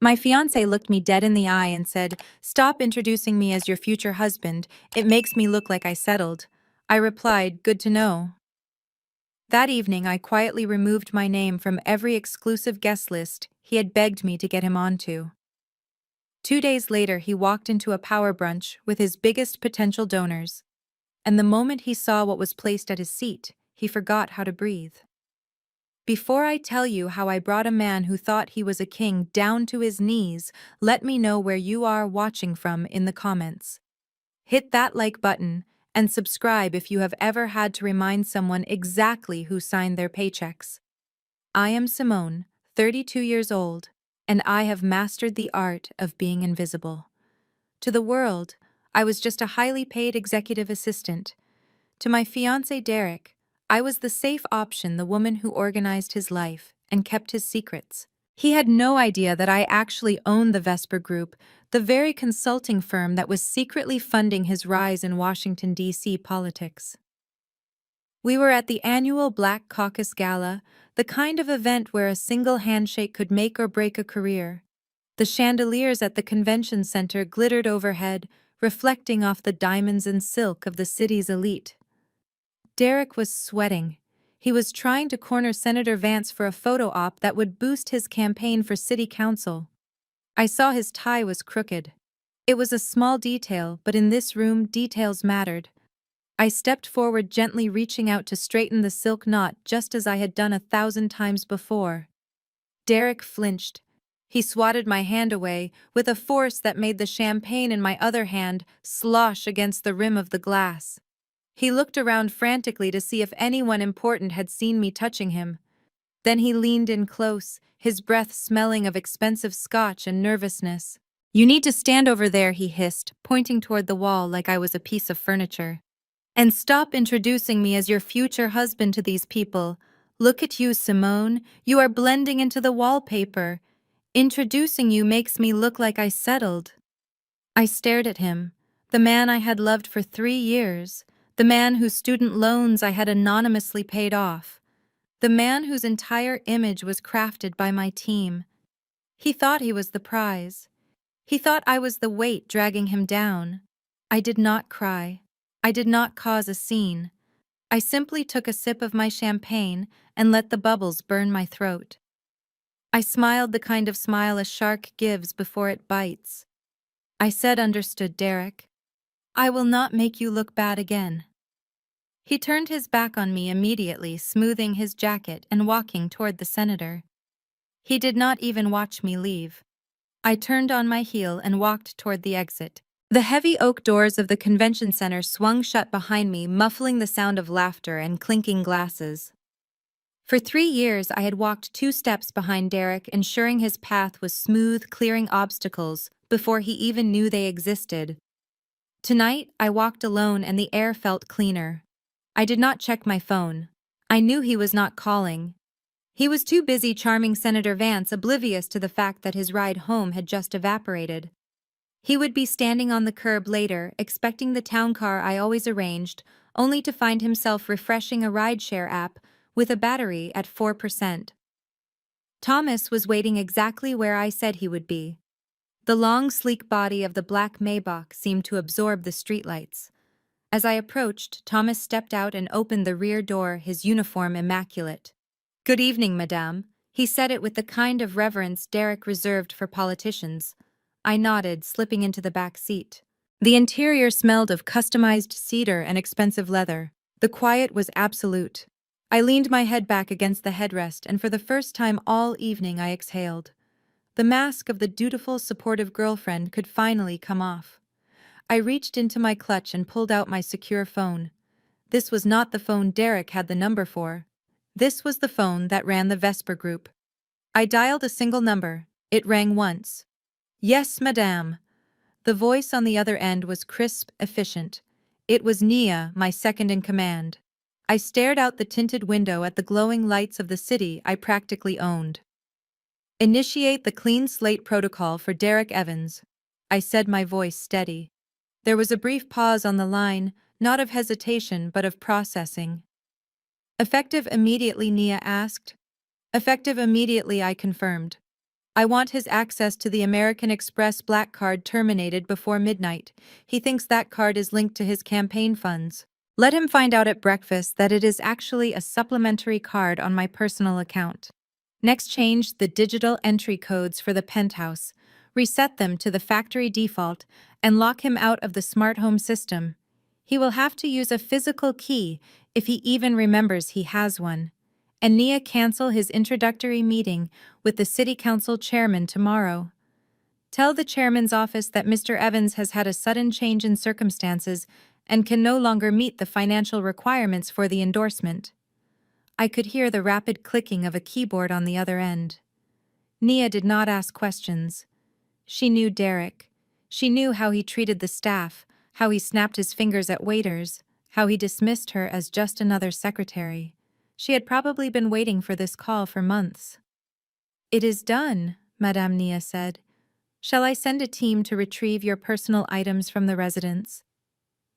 My fiancé looked me dead in the eye and said, "Stop introducing me as your future husband. It makes me look like I settled." I replied, "Good to know." That evening, I quietly removed my name from every exclusive guest list he had begged me to get him onto. 2 days later, he walked into a power brunch with his biggest potential donors, and the moment he saw what was placed at his seat, he forgot how to breathe. Before I tell you how I brought a man who thought he was a king down to his knees, let me know where you are watching from in the comments. Hit that like button and subscribe if you have ever had to remind someone exactly who signed their paychecks. I am Simone, 32 years old, and I have mastered the art of being invisible. To the world, I was just a highly paid executive assistant. To my fiancé Derek, I was the safe option, the woman who organized his life and kept his secrets. He had no idea that I actually owned the Vesper Group, the very consulting firm that was secretly funding his rise in Washington, D.C. politics. We were at the annual Black Caucus Gala, the kind of event where a single handshake could make or break a career. The chandeliers at the convention center glittered overhead, reflecting off the diamonds and silk of the city's elite. Derek was sweating. He was trying to corner Senator Vance for a photo op that would boost his campaign for city council. I saw his tie was crooked. It was a small detail, but in this room, details mattered. I stepped forward, gently reaching out to straighten the silk knot just as I had done 1,000 times before. Derek flinched. He swatted my hand away with a force that made the champagne in my other hand slosh against the rim of the glass. He looked around frantically to see if anyone important had seen me touching him. Then he leaned in close, his breath smelling of expensive scotch and nervousness. "You need to stand over there," he hissed, pointing toward the wall like I was a piece of furniture. "And stop introducing me as your future husband to these people. Look at you, Simone. You are blending into the wallpaper. Introducing you makes me look like I settled." I stared at him, the man I had loved for 3 years, the man whose student loans I had anonymously paid off, the man whose entire image was crafted by my team. He thought he was the prize. He thought I was the weight dragging him down. I did not cry. I did not cause a scene. I simply took a sip of my champagne and let the bubbles burn my throat. I smiled, the kind of smile a shark gives before it bites. I said, "Understood, Derek. I will not make you look bad again." He turned his back on me immediately, smoothing his jacket and walking toward the senator. He did not even watch me leave. I turned on my heel and walked toward the exit. The heavy oak doors of the convention center swung shut behind me, muffling the sound of laughter and clinking glasses. For 3 years, I had walked 2 steps behind Derek, ensuring his path was smooth, clearing obstacles before he even knew they existed. Tonight, I walked alone and the air felt cleaner. I did not check my phone. I knew he was not calling. He was too busy charming Senator Vance, oblivious to the fact that his ride home had just evaporated. He would be standing on the curb later, expecting the town car I always arranged, only to find himself refreshing a rideshare app with a battery at 4%. Thomas was waiting exactly where I said he would be. The long, sleek body of the black Maybach seemed to absorb the streetlights. As I approached, Thomas stepped out and opened the rear door, his uniform immaculate. "Good evening, madame." He said it with the kind of reverence Derek reserved for politicians. I nodded, slipping into the back seat. The interior smelled of customized cedar and expensive leather. The quiet was absolute. I leaned my head back against the headrest, and for the first time all evening I exhaled. The mask of the dutiful, supportive girlfriend could finally come off. I reached into my clutch and pulled out my secure phone. This was not the phone Derek had the number for. This was the phone that ran the Vesper Group. I dialed a single number. It rang once. "Yes, madame." The voice on the other end was crisp, efficient. It was Nia, my second in command. I stared out the tinted window at the glowing lights of the city I practically owned. "Initiate the clean slate protocol for Derek Evans," I said, my voice steady. There was a brief pause on the line, not of hesitation but of processing. "Effective immediately," Nia asked. "Effective immediately," I confirmed. I want his access to the American Express black card terminated before midnight. He thinks that card is linked to his campaign funds. Let him find out at breakfast that it is actually a supplementary card on my personal account. Next, change the digital entry codes for the penthouse, reset them to the factory default, and lock him out of the smart home system. He will have to use a physical key if he even remembers he has one. And Nia cancel his introductory meeting with the city council chairman tomorrow. Tell the chairman's office that Mr. Evans has had a sudden change in circumstances and can no longer meet the financial requirements for the endorsement. I could hear the rapid clicking of a keyboard on the other end. Nia did not ask questions. She knew Derek. She knew how he treated the staff, how he snapped his fingers at waiters, how he dismissed her as just another secretary. She had probably been waiting for this call for months. "It is done," Madame Nia said. "Shall I send a team to retrieve your personal items from the residence?"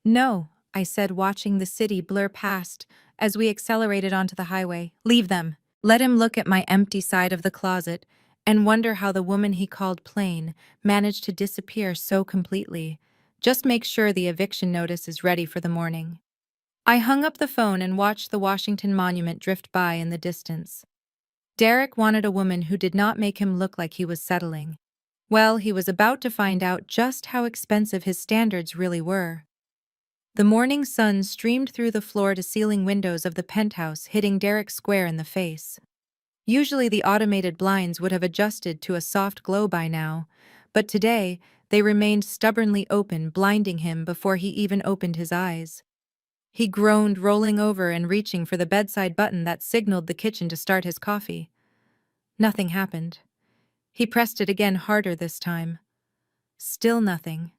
"No," I said, watching the city blur past as we accelerated onto the highway. "Leave them." Let him look at my empty side of the closet and wonder how the woman he called plain managed to disappear so completely. Just make sure the eviction notice is ready for the morning. I hung up the phone and watched the Washington Monument drift by in the distance. Derek wanted a woman who did not make him look like he was settling. Well, he was about to find out just how expensive his standards really were. The morning sun streamed through the floor-to-ceiling windows of the penthouse, hitting Derek square in the face. Usually the automated blinds would have adjusted to a soft glow by now, but today they remained stubbornly open, blinding him before he even opened his eyes. He groaned, rolling over and reaching for the bedside button that signaled the kitchen to start his coffee. Nothing happened. He pressed it again, harder this time. Still nothing.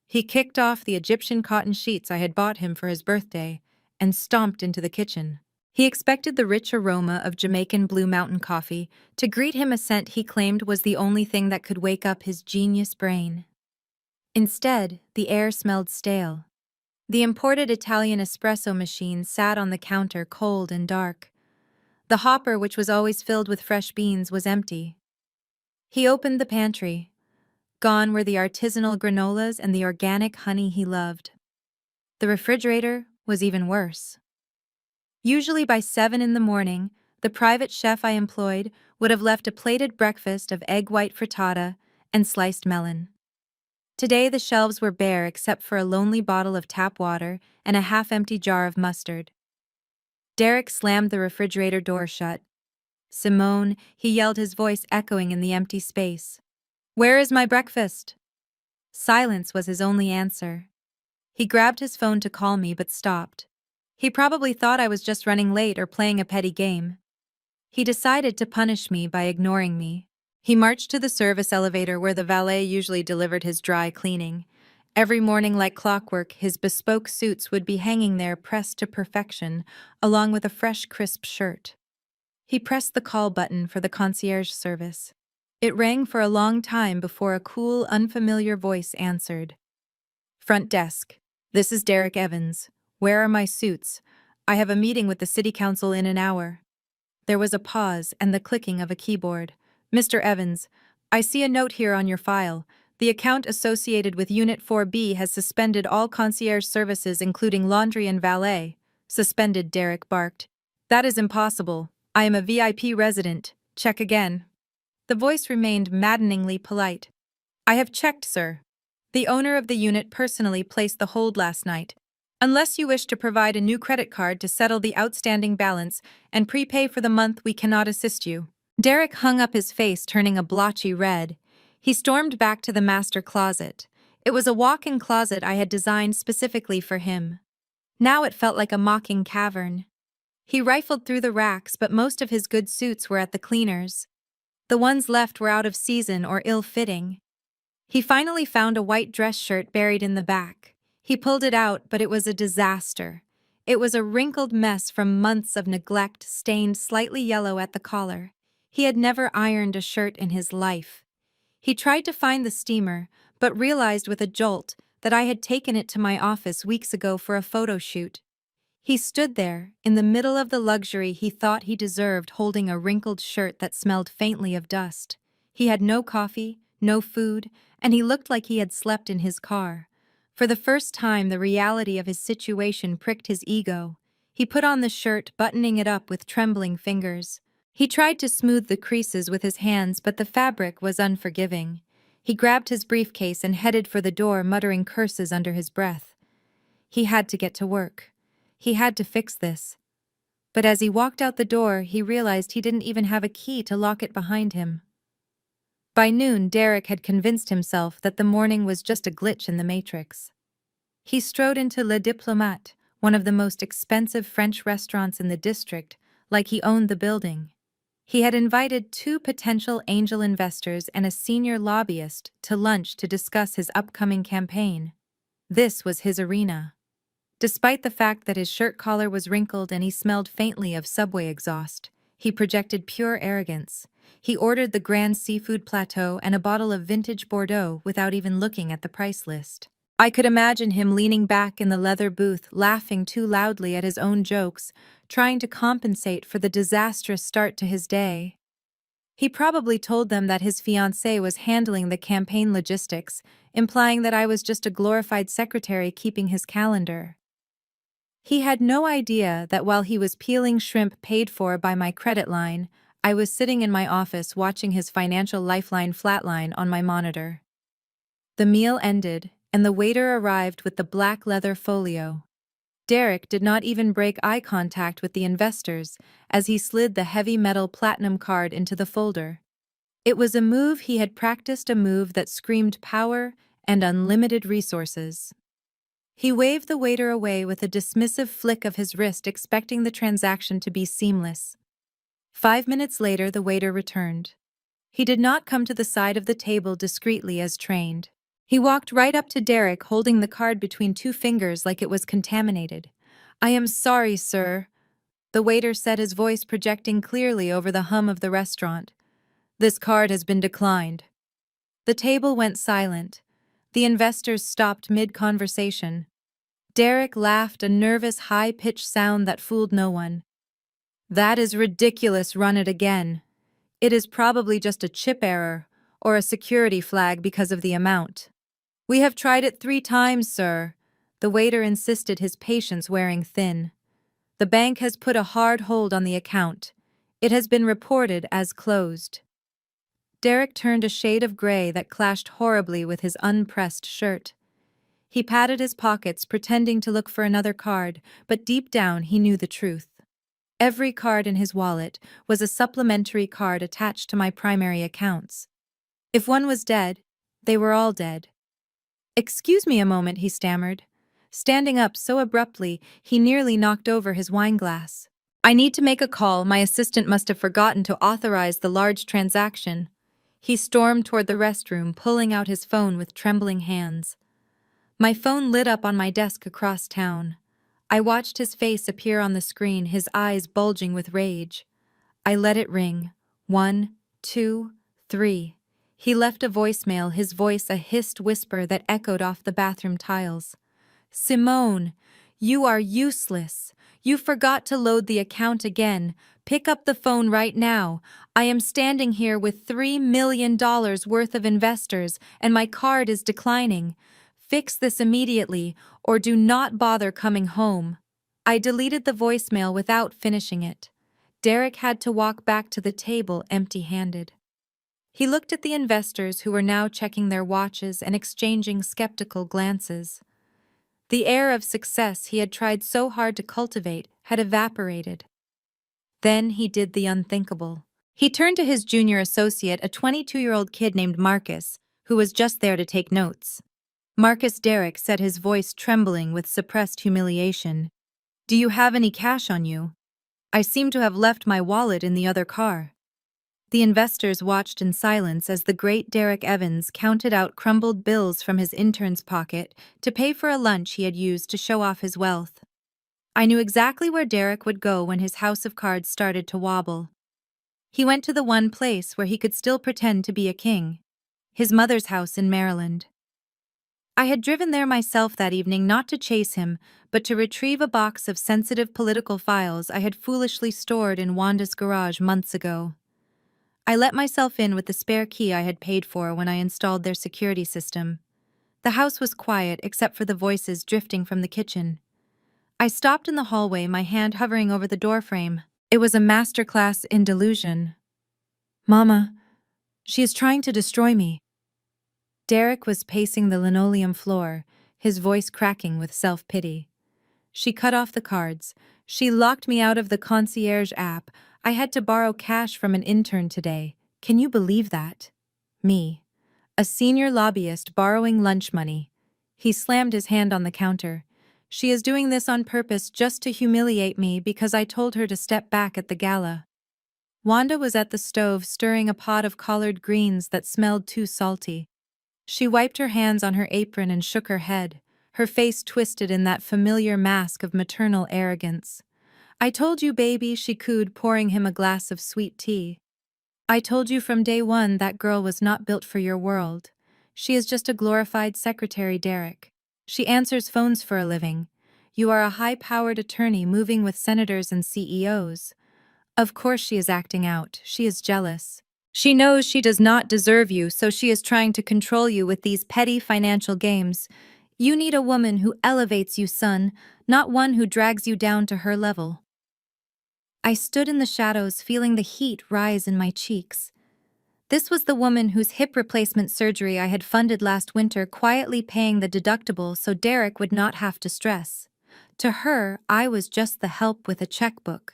He kicked off the Egyptian cotton sheets I had bought him for his birthday and stomped into the kitchen. He expected the rich aroma of Jamaican Blue Mountain coffee to greet him, a scent he claimed was the only thing that could wake up his genius brain. Instead, the air smelled stale. The imported Italian espresso machine sat on the counter, cold and dark. The hopper, which was always filled with fresh beans, was empty. He opened the pantry. Gone were the artisanal granolas and the organic honey he loved. The refrigerator was even worse. Usually by 7 in the morning, the private chef I employed would have left a plated breakfast of egg white frittata and sliced melon. Today the shelves were bare except for a lonely bottle of tap water and a half-empty jar of mustard. Derek slammed the refrigerator door shut. "Simone," he yelled, his voice echoing in the empty space. "Where is my breakfast?" Silence was his only answer. He grabbed his phone to call me but stopped. He probably thought I was just running late or playing a petty game. He decided to punish me by ignoring me. He marched to the service elevator where the valet usually delivered his dry cleaning. Every morning, like clockwork, his bespoke suits would be hanging there, pressed to perfection, along with a fresh, crisp shirt. He pressed the call button for the concierge service. It rang for a long time before a cool, unfamiliar voice answered. "Front desk. This is Derek Evans. Where are my suits? I have a meeting with the city council in an hour." There was a pause and the clicking of a keyboard. "Mr. Evans, I see a note here on your file. The account associated with Unit 4B has suspended all concierge services, including laundry and valet." "Suspended," Derek barked. "That is impossible. I am a VIP resident. Check again." The voice remained maddeningly polite. "I have checked, sir. The owner of the unit personally placed the hold last night. Unless you wish to provide a new credit card to settle the outstanding balance and prepay for the month, we cannot assist you." Derek hung up his face, turning a blotchy red. He stormed back to the master closet. It was a walk-in closet I had designed specifically for him. Now it felt like a mocking cavern. He rifled through the racks, but most of his good suits were at the cleaners. The ones left were out of season or ill-fitting. He finally found a white dress shirt buried in the back. He pulled it out, but it was a disaster. It was a wrinkled mess from months of neglect, stained slightly yellow at the collar. He had never ironed a shirt in his life. He tried to find the steamer, but realized with a jolt that I had taken it to my office weeks ago for a photo shoot. He stood there, in the middle of the luxury he thought he deserved, holding a wrinkled shirt that smelled faintly of dust. He had no coffee, no food, and he looked like he had slept in his car. For the first time, the reality of his situation pricked his ego. He put on the shirt, buttoning it up with trembling fingers. He tried to smooth the creases with his hands, but the fabric was unforgiving. He grabbed his briefcase and headed for the door, muttering curses under his breath. He had to get to work. He had to fix this. But as he walked out the door, he realized he didn't even have a key to lock it behind him. By noon, Derek had convinced himself that the morning was just a glitch in the matrix. He strode into Le Diplomate, one of the most expensive French restaurants in the district, like he owned the building. He had invited 2 potential angel investors and a senior lobbyist to lunch to discuss his upcoming campaign. This was his arena. Despite the fact that his shirt collar was wrinkled and he smelled faintly of subway exhaust, he projected pure arrogance. He ordered the grand seafood plateau and a bottle of vintage Bordeaux without even looking at the price list. I could imagine him leaning back in the leather booth, laughing too loudly at his own jokes, trying to compensate for the disastrous start to his day. He probably told them that his fiancé was handling the campaign logistics, implying that I was just a glorified secretary keeping his calendar. He had no idea that while he was peeling shrimp paid for by my credit line, I was sitting in my office watching his financial lifeline flatline on my monitor. The meal ended, and the waiter arrived with the black leather folio. Derek did not even break eye contact with the investors as he slid the heavy metal platinum card into the folder. It was a move he had practiced, a move that screamed power and unlimited resources. He waved the waiter away with a dismissive flick of his wrist, expecting the transaction to be seamless. 5 minutes later, the waiter returned. He did not come to the side of the table discreetly as trained. He walked right up to Derek, holding the card between 2 fingers like it was contaminated. "I am sorry, sir," the waiter said, his voice projecting clearly over the hum of the restaurant. "This card has been declined." The table went silent. The investors stopped mid-conversation. Derek laughed, a nervous, high-pitched sound that fooled no one. "That is ridiculous, run it again. It is probably just a chip error, or a security flag because of the amount." "We have tried it 3 times, sir," the waiter insisted, his patience wearing thin. "The bank has put a hard hold on the account. It has been reported as closed." Derek turned a shade of gray that clashed horribly with his unpressed shirt. He patted his pockets, pretending to look for another card, but deep down he knew the truth. Every card in his wallet was a supplementary card attached to my primary accounts. If one was dead, they were all dead. "Excuse me a moment," he stammered, standing up so abruptly he nearly knocked over his wine glass. "I need to make a call. My assistant must have forgotten to authorize the large transaction." He stormed toward the restroom, pulling out his phone with trembling hands. My phone lit up on my desk across town. I watched his face appear on the screen, his eyes bulging with rage. I let it ring. 1, 2, 3. He left a voicemail, his voice a hissed whisper that echoed off the bathroom tiles. "Simone, you are useless. You forgot to load the account again. Pick up the phone right now. I am standing here with $3 million worth of investors, and my card is declining. Fix this immediately, or do not bother coming home." I deleted the voicemail without finishing it. Derek had to walk back to the table empty-handed. He looked at the investors, who were now checking their watches and exchanging skeptical glances. The air of success he had tried so hard to cultivate had evaporated. Then he did the unthinkable. He turned to his junior associate, a 22-year-old kid named Marcus, who was just there to take notes. "Marcus," Derek said, his voice trembling with suppressed humiliation, "do you have any cash on you? I seem to have left my wallet in the other car." The investors watched in silence as the great Derek Evans counted out crumbled bills from his intern's pocket to pay for a lunch he had used to show off his wealth. I knew exactly where Derek would go when his house of cards started to wobble. He went to the one place where he could still pretend to be a king: his mother's house in Maryland. I had driven there myself that evening, not to chase him, but to retrieve a box of sensitive political files I had foolishly stored in Wanda's garage months ago. I let myself in with the spare key I had paid for when I installed their security system. The house was quiet except for the voices drifting from the kitchen. I stopped in the hallway, my hand hovering over the doorframe. It was a masterclass in delusion. Mama, she is trying to destroy me. Derek was pacing the linoleum floor, his voice cracking with self-pity. She cut off the cards. She locked me out of the concierge app. I had to borrow cash from an intern today. Can you believe that? Me, a senior lobbyist borrowing lunch money. He slammed his hand on the counter. She is doing this on purpose just to humiliate me because I told her to step back at the gala. Wanda was at the stove stirring a pot of collard greens that smelled too salty. She wiped her hands on her apron and shook her head, her face twisted in that familiar mask of maternal arrogance. I told you, baby, she cooed, pouring him a glass of sweet tea. I told you from day one that girl was not built for your world. She is just a glorified secretary, Derek. She answers phones for a living. You are a high-powered attorney moving with senators and CEOs. Of course she is acting out. She is jealous. She knows she does not deserve you, so she is trying to control you with these petty financial games. You need a woman who elevates you, son, not one who drags you down to her level. I stood in the shadows, feeling the heat rise in my cheeks. This was the woman whose hip replacement surgery I had funded last winter, quietly paying the deductible so Derek would not have to stress. To her, I was just the help with a checkbook.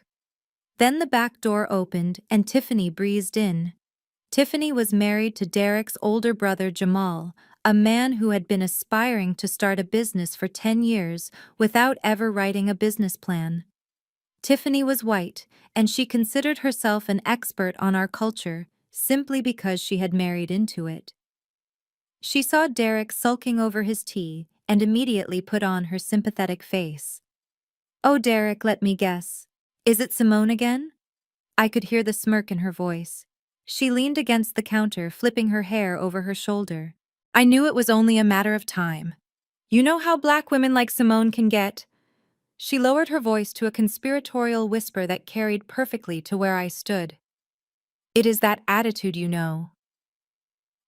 Then the back door opened and Tiffany breezed in. Tiffany was married to Derek's older brother Jamal, a man who had been aspiring to start a business for 10 years without ever writing a business plan. Tiffany was white, and she considered herself an expert on our culture simply because she had married into it. She saw Derek sulking over his tea and immediately put on her sympathetic face. "Oh, Derek, let me guess. Is it Simone again?" I could hear the smirk in her voice. She leaned against the counter, flipping her hair over her shoulder. I knew it was only a matter of time. You know how black women like Simone can get? She lowered her voice to a conspiratorial whisper that carried perfectly to where I stood. It is that attitude, you know.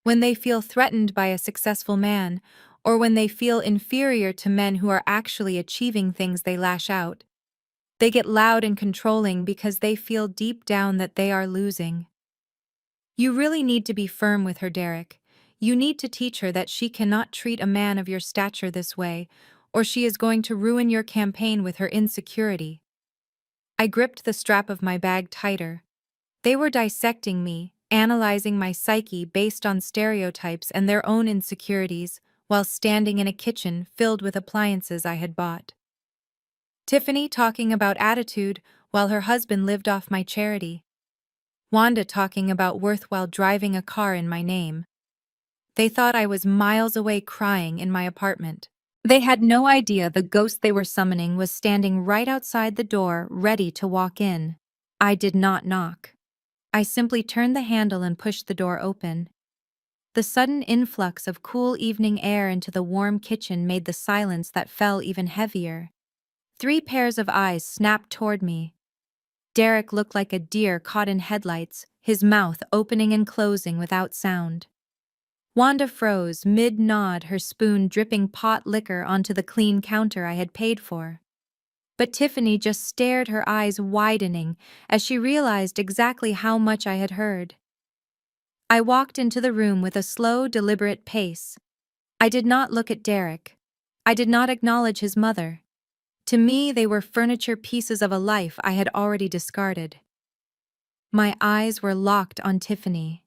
When they feel threatened by a successful man, or when they feel inferior to men who are actually achieving things, they lash out. They get loud and controlling because they feel deep down that they are losing. You really need to be firm with her, Derek. You need to teach her that she cannot treat a man of your stature this way, or she is going to ruin your campaign with her insecurity. I gripped the strap of my bag tighter. They were dissecting me, analyzing my psyche based on stereotypes and their own insecurities, while standing in a kitchen filled with appliances I had bought. Tiffany talking about attitude while her husband lived off my charity. Wanda talking about worth while driving a car in my name. They thought I was miles away crying in my apartment. They had no idea the ghost they were summoning was standing right outside the door, ready to walk in. I did not knock. I simply turned the handle and pushed the door open. The sudden influx of cool evening air into the warm kitchen made the silence that fell even heavier. 3 pairs of eyes snapped toward me. Derek looked like a deer caught in headlights, his mouth opening and closing without sound. Wanda froze mid-nod, her spoon dripping pot liquor onto the clean counter I had paid for. But Tiffany just stared, her eyes widening as she realized exactly how much I had heard. I walked into the room with a slow, deliberate pace. I did not look at Derek. I did not acknowledge his mother. To me, they were furniture pieces of a life I had already discarded. My eyes were locked on Tiffany.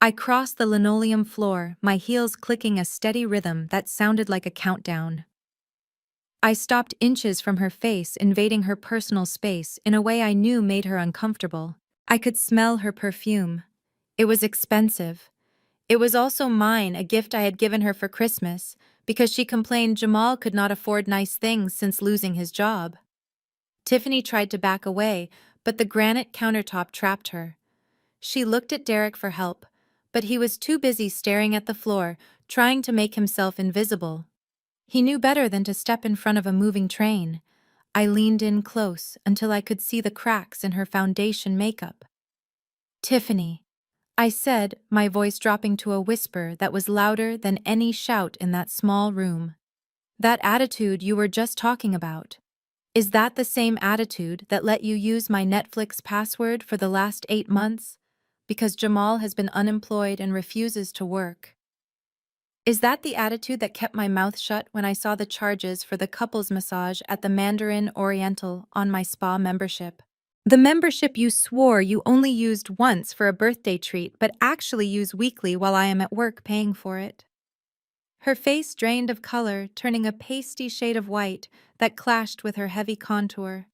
I crossed the linoleum floor, my heels clicking a steady rhythm that sounded like a countdown. I stopped inches from her face, invading her personal space in a way I knew made her uncomfortable. I could smell her perfume. It was expensive. It was also mine, a gift I had given her for Christmas, because she complained Jamal could not afford nice things since losing his job. Tiffany tried to back away, but the granite countertop trapped her. She looked at Derek for help, but he was too busy staring at the floor, trying to make himself invisible. He knew better than to step in front of a moving train. I leaned in close until I could see the cracks in her foundation makeup. "Tiffany," I said, my voice dropping to a whisper that was louder than any shout in that small room. That attitude you were just talking about. Is that the same attitude that let you use my Netflix password for the last 8 months? Because Jamal has been unemployed and refuses to work. Is that the attitude that kept my mouth shut when I saw the charges for the couples massage at the Mandarin Oriental on my spa membership? The membership you swore you only used once for a birthday treat but actually use weekly while I am at work paying for it. Her face drained of color, turning a pasty shade of white that clashed with her heavy contour.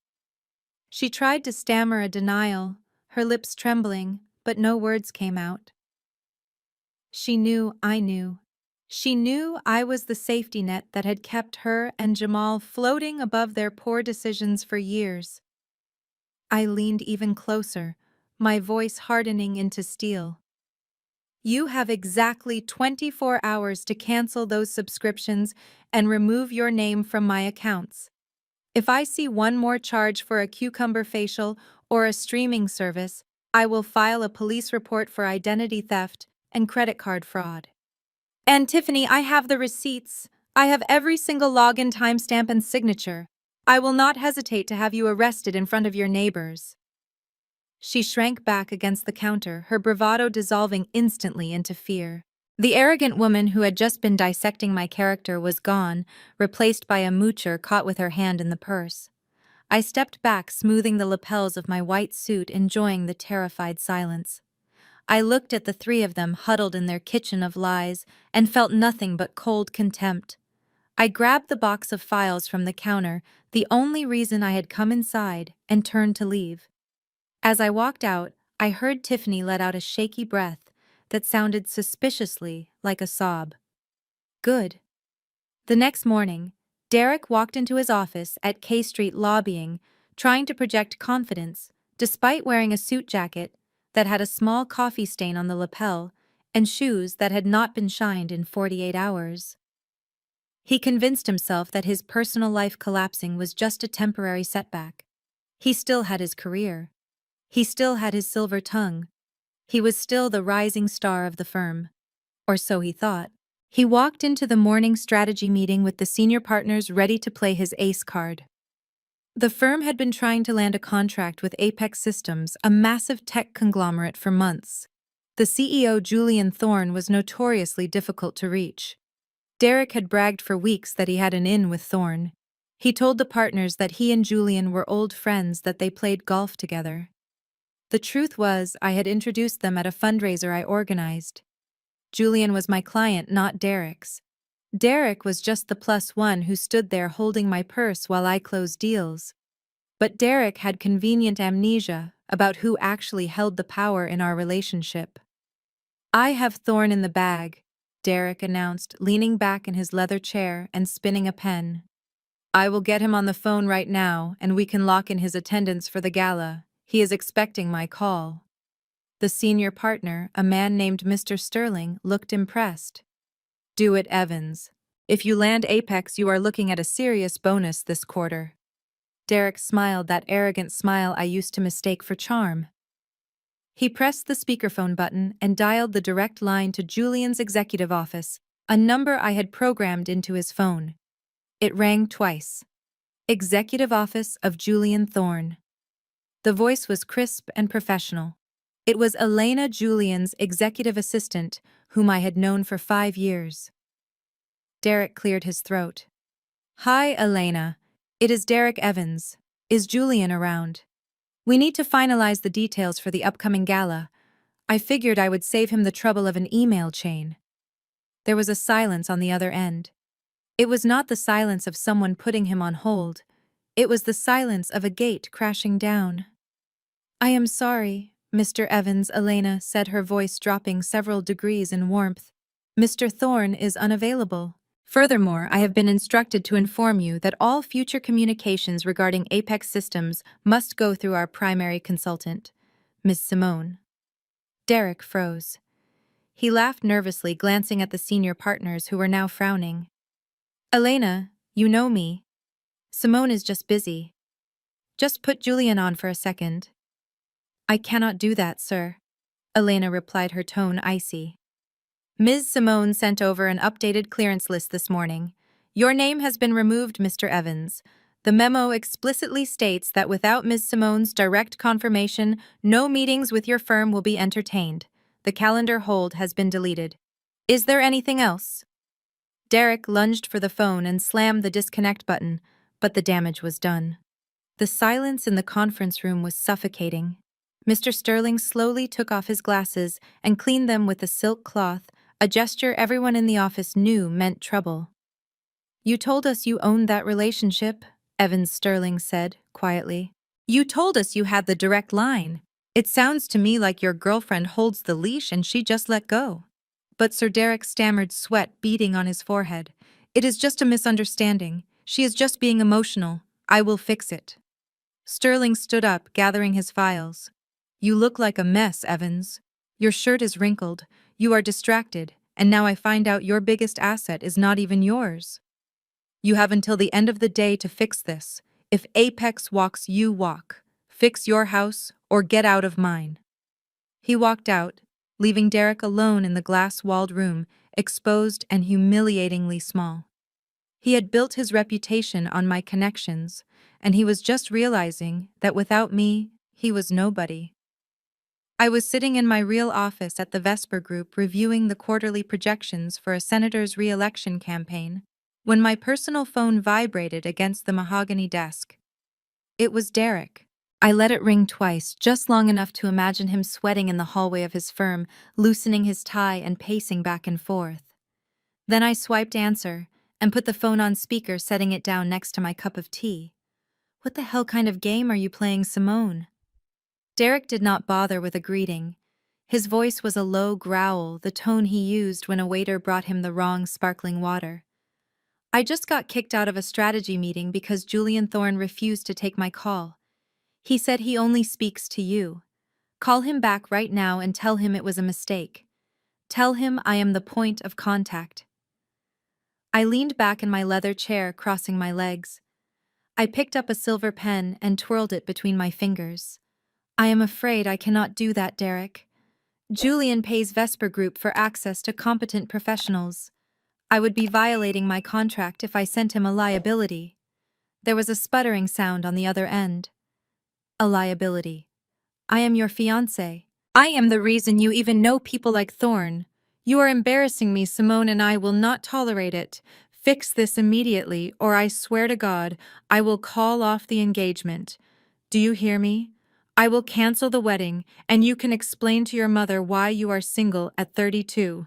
She tried to stammer a denial, her lips trembling, but no words came out. She knew I knew. She knew I was the safety net that had kept her and Jamal floating above their poor decisions for years. I leaned even closer, my voice hardening into steel. You have exactly 24 hours to cancel those subscriptions and remove your name from my accounts. If I see one more charge for a cucumber facial or a streaming service, I will file a police report for identity theft and credit card fraud. And Tiffany, I have the receipts. I have every single login timestamp and signature. I will not hesitate to have you arrested in front of your neighbors. She shrank back against the counter, her bravado dissolving instantly into fear. The arrogant woman who had just been dissecting my character was gone, replaced by a moocher caught with her hand in the purse. I stepped back, smoothing the lapels of my white suit, enjoying the terrified silence. I looked at the three of them huddled in their kitchen of lies and felt nothing but cold contempt. I grabbed the box of files from the counter, the only reason I had come inside, and turned to leave. As I walked out, I heard Tiffany let out a shaky breath that sounded suspiciously like a sob. Good. The next morning, Derek walked into his office at K Street lobbying, trying to project confidence, despite wearing a suit jacket that had a small coffee stain on the lapel and shoes that had not been shined in 48 hours. He convinced himself that his personal life collapsing was just a temporary setback. He still had his career. He still had his silver tongue. He was still the rising star of the firm. Or so he thought. He walked into the morning strategy meeting with the senior partners ready to play his ace card. The firm had been trying to land a contract with Apex Systems, a massive tech conglomerate, for months. The CEO, Julian Thorne, was notoriously difficult to reach. Derek had bragged for weeks that he had an in with Thorne. He told the partners that he and Julian were old friends, that they played golf together. The truth was, I had introduced them at a fundraiser I organized. Julian was my client, not Derek's. Derek was just the +1 who stood there holding my purse while I closed deals. But Derek had convenient amnesia about who actually held the power in our relationship. I have Thorne in the bag, Derek announced, leaning back in his leather chair and spinning a pen. I will get him on the phone right now, and we can lock in his attendance for the gala. He is expecting my call. The senior partner, a man named Mr. Sterling, looked impressed. Do it, Evans. If you land Apex, you are looking at a serious bonus this quarter. Derek smiled, that arrogant smile I used to mistake for charm. He pressed the speakerphone button and dialed the direct line to Julian's executive office, a number I had programmed into his phone. It rang twice. Executive Office of Julian Thorne. The voice was crisp and professional. It was Elena, Julian's executive assistant, whom I had known for 5 years. Derek cleared his throat. Hi, Elena. It is Derek Evans. Is Julian around? We need to finalize the details for the upcoming gala. I figured I would save him the trouble of an email chain. There was a silence on the other end. It was not the silence of someone putting him on hold. It was the silence of a gate crashing down. I am sorry, Mr. Evans, Elena said, her voice dropping several degrees in warmth. Mr. Thorne is unavailable. Furthermore, I have been instructed to inform you that all future communications regarding Apex Systems must go through our primary consultant, Miss Simone. Derek froze. He laughed nervously, glancing at the senior partners who were now frowning. Elena, you know me. Simone is just busy. Just put Julian on for a second. I cannot do that, sir. Elena replied, her tone icy. Ms. Simone sent over an updated clearance list this morning. Your name has been removed, Mr. Evans. The memo explicitly states that without Ms. Simone's direct confirmation, no meetings with your firm will be entertained. The calendar hold has been deleted. Is there anything else? Derek lunged for the phone and slammed the disconnect button, but the damage was done. The silence in the conference room was suffocating. Mr. Sterling slowly took off his glasses and cleaned them with a silk cloth, a gesture everyone in the office knew meant trouble. You told us you owned that relationship, Evans Sterling said, quietly. You told us you had the direct line. It sounds to me like your girlfriend holds the leash and she just let go. But Sir Derek stammered, sweat beading on his forehead. It is just a misunderstanding. She is just being emotional. I will fix it. Sterling stood up, gathering his files. You look like a mess, Evans. Your shirt is wrinkled, you are distracted, and now I find out your biggest asset is not even yours. You have until the end of the day to fix this. If Apex walks, you walk. Fix your house or get out of mine. He walked out, leaving Derek alone in the glass-walled room, exposed and humiliatingly small. He had built his reputation on my connections, and he was just realizing that without me, he was nobody. I was sitting in my real office at the Vesper Group reviewing the quarterly projections for a senator's re-election campaign, when my personal phone vibrated against the mahogany desk. It was Derek. I let it ring twice, just long enough to imagine him sweating in the hallway of his firm, loosening his tie and pacing back and forth. Then I swiped answer and put the phone on speaker, setting it down next to my cup of tea. What the hell kind of game are you playing, Simone? Derek did not bother with a greeting. His voice was a low growl, the tone he used when a waiter brought him the wrong sparkling water. I just got kicked out of a strategy meeting because Julian Thorne refused to take my call. He said he only speaks to you. Call him back right now and tell him it was a mistake. Tell him I am the point of contact. I leaned back in my leather chair, crossing my legs. I picked up a silver pen and twirled it between my fingers. I am afraid I cannot do that, Derek. Julian pays Vesper Group for access to competent professionals. I would be violating my contract if I sent him a liability. There was a sputtering sound on the other end. A liability. I am your fiancé. I am the reason you even know people like Thorne. You are embarrassing me, Simone, and I will not tolerate it. Fix this immediately, or I swear to God, I will call off the engagement. Do you hear me? I will cancel the wedding, and you can explain to your mother why you are single at 32.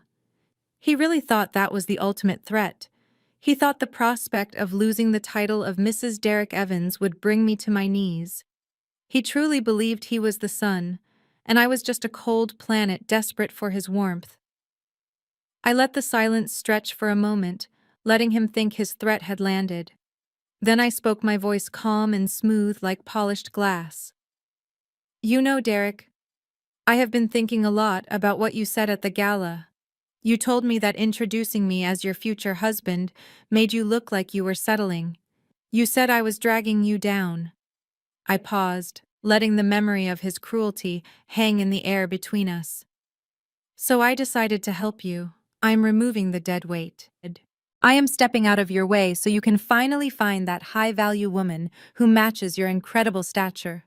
He really thought that was the ultimate threat. He thought the prospect of losing the title of Mrs. Derek Evans would bring me to my knees. He truly believed he was the sun, and I was just a cold planet desperate for his warmth. I let the silence stretch for a moment, letting him think his threat had landed. Then I spoke, my voice calm and smooth like polished glass. You know, Derek, I have been thinking a lot about what you said at the gala. You told me that introducing me as your future husband made you look like you were settling. You said I was dragging you down. I paused, letting the memory of his cruelty hang in the air between us. So I decided to help you. I'm removing the dead weight. I am stepping out of your way so you can finally find that high-value woman who matches your incredible stature.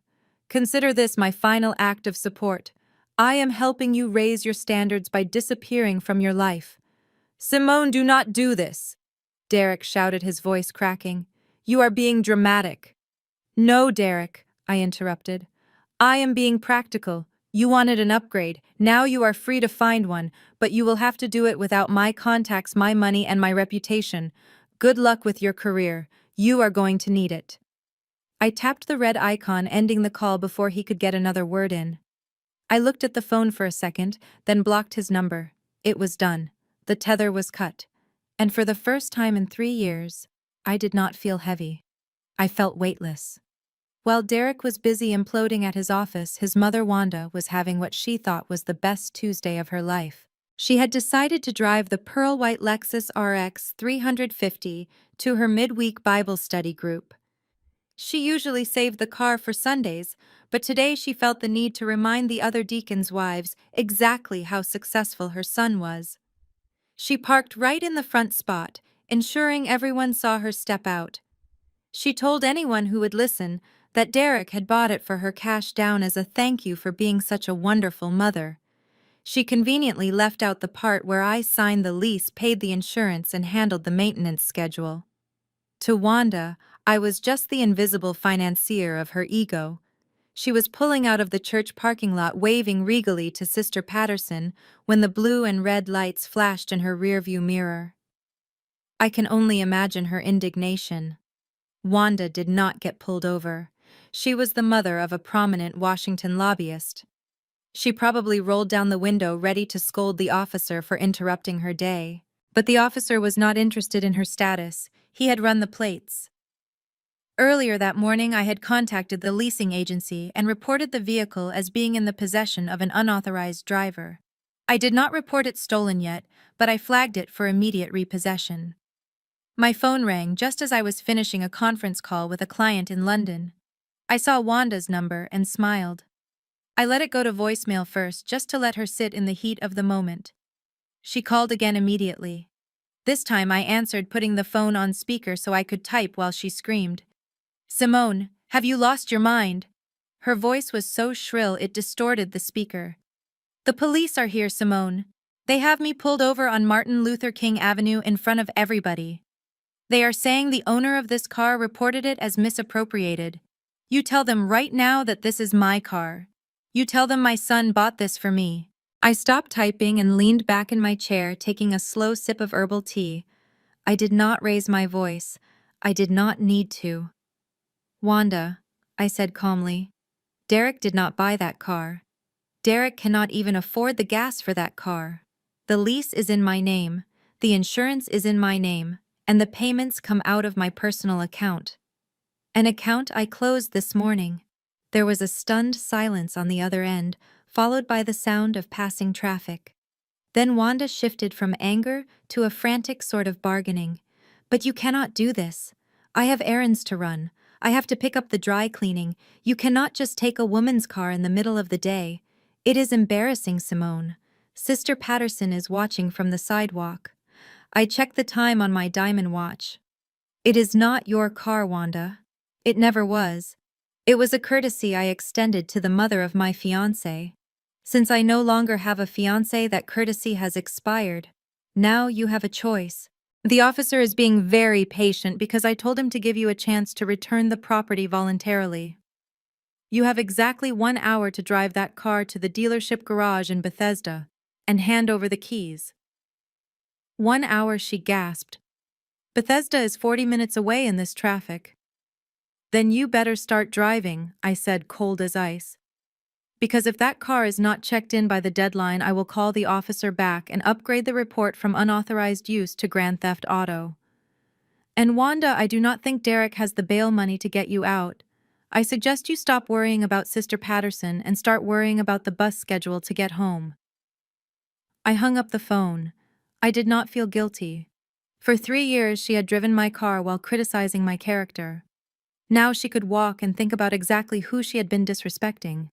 Consider this my final act of support. I am helping you raise your standards by disappearing from your life. Simone, do not do this, Derek shouted, his voice cracking. You are being dramatic. No, Derek, I interrupted. I am being practical. You wanted an upgrade. Now you are free to find one, but you will have to do it without my contacts, my money, and my reputation. Good luck with your career. You are going to need it. I tapped the red icon, ending the call before he could get another word in. I looked at the phone for a second, then blocked his number. It was done. The tether was cut. And for the first time in 3 years, I did not feel heavy. I felt weightless. While Derek was busy imploding at his office, his mother Wanda was having what she thought was the best Tuesday of her life. She had decided to drive the pearl-white Lexus RX 350 to her midweek Bible study group. She usually saved the car for Sundays, but today she felt the need to remind the other deacons' wives exactly how successful her son was. She parked right in the front spot, ensuring everyone saw her step out. She told anyone who would listen that Derek had bought it for her cash down as a thank you for being such a wonderful mother. She conveniently left out the part where I signed the lease, paid the insurance, and handled the maintenance schedule. To Wanda, I was just the invisible financier of her ego. She was pulling out of the church parking lot waving regally to Sister Patterson when the blue and red lights flashed in her rearview mirror. I can only imagine her indignation. Wanda did not get pulled over. She was the mother of a prominent Washington lobbyist. She probably rolled down the window ready to scold the officer for interrupting her day. But the officer was not interested in her status. He had run the plates. Earlier that morning, I had contacted the leasing agency and reported the vehicle as being in the possession of an unauthorized driver. I did not report it stolen yet, but I flagged it for immediate repossession. My phone rang just as I was finishing a conference call with a client in London. I saw Wanda's number and smiled. I let it go to voicemail first just to let her sit in the heat of the moment. She called again immediately. This time I answered, putting the phone on speaker so I could type while she screamed, "Simone, have you lost your mind?" Her voice was so shrill it distorted the speaker. "The police are here, Simone. They have me pulled over on Martin Luther King Avenue in front of everybody. They are saying the owner of this car reported it as misappropriated. You tell them right now that this is my car. You tell them my son bought this for me." I stopped typing and leaned back in my chair, taking a slow sip of herbal tea. I did not raise my voice. I did not need to. "Wanda," I said calmly, "Derek did not buy that car. Derek cannot even afford the gas for that car. The lease is in my name, the insurance is in my name, and the payments come out of my personal account. An account I closed this morning." There was a stunned silence on the other end, followed by the sound of passing traffic. Then Wanda shifted from anger to a frantic sort of bargaining. "But you cannot do this. I have errands to run. I have to pick up the dry cleaning. You cannot just take a woman's car in the middle of the day. It is embarrassing, Simone. Sister Patterson is watching from the sidewalk." I checked the time on my diamond watch. "It is not your car, Wanda. It never was. It was a courtesy I extended to the mother of my fiancé. Since I no longer have a fiancé, that courtesy has expired. Now you have a choice. The officer is being very patient because I told him to give you a chance to return the property voluntarily. You have exactly 1 hour to drive that car to the dealership garage in Bethesda and hand over the keys." 1 hour, she gasped. "Bethesda is 40 minutes away in this traffic." "Then you better start driving," I said, cold as ice. "Because if that car is not checked in by the deadline, I will call the officer back and upgrade the report from unauthorized use to grand theft auto. And Wanda, I do not think Derek has the bail money to get you out. I suggest you stop worrying about Sister Patterson and start worrying about the bus schedule to get home." I hung up the phone. I did not feel guilty. For 3 years she had driven my car while criticizing my character. Now she could walk and think about exactly who she had been disrespecting.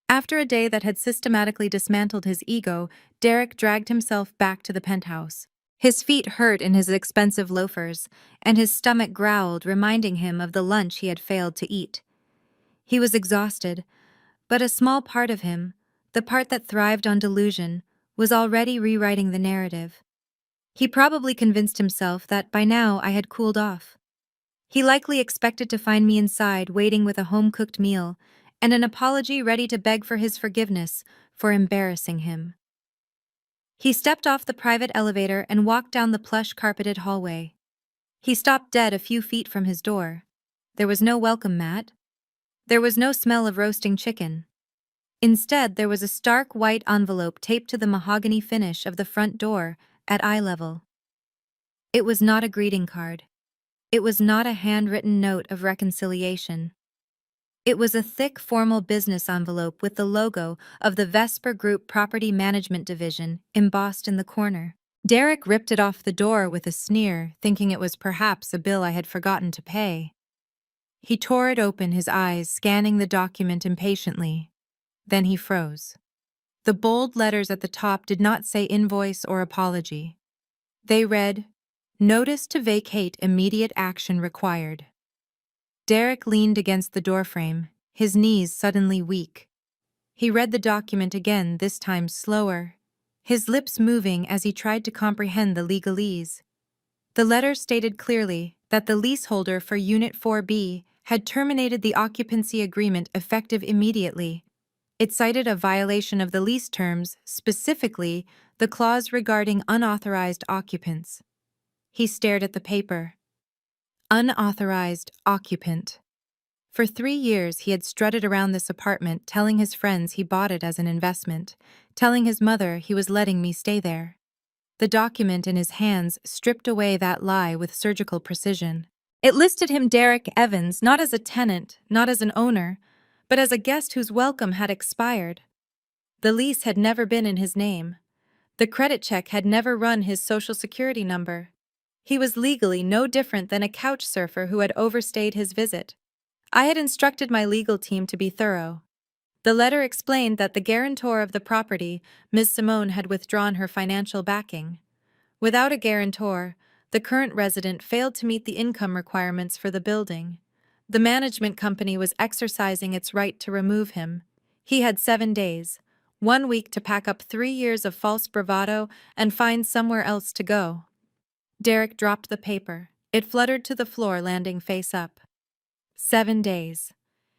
After a day that had systematically dismantled his ego, Derek dragged himself back to the penthouse. His feet hurt in his expensive loafers, and his stomach growled, reminding him of the lunch he had failed to eat. He was exhausted, but a small part of him, the part that thrived on delusion, was already rewriting the narrative. He probably convinced himself that by now I had cooled off. He likely expected to find me inside waiting with a home-cooked meal and an apology ready to beg for his forgiveness for embarrassing him. He stepped off the private elevator and walked down the plush-carpeted hallway. He stopped dead a few feet from his door. There was no welcome mat. There was no smell of roasting chicken. Instead, there was a stark white envelope taped to the mahogany finish of the front door at eye level. It was not a greeting card. It was not a handwritten note of reconciliation. It was a thick, formal business envelope with the logo of the Vesper Group Property Management Division embossed in the corner. Derek ripped it off the door with a sneer, thinking it was perhaps a bill I had forgotten to pay. He tore it open, his eyes scanning the document impatiently. Then he froze. The bold letters at the top did not say invoice or apology. They read, "Notice to vacate, immediate action required." Derek leaned against the doorframe, his knees suddenly weak. He read the document again, this time slower, his lips moving as he tried to comprehend the legalese. The letter stated clearly that the leaseholder for Unit 4B had terminated the occupancy agreement effective immediately. It cited a violation of the lease terms, specifically the clause regarding unauthorized occupants. He stared at the paper. Unauthorized occupant. For 3 years he had strutted around this apartment telling his friends he bought it as an investment, telling his mother he was letting me stay there. The document in his hands stripped away that lie with surgical precision. It listed him, Derek Evans, not as a tenant, not as an owner, but as a guest whose welcome had expired. The lease had never been in his name. The credit check had never run his social security number. He was legally no different than a couch surfer who had overstayed his visit. I had instructed my legal team to be thorough. The letter explained that the guarantor of the property, Ms. Simone, had withdrawn her financial backing. Without a guarantor, the current resident failed to meet the income requirements for the building. The management company was exercising its right to remove him. He had 7 days, 1 week to pack up 3 years of false bravado and find somewhere else to go. Derek dropped the paper. It fluttered to the floor, landing face up. 7 days.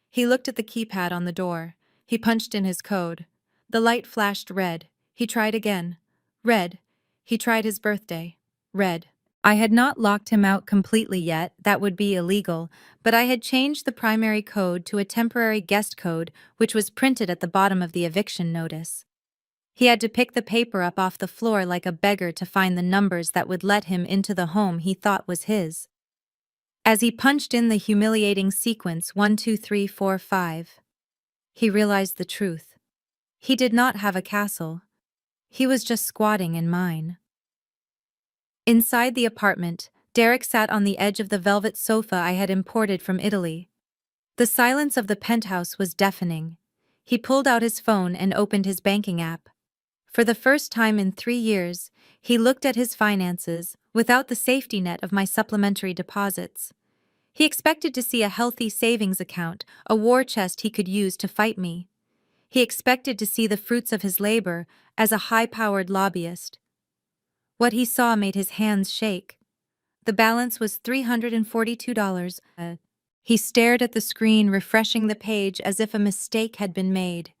He looked at the keypad on the door. He punched in his code. The light flashed red. He tried again. Red. He tried his birthday. Red. I had not locked him out completely yet, that would be illegal, but I had changed the primary code to a temporary guest code which was printed at the bottom of the eviction notice. He had to pick the paper up off the floor like a beggar to find the numbers that would let him into the home he thought was his. As he punched in the humiliating sequence 1, 2, 3, 4, 5, he realized the truth. He did not have a castle. He was just squatting in mine. Inside the apartment, Derek sat on the edge of the velvet sofa I had imported from Italy. The silence of the penthouse was deafening. He pulled out his phone and opened his banking app. For the first time in 3 years, he looked at his finances without the safety net of my supplementary deposits. He expected to see a healthy savings account, a war chest he could use to fight me. He expected to see the fruits of his labor as a high-powered lobbyist. What he saw made his hands shake. The balance was $342. He stared at the screen, refreshing the page as if a mistake had been made.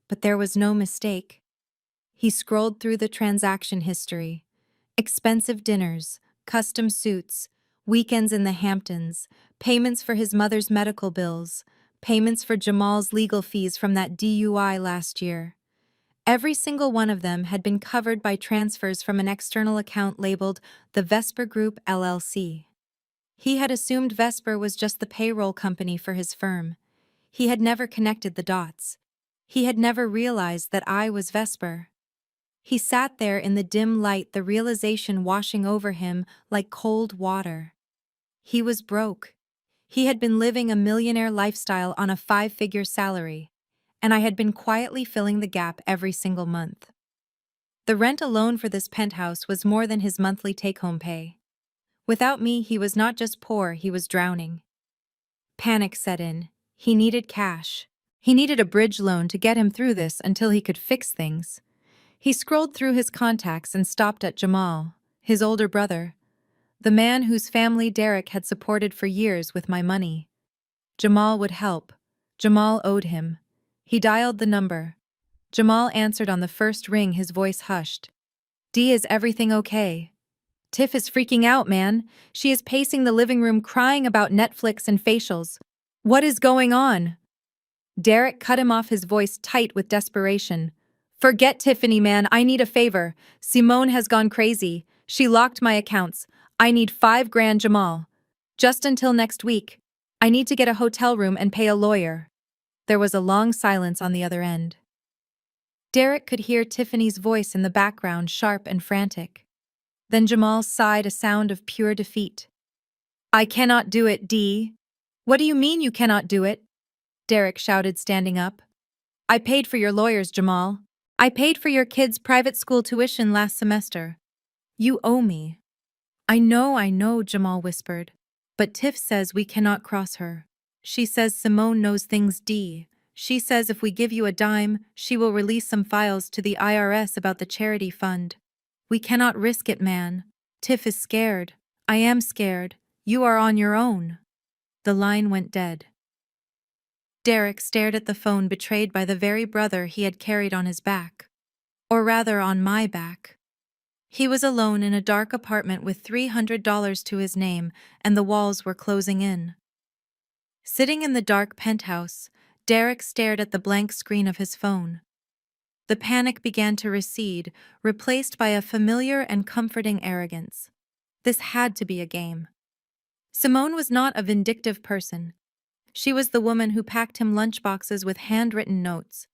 But there was no mistake. He scrolled through the transaction history. Expensive dinners, custom suits, weekends in the Hamptons, payments for his mother's medical bills, payments for Jamal's legal fees from that DUI last year. Every single one of them had been covered by transfers from an external account labeled the Vesper Group LLC. He had assumed Vesper was just the payroll company for his firm. He had never connected the dots. He had never realized that I was Vesper. He sat there in the dim light, the realization washing over him like cold water. He was broke. He had been living a millionaire lifestyle on a 5-figure salary, and I had been quietly filling the gap every single month. The rent alone for this penthouse was more than his monthly take-home pay. Without me, he was not just poor, he was drowning. Panic set in. He needed cash. He needed a bridge loan to get him through this until he could fix things. He scrolled through his contacts and stopped at Jamal, his older brother, the man whose family Derek had supported for years with my money. Jamal would help. Jamal owed him. He dialed the number. Jamal answered on the first ring, his voice hushed. "D, is everything okay?" "Tiff is freaking out, man. She is pacing the living room crying about Netflix and facials. What is going on?" Derek cut him off, his voice tight with desperation. "Forget Tiffany, man. I need a favor. Simone has gone crazy. She locked my accounts. I need $5,000, Jamal. Just until next week. I need to get a hotel room and pay a lawyer." There was a long silence on the other end. Derek could hear Tiffany's voice in the background, sharp and frantic. Then Jamal sighed, a sound of pure defeat. "I cannot do it, D. What do you mean you cannot do it? Derek shouted, standing up. I paid for your lawyers, Jamal. I paid for your kids' private school tuition last semester. You owe me. I know, Jamal whispered. But Tiff says we cannot cross her. She says Simone knows things D. She says if we give you a dime, she will release some files to the IRS about the charity fund. We cannot risk it, man. Tiff is scared. I am scared. You are on your own. The line went dead. Derek stared at the phone, betrayed by the very brother he had carried on his back. Or rather, on my back. He was alone in a dark apartment with $300 to his name, and the walls were closing in. Sitting in the dark penthouse, Derek stared at the blank screen of his phone. The panic began to recede, replaced by a familiar and comforting arrogance. This had to be a game. Simone was not a vindictive person. She was the woman who packed him lunchboxes with handwritten notes.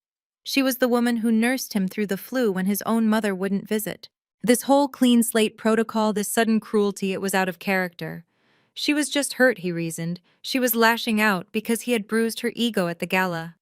She was the woman who nursed him through the flu when his own mother wouldn't visit. This whole clean slate protocol, this sudden cruelty, it was out of character. She was just hurt, he reasoned. She was lashing out because he had bruised her ego at the gala.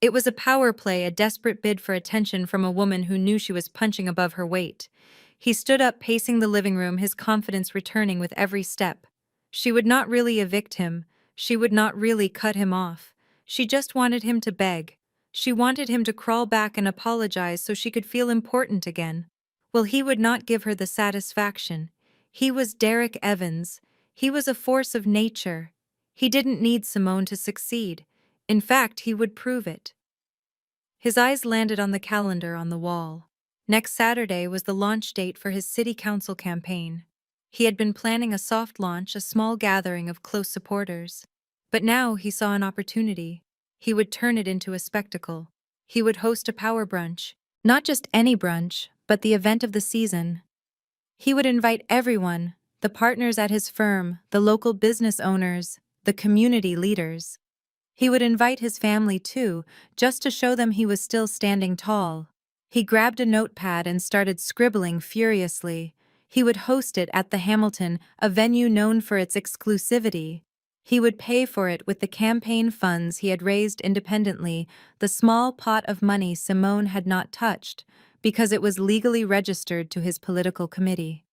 It was a power play, a desperate bid for attention from a woman who knew she was punching above her weight. He stood up, pacing the living room, his confidence returning with every step. She would not really evict him. She would not really cut him off. She just wanted him to beg. She wanted him to crawl back and apologize so she could feel important again. Well, he would not give her the satisfaction. He was Derek Evans. He was a force of nature. He didn't need Simone to succeed. In fact, he would prove it. His eyes landed on the calendar on the wall. Next Saturday was the launch date for his city council campaign. He had been planning a soft launch, a small gathering of close supporters. But now he saw an opportunity. He would turn it into a spectacle. He would host a power brunch. Not just any brunch, but the event of the season. He would invite everyone, the partners at his firm, the local business owners, the community leaders. He would invite his family too, just to show them he was still standing tall. He grabbed a notepad and started scribbling furiously. He would host it at the Hamilton, a venue known for its exclusivity. He would pay for it with the campaign funds he had raised independently, the small pot of money Simone had not touched, because it was legally registered to his political committee.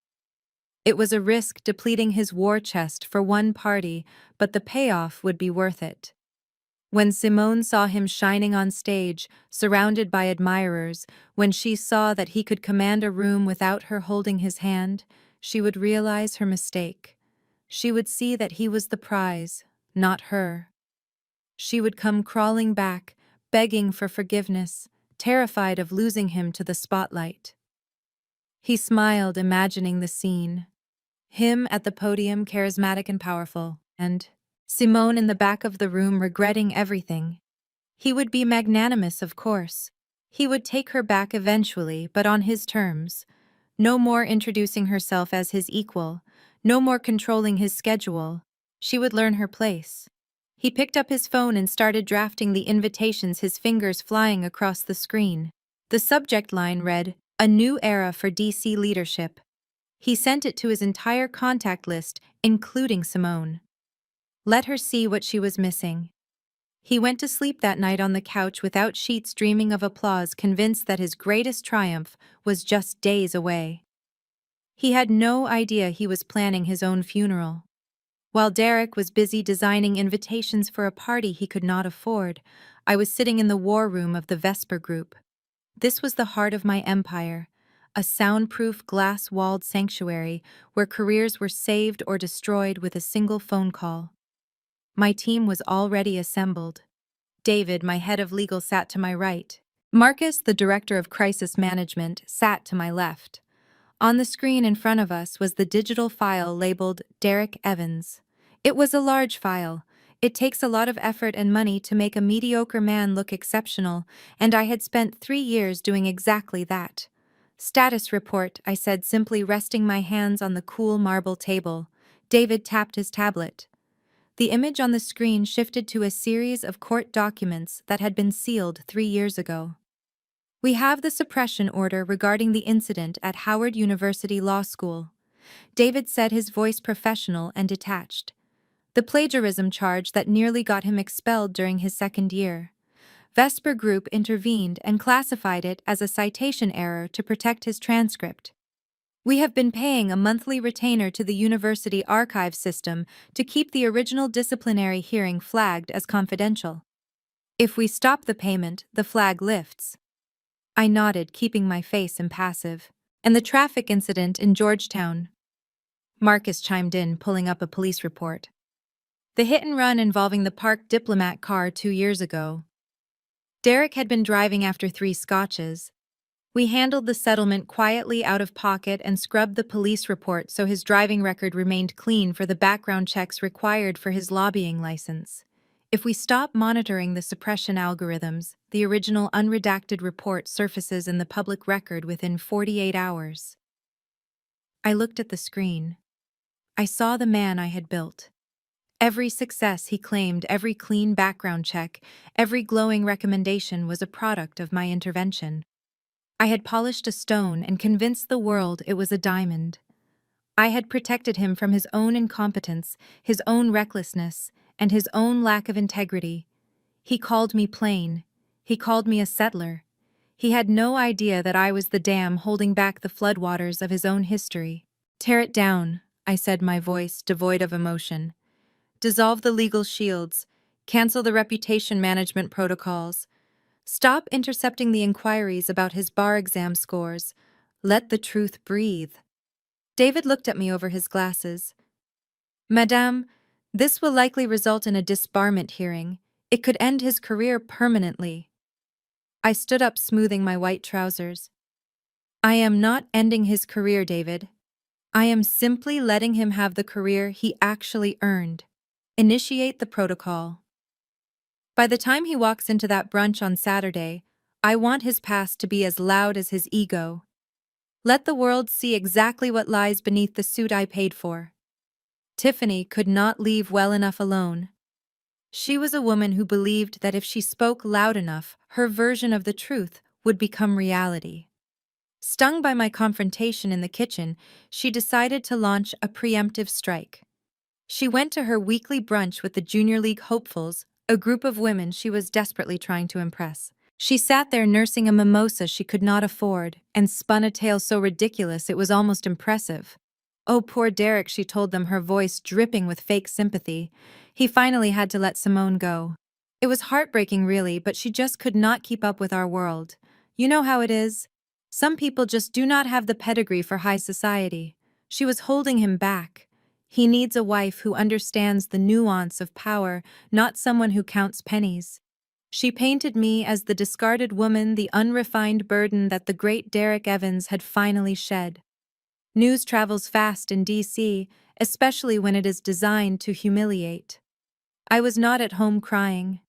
It was a risk depleting his war chest for one party, but the payoff would be worth it. When Simone saw him shining on stage, surrounded by admirers, when she saw that he could command a room without her holding his hand, she would realize her mistake. She would see that he was the prize, not her. She would come crawling back, begging for forgiveness, terrified of losing him to the spotlight. He smiled, imagining the scene. Him at the podium, charismatic and powerful, and Simone in the back of the room, regretting everything. He would be magnanimous, of course. He would take her back eventually, but on his terms. No more introducing herself as his equal. No more controlling his schedule. She would learn her place. He picked up his phone and started drafting the invitations, his fingers flying across the screen. The subject line read, "A new era for DC leadership." He sent it to his entire contact list, including Simone. Let her see what she was missing. He went to sleep that night on the couch without sheets, dreaming of applause, convinced that his greatest triumph was just days away. He had no idea he was planning his own funeral. While Derek was busy designing invitations for a party he could not afford, I was sitting in the war room of the Vesper Group. This was the heart of my empire, a soundproof, glass-walled sanctuary where careers were saved or destroyed with a single phone call. My team was already assembled. David, my head of legal, sat to my right. Marcus, the director of crisis management, sat to my left. On the screen in front of us was the digital file labeled Derek Evans. It was a large file. It takes a lot of effort and money to make a mediocre man look exceptional, and I had spent 3 years doing exactly that. Status report, I said, simply resting my hands on the cool marble table. David tapped his tablet. The image on the screen shifted to a series of court documents that had been sealed 3 years ago. We have the suppression order regarding the incident at Howard University Law School. David said, his voice professional and detached. The plagiarism charge that nearly got him expelled during his second year. Vesper Group intervened and classified it as a citation error to protect his transcript. We have been paying a monthly retainer to the university archive system to keep the original disciplinary hearing flagged as confidential. If we stop the payment, the flag lifts. I nodded, keeping my face impassive. And the traffic incident in Georgetown. Marcus chimed in, pulling up a police report. The hit-and-run involving the parked Diplomat car 2 years ago. Derek had been driving after 3 scotches. We handled the settlement quietly out of pocket and scrubbed the police report so his driving record remained clean for the background checks required for his lobbying license. If we stop monitoring the suppression algorithms, the original unredacted report surfaces in the public record within 48 hours. I looked at the screen. I saw the man I had built. Every success he claimed, every clean background check, every glowing recommendation was a product of my intervention. I had polished a stone and convinced the world it was a diamond. I had protected him from his own incompetence, his own recklessness, and his own lack of integrity. He called me plain. He called me a settler. He had no idea that I was the dam holding back the floodwaters of his own history. Tear it down, I said, my voice devoid of emotion. Dissolve the legal shields. Cancel the reputation management protocols. Stop intercepting the inquiries about his bar exam scores. Let the truth breathe. David looked at me over his glasses. Madame, this will likely result in a disbarment hearing. It could end his career permanently. I stood up, smoothing my white trousers. I am not ending his career, David. I am simply letting him have the career he actually earned. Initiate the protocol. By the time he walks into that brunch on Saturday, I want his past to be as loud as his ego. Let the world see exactly what lies beneath the suit I paid for. Tiffany could not leave well enough alone. She was a woman who believed that if she spoke loud enough, her version of the truth would become reality. Stung by my confrontation in the kitchen, she decided to launch a preemptive strike. She went to her weekly brunch with the Junior League hopefuls, a group of women she was desperately trying to impress. She sat there nursing a mimosa she could not afford and spun a tale so ridiculous it was almost impressive. Oh, poor Derek, she told them, her voice dripping with fake sympathy. He finally had to let Simone go. It was heartbreaking, really, but she just could not keep up with our world. You know how it is. Some people just do not have the pedigree for high society. She was holding him back. He needs a wife who understands the nuance of power, not someone who counts pennies. She painted me as the discarded woman, the unrefined burden that the great Derek Evans had finally shed. News travels fast in D.C., especially when it is designed to humiliate. I was not at home crying.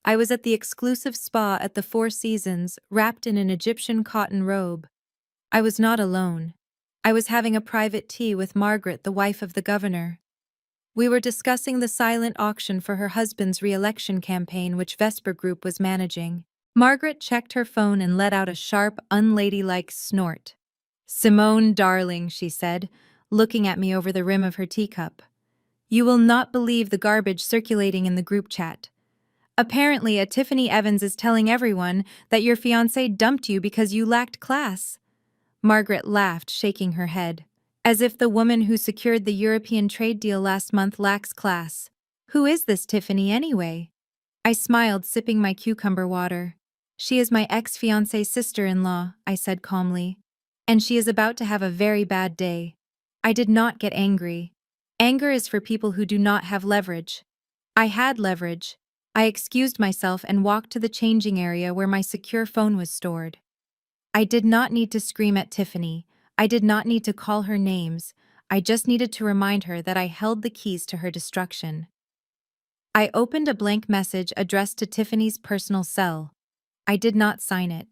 I was at the exclusive spa at the Four Seasons, wrapped in an Egyptian cotton robe. I was not alone. I was having a private tea with Margaret, the wife of the governor. We were discussing the silent auction for her husband's re-election campaign, which Vesper Group was managing. Margaret checked her phone and let out a sharp, unladylike snort. "Simone, darling," she said, looking at me over the rim of her teacup. "You will not believe the garbage circulating in the group chat. Apparently, a Tiffany Evans is telling everyone that your fiancé dumped you because you lacked class." Margaret laughed, shaking her head. "As if the woman who secured the European trade deal last month lacks class. Who is this Tiffany anyway?" I smiled, sipping my cucumber water. "She is my ex-fiancé's sister-in-law," I said calmly. "And she is about to have a very bad day." I did not get angry. Anger is for people who do not have leverage. I had leverage. I excused myself and walked to the changing area where my secure phone was stored. I did not need to scream at Tiffany. I did not need to call her names. I just needed to remind her that I held the keys to her destruction. I opened a blank message addressed to Tiffany's personal cell. I did not sign it.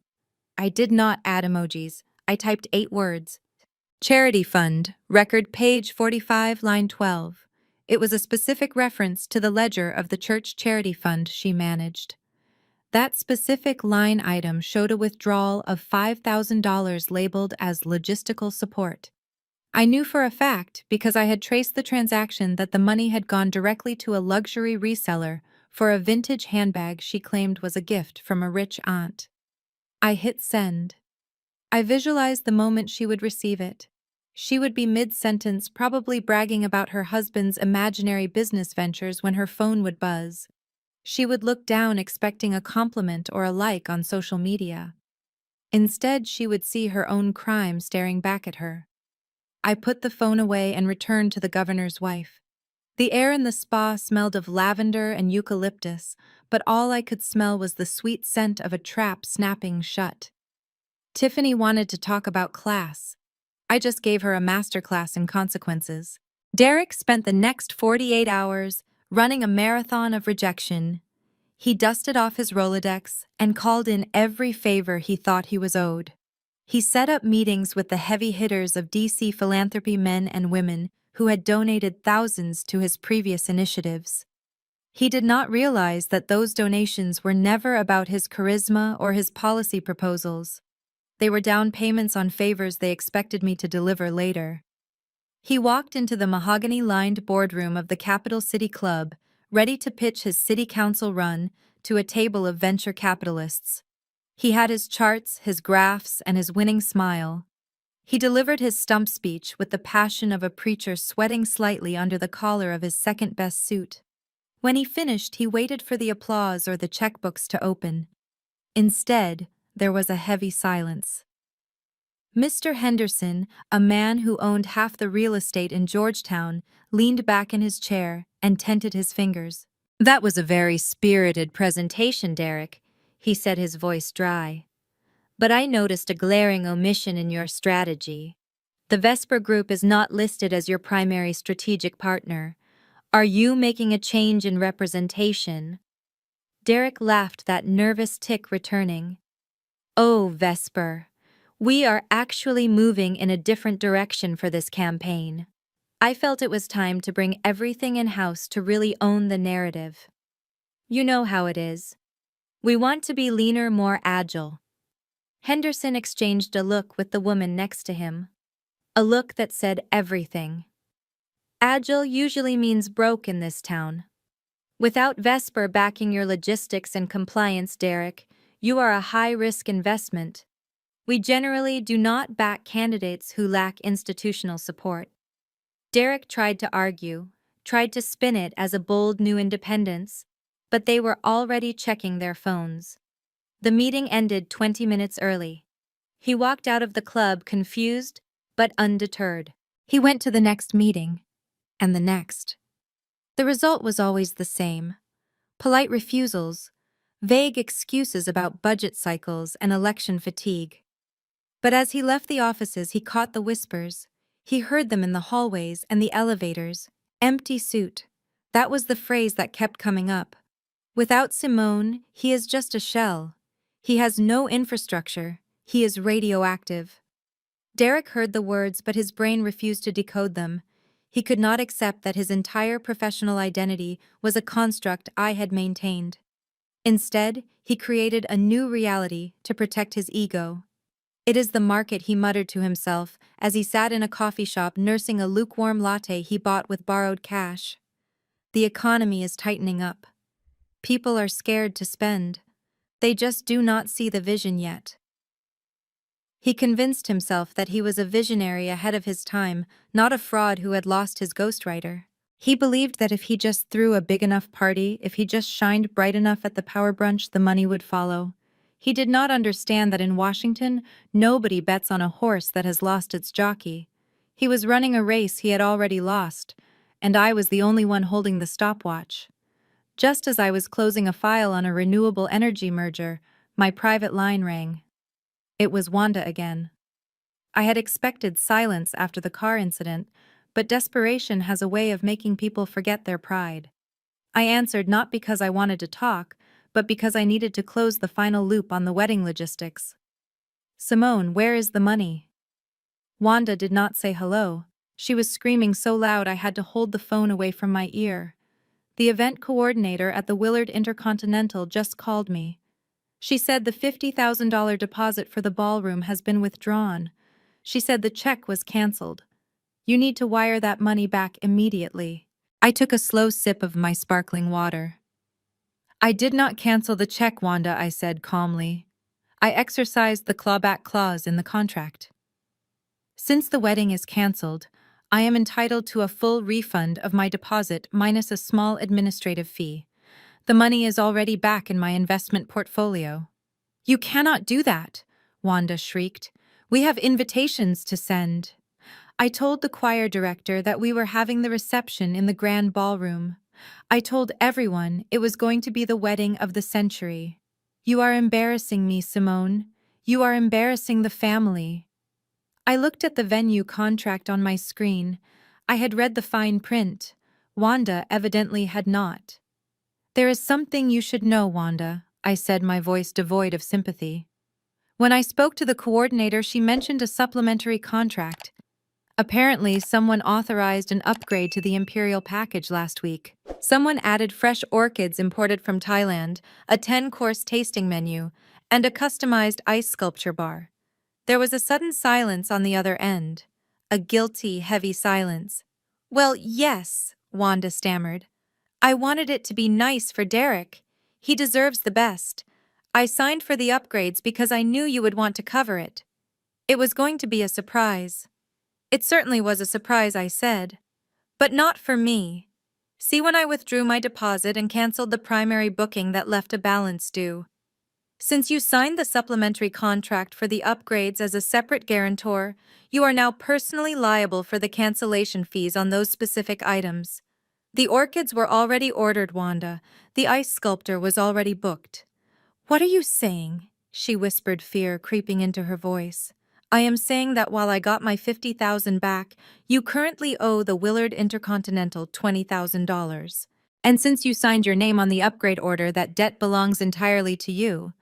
I did not add emojis. I typed 8 words. Charity Fund, record page 45, line 12. It was a specific reference to the ledger of the church charity fund she managed. That specific line item showed a withdrawal of $5,000 labeled as logistical support. I knew for a fact because I had traced the transaction that the money had gone directly to a luxury reseller for a vintage handbag she claimed was a gift from a rich aunt. I hit send. I visualized the moment she would receive it. She would be mid-sentence, probably bragging about her husband's imaginary business ventures when her phone would buzz. She would look down expecting a compliment or a like on social media. Instead, she would see her own crime staring back at her. I put the phone away and returned to the governor's wife. The air in the spa smelled of lavender and eucalyptus, but all I could smell was the sweet scent of a trap snapping shut. Tiffany wanted to talk about class. I just gave her a masterclass in consequences. Derek spent the next 48 hours running a marathon of rejection. He dusted off his Rolodex and called in every favor he thought he was owed. He set up meetings with the heavy hitters of DC philanthropy men and women who had donated thousands to his previous initiatives. He did not realize that those donations were never about his charisma or his policy proposals. They were down payments on favors they expected me to deliver later. He walked into the mahogany-lined boardroom of the Capital City Club, ready to pitch his city council run to a table of venture capitalists. He had his charts, his graphs, and his winning smile. He delivered his stump speech with the passion of a preacher sweating slightly under the collar of his second-best suit. When he finished, he waited for the applause or the checkbooks to open. Instead, there was a heavy silence. Mr. Henderson, a man who owned half the real estate in Georgetown, leaned back in his chair and tented his fingers. "That was a very spirited presentation, Derek," he said, his voice dry. "But I noticed a glaring omission in your strategy. The Vesper Group is not listed as your primary strategic partner. Are you making a change in representation?" Derek laughed, that nervous tick returning. "Oh, Vesper. We are actually moving in a different direction for this campaign. I felt it was time to bring everything in-house to really own the narrative. You know how it is. We want to be leaner, more agile." Henderson exchanged a look with the woman next to him. A look that said everything. Agile usually means broke in this town. Without Vesper backing your logistics and compliance, Derek, you are a high-risk investment. We generally do not back candidates who lack institutional support. Derek tried to argue, tried to spin it as a bold new independence, but they were already checking their phones. The meeting ended 20 minutes early. He walked out of the club confused but undeterred. He went to the next meeting, and the next. The result was always the same. Polite refusals, vague excuses about budget cycles and election fatigue. But as he left the offices, he caught the whispers. He heard them in the hallways and the elevators. "Empty suit." That was the phrase that kept coming up. Without Simone, he is just a shell. He has no infrastructure. He is radioactive. Derek heard the words, but his brain refused to decode them. He could not accept that his entire professional identity was a construct I had maintained. Instead, he created a new reality to protect his ego. "It is the market," he muttered to himself as he sat in a coffee shop nursing a lukewarm latte he bought with borrowed cash. "The economy is tightening up. People are scared to spend. They just do not see the vision yet." He convinced himself that he was a visionary ahead of his time, not a fraud who had lost his ghostwriter. He believed that if he just threw a big enough party, if he just shined bright enough at the power brunch, the money would follow. He did not understand that in Washington, nobody bets on a horse that has lost its jockey. He was running a race he had already lost, and I was the only one holding the stopwatch. Just as I was closing a file on a renewable energy merger, my private line rang. It was Wanda again. I had expected silence after the car incident, but desperation has a way of making people forget their pride. I answered not because I wanted to talk, but because I needed to close the final loop on the wedding logistics. "Simone, where is the money?" Wanda did not say hello. She was screaming so loud I had to hold the phone away from my ear. The event coordinator at the Willard Intercontinental just called me. She said the $50,000 deposit for the ballroom has been withdrawn. She said the check was canceled. You need to wire that money back immediately. I took a slow sip of my sparkling water. I did not cancel the check, Wanda, I said calmly. I exercised the clawback clause in the contract. Since the wedding is cancelled, I am entitled to a full refund of my deposit minus a small administrative fee. The money is already back in my investment portfolio. You cannot do that, Wanda shrieked. We have invitations to send. I told the choir director that we were having the reception in the grand ballroom. I told everyone it was going to be the wedding of the century. You are embarrassing me, Simone. You are embarrassing the family. I looked at the venue contract on my screen. I had read the fine print. Wanda evidently had not. There is something you should know, Wanda, I said, my voice devoid of sympathy. When I spoke to the coordinator, she mentioned a supplementary contract. Apparently, someone authorized an upgrade to the Imperial package last week. Someone added fresh orchids imported from Thailand, a 10-course tasting menu, and a customized ice sculpture bar. There was a sudden silence on the other end. A guilty, heavy silence. Well, yes, Wanda stammered. I wanted it to be nice for Derek. He deserves the best. I signed for the upgrades because I knew you would want to cover it. It was going to be a surprise. It certainly was a surprise, I said. But not for me. See, when I withdrew my deposit and canceled the primary booking that left a balance due. Since you signed the supplementary contract for the upgrades as a separate guarantor, you are now personally liable for the cancellation fees on those specific items. The orchids were already ordered, Wanda. The ice sculptor was already booked. What are you saying? She whispered, fear creeping into her voice. I am saying that while I got my $50,000 back, you currently owe the Willard Intercontinental $20,000. And since you signed your name on the upgrade order, that debt belongs entirely to you.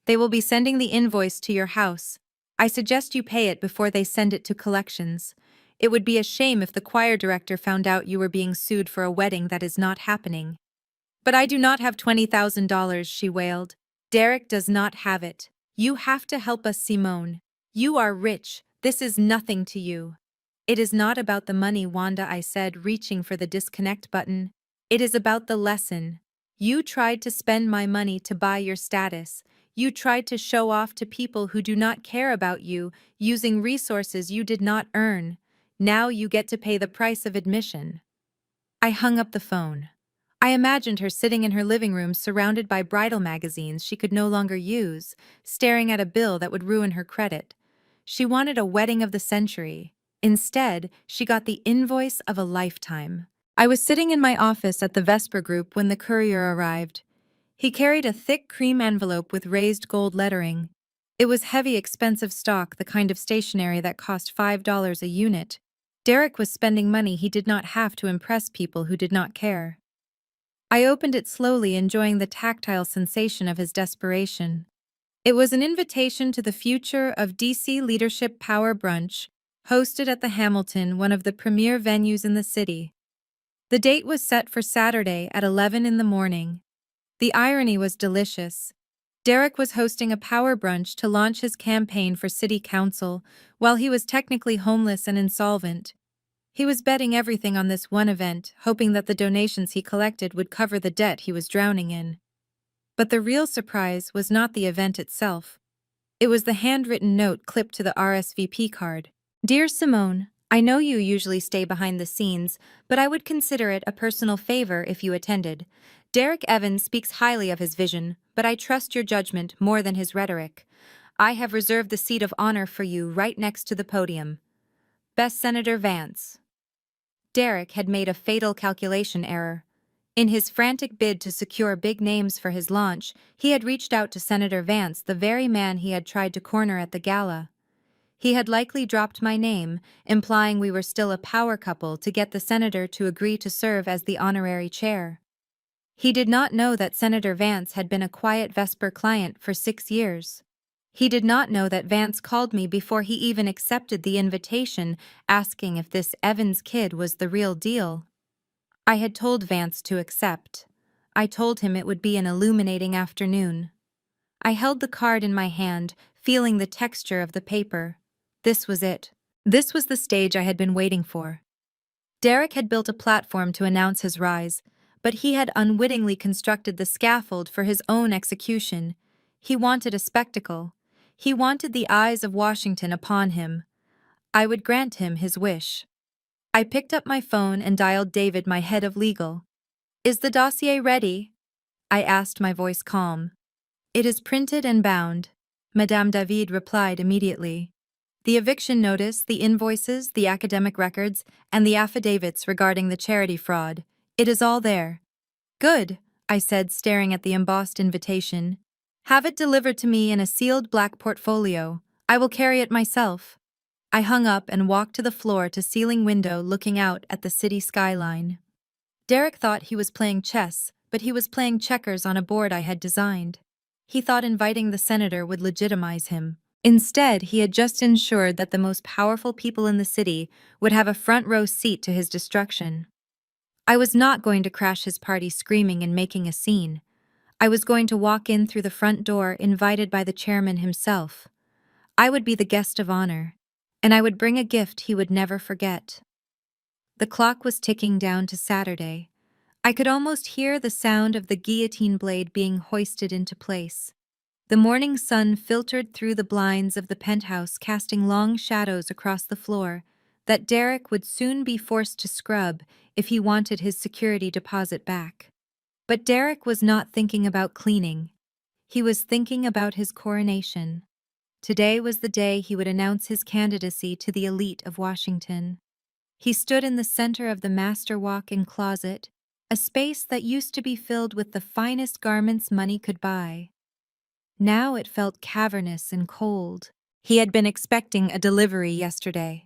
They will be sending the invoice to your house. I suggest you pay it before they send it to collections. It would be a shame if the choir director found out you were being sued for a wedding that is not happening. But I do not have $20,000, she wailed. Derek does not have it. You have to help us, Simone. You are rich. This is nothing to you. It is not about the money, Wanda, I said, reaching for the disconnect button. It is about the lesson. You tried to spend my money to buy your status. You tried to show off to people who do not care about you, using resources you did not earn. Now you get to pay the price of admission. I hung up the phone. I imagined her sitting in her living room surrounded by bridal magazines she could no longer use, staring at a bill that would ruin her credit. She wanted a wedding of the century. Instead, she got the invoice of a lifetime. I was sitting in my office at the Vesper Group when the courier arrived. He carried a thick cream envelope with raised gold lettering. It was heavy, expensive stock, the kind of stationery that cost $5 a unit. Derek was spending money he did not have to impress people who did not care. I opened it slowly, enjoying the tactile sensation of his desperation. It was an invitation to the Future of DC Leadership Power Brunch, hosted at the Hamilton, one of the premier venues in the city. The date was set for Saturday at 11 in the morning. The irony was delicious. Derek was hosting a power brunch to launch his campaign for city council, while he was technically homeless and insolvent. He was betting everything on this one event, hoping that the donations he collected would cover the debt he was drowning in. But the real surprise was not the event itself. It was the handwritten note clipped to the RSVP card. Dear Simone, I know you usually stay behind the scenes, but I would consider it a personal favor if you attended. Derek Evans speaks highly of his vision, but I trust your judgment more than his rhetoric. I have reserved the seat of honor for you right next to the podium. Best Senator Vance. Derek had made a fatal calculation error. In his frantic bid to secure big names for his launch, he had reached out to Senator Vance, the very man he had tried to corner at the gala. He had likely dropped my name, implying we were still a power couple, to get the senator to agree to serve as the honorary chair. He did not know that Senator Vance had been a quiet Vesper client for 6 years. He did not know that Vance called me before he even accepted the invitation, asking if this Evans kid was the real deal. I had told Vance to accept. I told him it would be an illuminating afternoon. I held the card in my hand, feeling the texture of the paper. This was it. This was the stage I had been waiting for. Derek had built a platform to announce his rise, but he had unwittingly constructed the scaffold for his own execution. He wanted a spectacle. He wanted the eyes of Washington upon him. I would grant him his wish. I picked up my phone and dialed David, my head of legal. "Is the dossier ready?" I asked, my voice calm. "It is printed and bound," Madame David replied immediately. "The eviction notice, the invoices, the academic records, and the affidavits regarding the charity fraud. It is all there." "Good," I said, staring at the embossed invitation. "Have it delivered to me in a sealed black portfolio. I will carry it myself." I hung up and walked to the floor-to-ceiling window looking out at the city skyline. Derek thought he was playing chess, but he was playing checkers on a board I had designed. He thought inviting the senator would legitimize him. Instead, he had just ensured that the most powerful people in the city would have a front-row seat to his destruction. I was not going to crash his party screaming and making a scene. I was going to walk in through the front door invited by the chairman himself. I would be the guest of honor, and I would bring a gift he would never forget. The clock was ticking down to Saturday. I could almost hear the sound of the guillotine blade being hoisted into place. The morning sun filtered through the blinds of the penthouse, casting long shadows across the floor that Derek would soon be forced to scrub if he wanted his security deposit back. But Derek was not thinking about cleaning. He was thinking about his coronation. Today was the day he would announce his candidacy to the elite of Washington. He stood in the center of the master walk-in closet, a space that used to be filled with the finest garments money could buy. Now it felt cavernous and cold. He had been expecting a delivery yesterday.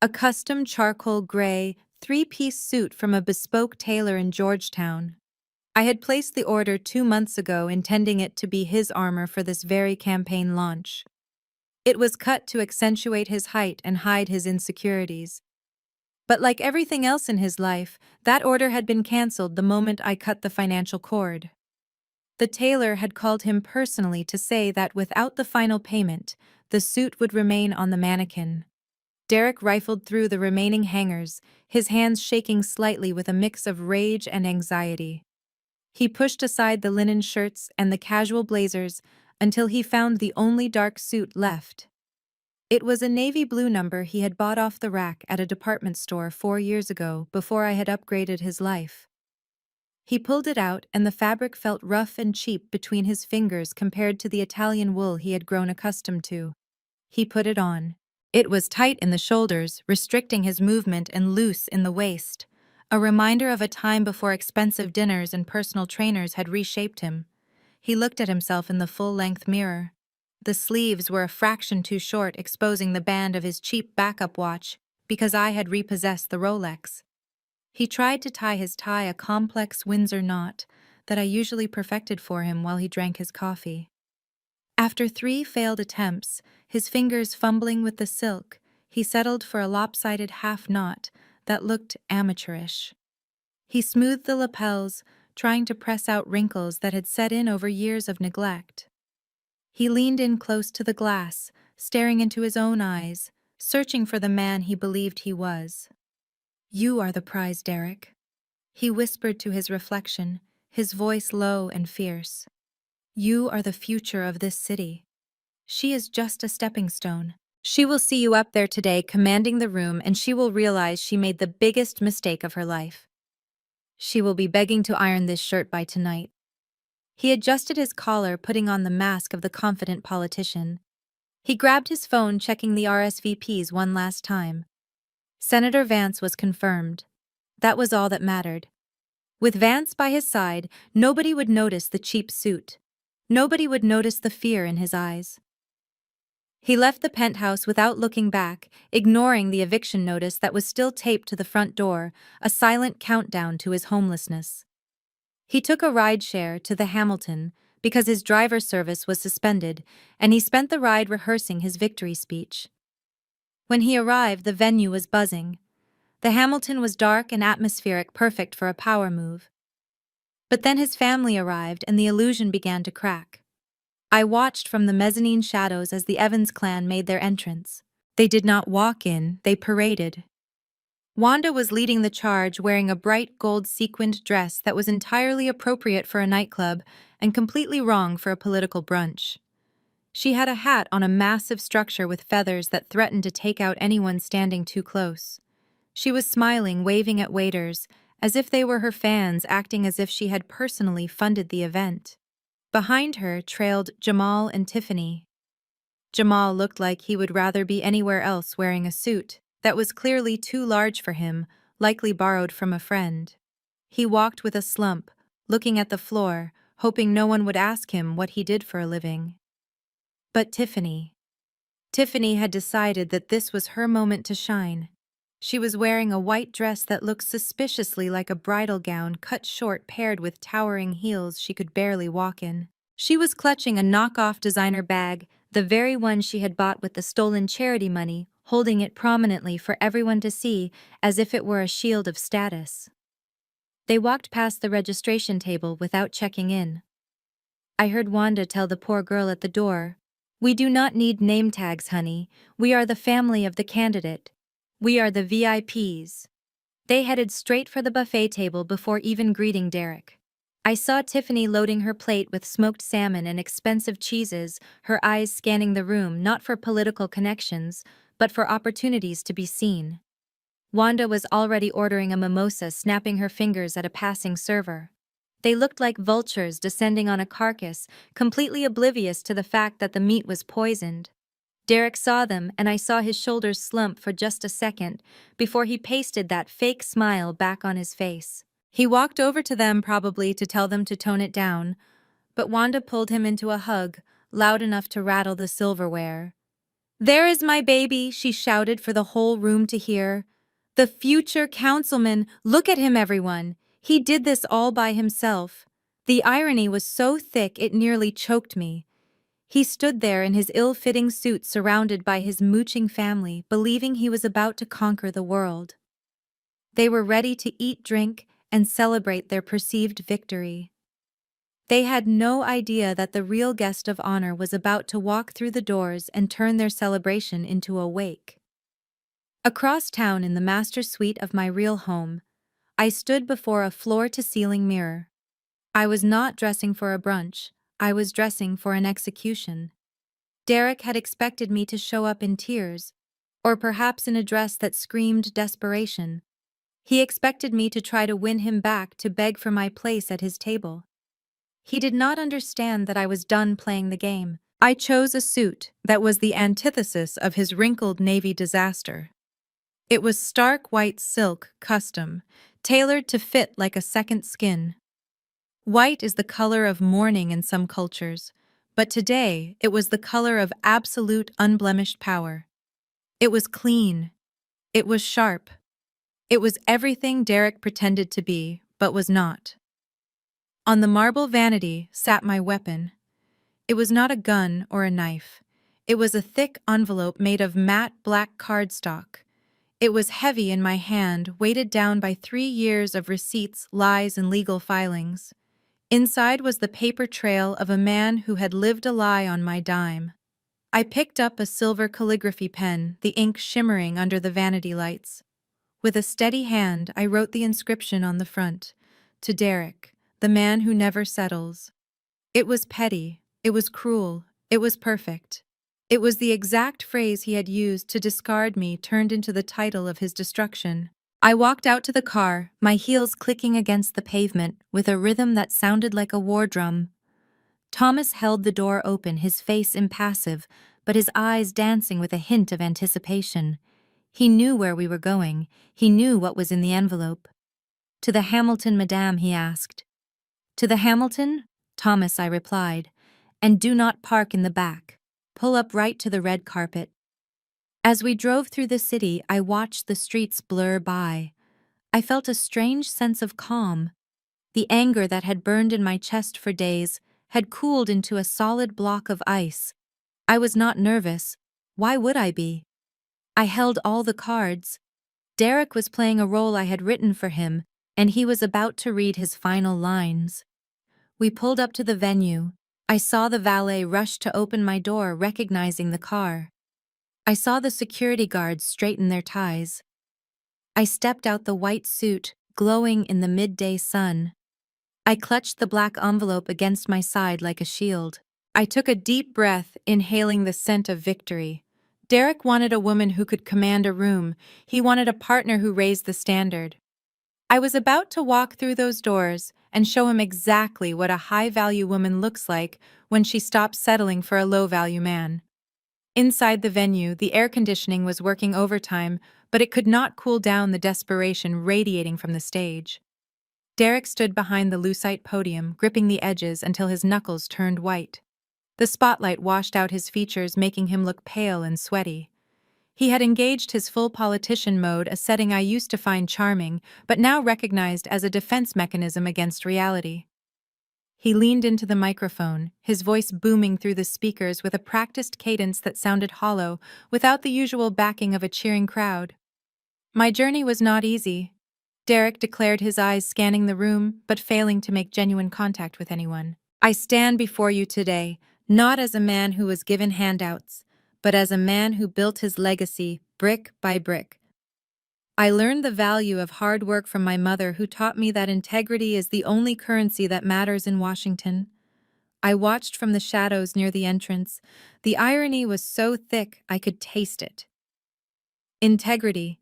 A custom charcoal gray, three-piece suit from a bespoke tailor in Georgetown. I had placed the order 2 months ago, intending it to be his armor for this very campaign launch. It was cut to accentuate his height and hide his insecurities. But like everything else in his life, that order had been canceled the moment I cut the financial cord. The tailor had called him personally to say that without the final payment, the suit would remain on the mannequin. Derek rifled through the remaining hangers, his hands shaking slightly with a mix of rage and anxiety. He pushed aside the linen shirts and the casual blazers until he found the only dark suit left. It was a navy blue number he had bought off the rack at a department store 4 years ago, before I had upgraded his life. He pulled it out, and the fabric felt rough and cheap between his fingers compared to the Italian wool he had grown accustomed to. He put it on. It was tight in the shoulders, restricting his movement, and loose in the waist, a reminder of a time before expensive dinners and personal trainers had reshaped him. He looked at himself in the full-length mirror. The sleeves were a fraction too short, exposing the band of his cheap backup watch because I had repossessed the Rolex. He tried to tie his tie, a complex Windsor knot that I usually perfected for him while he drank his coffee. After 3 failed attempts, his fingers fumbling with the silk, he settled for a lopsided half knot that looked amateurish. He smoothed the lapels, trying to press out wrinkles that had set in over years of neglect. He leaned in close to the glass, staring into his own eyes, searching for the man he believed he was. "You are the prize, Derek," he whispered to his reflection, his voice low and fierce. "You are the future of this city. She is just a stepping stone. She will see you up there today commanding the room, and she will realize she made the biggest mistake of her life. She will be begging to iron this shirt by tonight." He adjusted his collar, putting on the mask of the confident politician. He grabbed his phone, checking the RSVPs one last time. Senator Vance was confirmed. That was all that mattered. With Vance by his side, nobody would notice the cheap suit. Nobody would notice the fear in his eyes. He left the penthouse without looking back, ignoring the eviction notice that was still taped to the front door, a silent countdown to his homelessness. He took a rideshare to the Hamilton because his driver service was suspended, and he spent the ride rehearsing his victory speech. When he arrived, the venue was buzzing. The Hamilton was dark and atmospheric, perfect for a power move. But then his family arrived, and the illusion began to crack. I watched from the mezzanine shadows as the Evans clan made their entrance. They did not walk in, they paraded. Wanda was leading the charge wearing a bright gold sequined dress that was entirely appropriate for a nightclub and completely wrong for a political brunch. She had a hat on a massive structure with feathers that threatened to take out anyone standing too close. She was smiling, waving at waiters, as if they were her fans, acting as if she had personally funded the event. Behind her trailed Jamal and Tiffany. Jamal looked like he would rather be anywhere else wearing a suit that was clearly too large for him, likely borrowed from a friend. He walked with a slump, looking at the floor, hoping no one would ask him what he did for a living. But Tiffany had decided that this was her moment to shine. She was wearing a white dress that looked suspiciously like a bridal gown cut short paired with towering heels she could barely walk in. She was clutching a knockoff designer bag, the very one she had bought with the stolen charity money, holding it prominently for everyone to see as if it were a shield of status. They walked past the registration table without checking in. I heard Wanda tell the poor girl at the door, "We do not need name tags, honey. We are the family of the candidate. We are the VIPs. They headed straight for the buffet table before even greeting Derek. I saw Tiffany loading her plate with smoked salmon and expensive cheeses, her eyes scanning the room not for political connections, but for opportunities to be seen. Wanda was already ordering a mimosa, snapping her fingers at a passing server. They looked like vultures descending on a carcass, completely oblivious to the fact that the meat was poisoned. Derek saw them, and I saw his shoulders slump for just a second before he pasted that fake smile back on his face. He walked over to them, probably to tell them to tone it down, but Wanda pulled him into a hug, loud enough to rattle the silverware. "There is my baby," she shouted for the whole room to hear. "The future councilman, look at him, everyone. He did this all by himself." The irony was so thick it nearly choked me. He stood there in his ill-fitting suit surrounded by his mooching family, believing he was about to conquer the world. They were ready to eat, drink, and celebrate their perceived victory. They had no idea that the real guest of honor was about to walk through the doors and turn their celebration into a wake. Across town in the master suite of my real home, I stood before a floor-to-ceiling mirror. I was not dressing for a brunch, I was dressing for an execution. Derek had expected me to show up in tears, or perhaps in a dress that screamed desperation. He expected me to try to win him back, to beg for my place at his table. He did not understand that I was done playing the game. I chose a suit that was the antithesis of his wrinkled navy disaster. It was stark white silk, custom, tailored to fit like a second skin. White is the color of mourning in some cultures, but today it was the color of absolute unblemished power. It was clean. It was sharp. It was everything Derek pretended to be, but was not. On the marble vanity sat my weapon. It was not a gun or a knife. It was a thick envelope made of matte black cardstock. It was heavy in my hand, weighted down by 3 years of receipts, lies, and legal filings. Inside was the paper trail of a man who had lived a lie on my dime. I picked up a silver calligraphy pen, the ink shimmering under the vanity lights. With a steady hand, I wrote the inscription on the front, "To Derek, the man who never settles." It was petty, it was cruel, it was perfect. It was the exact phrase he had used to discard me, turned into the title of his destruction. I walked out to the car, my heels clicking against the pavement with a rhythm that sounded like a war drum. Thomas held the door open, his face impassive, but his eyes dancing with a hint of anticipation. He knew where we were going. He knew what was in the envelope. "To the Hamilton, madame?" he asked. "To the Hamilton, Thomas," I replied. "And do not park in the back. Pull up right to the red carpet." As we drove through the city, I watched the streets blur by. I felt a strange sense of calm. The anger that had burned in my chest for days had cooled into a solid block of ice. I was not nervous. Why would I be? I held all the cards. Derek was playing a role I had written for him, and he was about to read his final lines. We pulled up to the venue. I saw the valet rush to open my door, recognizing the car. I saw the security guards straighten their ties. I stepped out the white suit, glowing in the midday sun. I clutched the black envelope against my side like a shield. I took a deep breath, inhaling the scent of victory. Derek wanted a woman who could command a room. He wanted a partner who raised the standard. I was about to walk through those doors and show him exactly what a high-value woman looks like when she stops settling for a low-value man. Inside the venue, the air conditioning was working overtime, but it could not cool down the desperation radiating from the stage. Derek stood behind the lucite podium, gripping the edges until his knuckles turned white. The spotlight washed out his features, making him look pale and sweaty. He had engaged his full politician mode, a setting I used to find charming, but now recognized as a defense mechanism against reality. He leaned into the microphone, his voice booming through the speakers with a practiced cadence that sounded hollow, without the usual backing of a cheering crowd. My journey was not easy. Derek declared, his eyes scanning the room, but failing to make genuine contact with anyone. I stand before you today, not as a man who was given handouts, but as a man who built his legacy brick by brick. I learned the value of hard work from my mother, who taught me that integrity is the only currency that matters in Washington. I watched from the shadows near the entrance. The irony was so thick I could taste it. Integrity.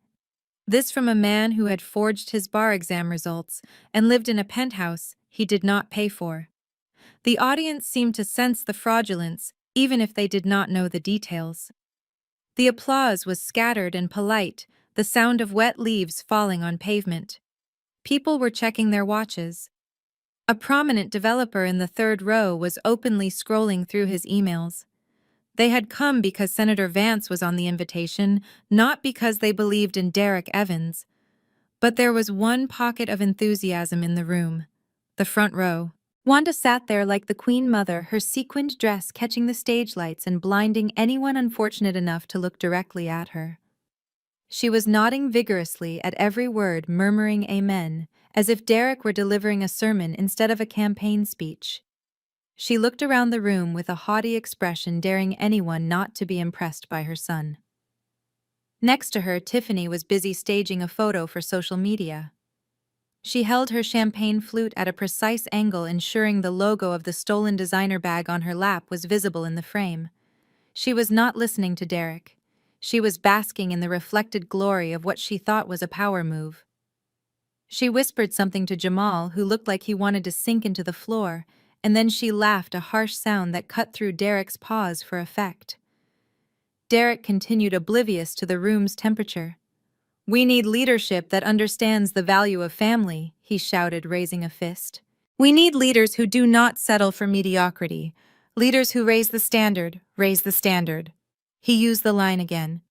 This from a man who had forged his bar exam results and lived in a penthouse he did not pay for. The audience seemed to sense the fraudulence, even if they did not know the details. The applause was scattered and polite, the sound of wet leaves falling on pavement. People were checking their watches. A prominent developer in the third row was openly scrolling through his emails. They had come because Senator Vance was on the invitation, not because they believed in Derek Evans. But there was one pocket of enthusiasm in the room: the front row. Wanda sat there like the Queen Mother, her sequined dress catching the stage lights and blinding anyone unfortunate enough to look directly at her. She was nodding vigorously at every word, murmuring amen, as if Derek were delivering a sermon instead of a campaign speech. She looked around the room with a haughty expression, daring anyone not to be impressed by her son. Next to her, Tiffany was busy staging a photo for social media. She held her champagne flute at a precise angle, ensuring the logo of the stolen designer bag on her lap was visible in the frame. She was not listening to Derek. She was basking in the reflected glory of what she thought was a power move. She whispered something to Jamal, who looked like he wanted to sink into the floor, and then she laughed, a harsh sound that cut through Derek's pause for effect. Derek continued, oblivious to the room's temperature. "We need leadership that understands the value of family," he shouted, raising a fist. "We need leaders who do not settle for mediocrity. Leaders who raise the standard, raise the standard." He used the line again.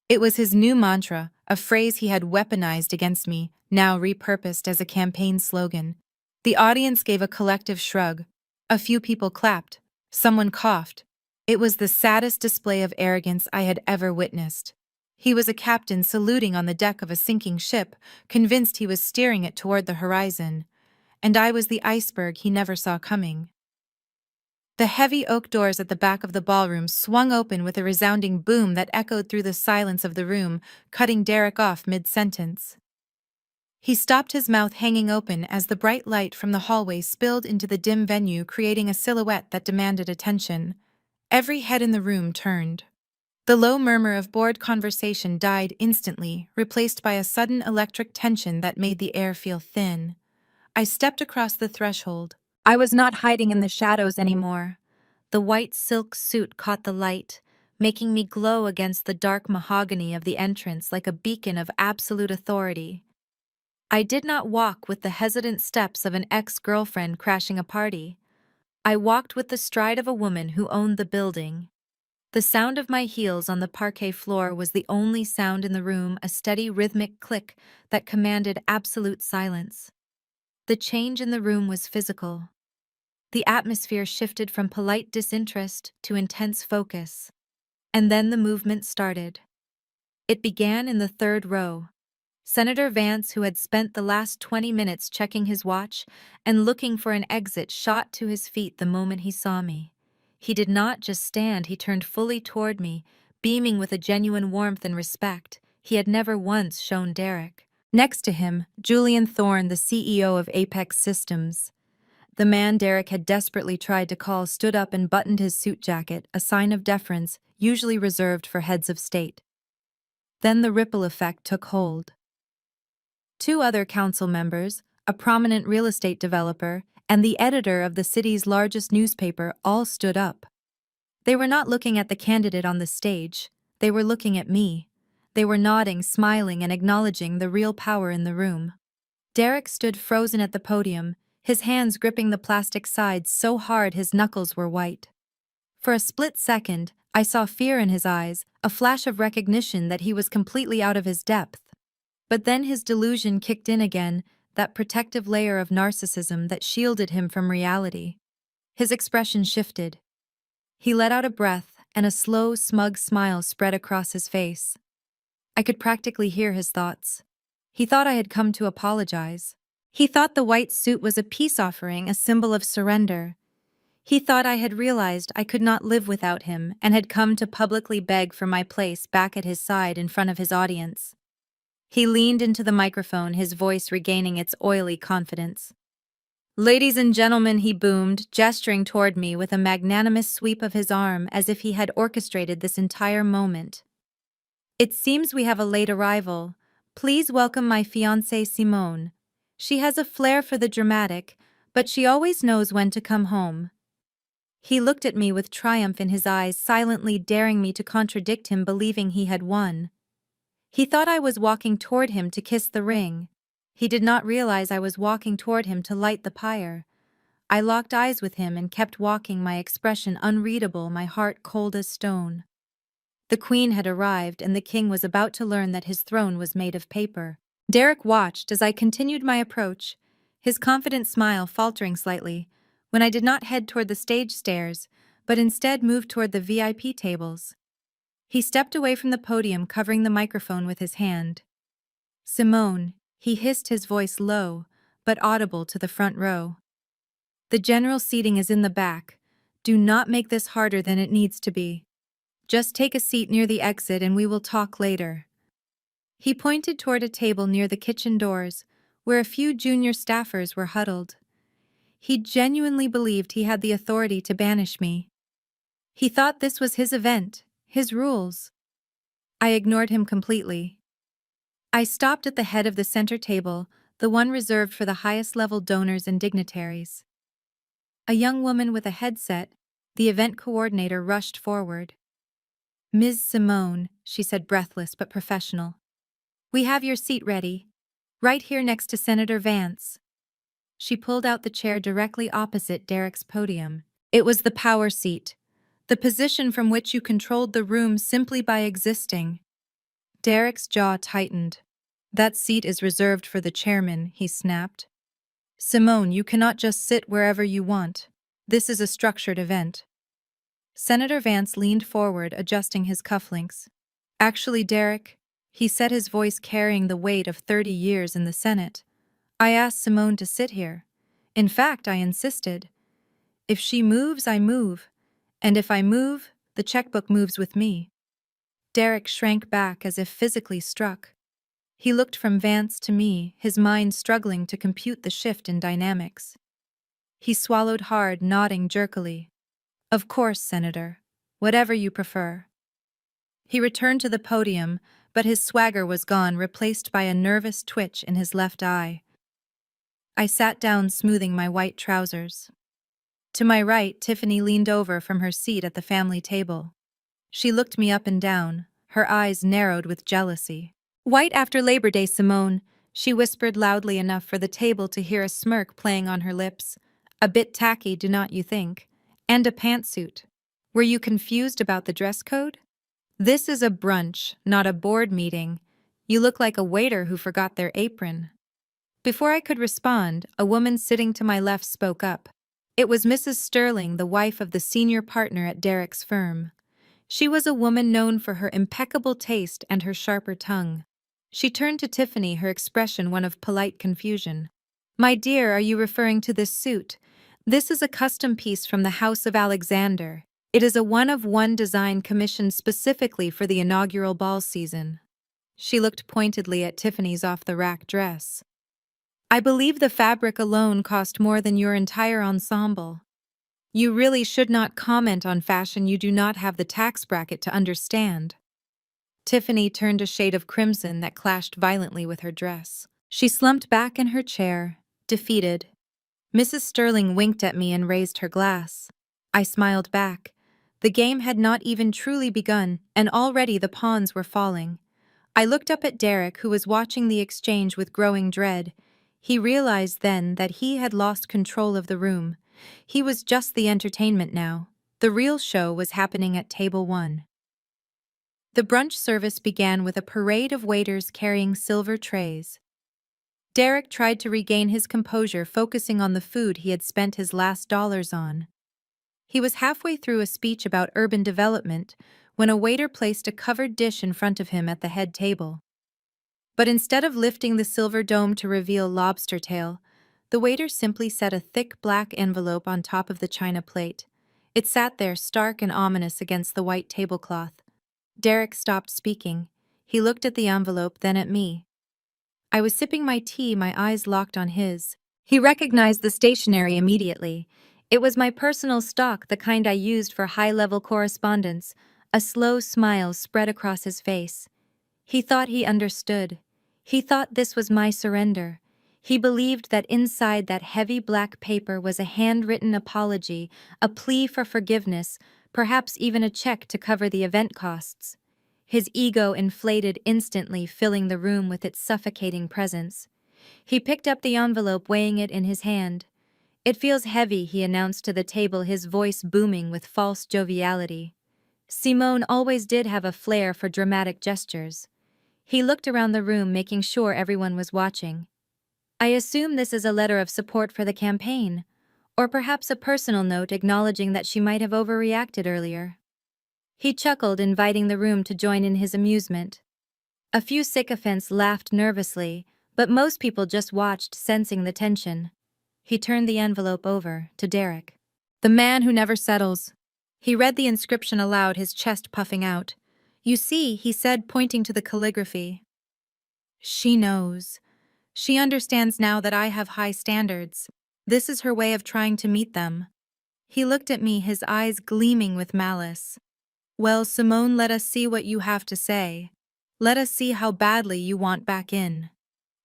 It was his new mantra, a phrase he had weaponized against me, now repurposed as a campaign slogan. The audience gave a collective shrug. A few people clapped. Someone coughed. It was the saddest display of arrogance I had ever witnessed. He was a captain saluting on the deck of a sinking ship, convinced he was steering it toward the horizon. And I was the iceberg he never saw coming. The heavy oak doors at the back of the ballroom swung open with a resounding boom that echoed through the silence of the room, cutting Derek off mid-sentence. He stopped, his mouth hanging open as the bright light from the hallway spilled into the dim venue, creating a silhouette that demanded attention. Every head in the room turned. The low murmur of bored conversation died instantly, replaced by a sudden electric tension that made the air feel thin. I stepped across the threshold. I was not hiding in the shadows anymore. The white silk suit caught the light, making me glow against the dark mahogany of the entrance like a beacon of absolute authority. I did not walk with the hesitant steps of an ex-girlfriend crashing a party. I walked with the stride of a woman who owned the building. The sound of my heels on the parquet floor was the only sound in the room, a steady rhythmic click that commanded absolute silence. The change in the room was physical. The atmosphere shifted from polite disinterest to intense focus. And then the movement started. It began in the third row. Senator Vance, who had spent the last 20 minutes checking his watch and looking for an exit, shot to his feet the moment he saw me. He did not just stand, he turned fully toward me, beaming with a genuine warmth and respect he had never once shown Derek. Next to him, Julian Thorne, the CEO of Apex Systems. The man Derek had desperately tried to call stood up and buttoned his suit jacket, a sign of deference usually reserved for heads of state. Then the ripple effect took hold. Two other council members, a prominent real estate developer, and the editor of the city's largest newspaper all stood up. They were not looking at the candidate on the stage, they were looking at me. They were nodding, smiling, and acknowledging the real power in the room. Derek stood frozen at the podium, his hands gripping the plastic sides so hard his knuckles were white. For a split second, I saw fear in his eyes, a flash of recognition that he was completely out of his depth. But then his delusion kicked in again, that protective layer of narcissism that shielded him from reality. His expression shifted. He let out a breath, and a slow, smug smile spread across his face. I could practically hear his thoughts. He thought I had come to apologize. He thought the white suit was a peace offering, a symbol of surrender. He thought I had realized I could not live without him and had come to publicly beg for my place back at his side in front of his audience. He leaned into the microphone, his voice regaining its oily confidence. "Ladies and gentlemen," he boomed, gesturing toward me with a magnanimous sweep of his arm as if he had orchestrated this entire moment. "It seems we have a late arrival. Please welcome my fiancé Simone. She has a flair for the dramatic, but she always knows when to come home." He looked at me with triumph in his eyes, silently daring me to contradict him, believing he had won. He thought I was walking toward him to kiss the ring. He did not realize I was walking toward him to light the pyre. I locked eyes with him and kept walking, my expression unreadable, my heart cold as stone. The queen had arrived, and the king was about to learn that his throne was made of paper. Derek watched as I continued my approach, his confident smile faltering slightly, when I did not head toward the stage stairs, but instead moved toward the VIP tables. He stepped away from the podium, covering the microphone with his hand. "Simone," he hissed, his voice low, but audible to the front row. "The general seating is in the back. Do not make this harder than it needs to be. Just take a seat near the exit and we will talk later." He pointed toward a table near the kitchen doors, where a few junior staffers were huddled. He genuinely believed he had the authority to banish me. He thought this was his event, his rules. I ignored him completely. I stopped at the head of the center table, the one reserved for the highest-level donors and dignitaries. A young woman with a headset, the event coordinator, rushed forward. "Ms. Simone," she said, breathless but professional. "We have your seat ready, right here next to Senator Vance." She pulled out the chair directly opposite Derek's podium. It was the power seat, the position from which you controlled the room simply by existing. Derek's jaw tightened. "That seat is reserved for the chairman," he snapped. "Simone, you cannot just sit wherever you want. This is a structured event." Senator Vance leaned forward, adjusting his cufflinks. "Actually, Derek," he said, his voice carrying the weight of 30 years in the Senate, "I asked Simone to sit here. In fact, I insisted. If she moves, I move. And if I move, the checkbook moves with me." Derek shrank back as if physically struck. He looked from Vance to me, his mind struggling to compute the shift in dynamics. He swallowed hard, nodding jerkily. "Of course, Senator. Whatever you prefer." He returned to the podium, but his swagger was gone, replaced by a nervous twitch in his left eye. I sat down, smoothing my white trousers. To my right, Tiffany leaned over from her seat at the family table. She looked me up and down, her eyes narrowed with jealousy. "White after Labor Day, Simone," she whispered loudly enough for the table to hear a smirk playing on her lips. "A bit tacky, do not you think? And a pantsuit. Were you confused about the dress code? This is a brunch, not a board meeting. You look like a waiter who forgot their apron." Before I could respond, a woman sitting to my left spoke up. It was Mrs. Sterling, the wife of the senior partner at Derek's firm. She was a woman known for her impeccable taste and her sharper tongue. She turned to Tiffany, her expression one of polite confusion. "My dear, are you referring to this suit? This is a custom piece from the House of Alexander. It is a one-of-one design commissioned specifically for the inaugural ball season. She looked pointedly at Tiffany's off-the-rack dress. I believe the fabric alone cost more than your entire ensemble. You really should not comment on fashion you do not have the tax bracket to understand. Tiffany turned a shade of crimson that clashed violently with her dress. She slumped back in her chair, defeated. Mrs. Sterling winked at me and raised her glass. I smiled back. The game had not even truly begun, and already the pawns were falling. I looked up at Derek, who was watching the exchange with growing dread. He realized then that he had lost control of the room. He was just the entertainment now. The real show was happening at table 1. The brunch service began with a parade of waiters carrying silver trays. Derek tried to regain his composure, focusing on the food he had spent his last dollars on. He was halfway through a speech about urban development when a waiter placed a covered dish in front of him at the head table. But instead of lifting the silver dome to reveal lobster tail, the waiter simply set a thick black envelope on top of the china plate. It sat there stark and ominous against the white tablecloth. Derek stopped speaking. He looked at the envelope, then at me. I was sipping my tea, my eyes locked on his. He recognized the stationery immediately. It was my personal stock, the kind I used for high-level correspondence. A slow smile spread across his face. He thought he understood. He thought this was my surrender. He believed that inside that heavy black paper was a handwritten apology, a plea for forgiveness, perhaps even a check to cover the event costs. His ego inflated instantly, filling the room with its suffocating presence. He picked up the envelope, weighing it in his hand. "It feels heavy," he announced to the table, his voice booming with false joviality. Simone always did have a flair for dramatic gestures. He looked around the room, making sure everyone was watching. "I assume this is a letter of support for the campaign, or perhaps a personal note acknowledging that she might have overreacted earlier." He chuckled, inviting the room to join in his amusement. A few sycophants laughed nervously, but most people just watched, sensing the tension. He turned the envelope over to Derek. "The man who never settles." He read the inscription aloud, his chest puffing out. "You see," he said, pointing to the calligraphy. "She knows. She understands now that I have high standards. This is her way of trying to meet them." He looked at me, his eyes gleaming with malice. "Well, Simone, let us see what you have to say. Let us see how badly you want back in."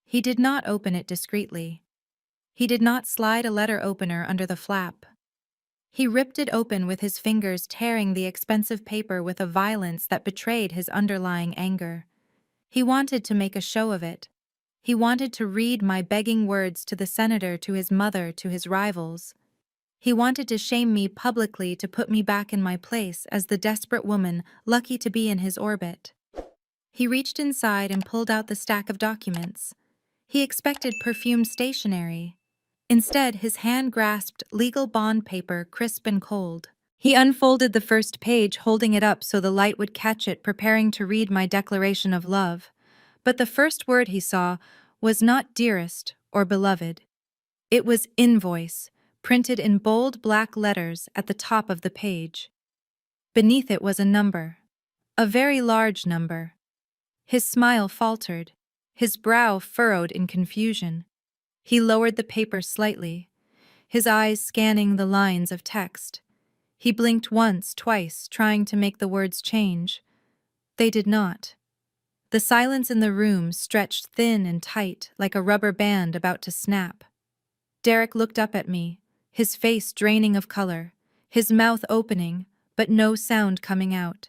He did not open it discreetly. He did not slide a letter opener under the flap. He ripped it open with his fingers, tearing the expensive paper with a violence that betrayed his underlying anger. He wanted to make a show of it. He wanted to read my begging words to the senator, to his mother, to his rivals. He wanted to shame me publicly, to put me back in my place as the desperate woman lucky to be in his orbit. He reached inside and pulled out the stack of documents. He expected perfumed stationery. Instead, his hand grasped legal bond paper, crisp and cold. He unfolded the first page, holding it up so the light would catch it, preparing to read my declaration of love. But the first word he saw was not dearest or beloved. It was invoice, printed in bold black letters at the top of the page. Beneath it was a number, a very large number. His smile faltered, his brow furrowed in confusion. He lowered the paper slightly, his eyes scanning the lines of text. He blinked once, twice, trying to make the words change. They did not. The silence in the room stretched thin and tight, like a rubber band about to snap. Derek looked up at me, his face draining of color, his mouth opening, but no sound coming out.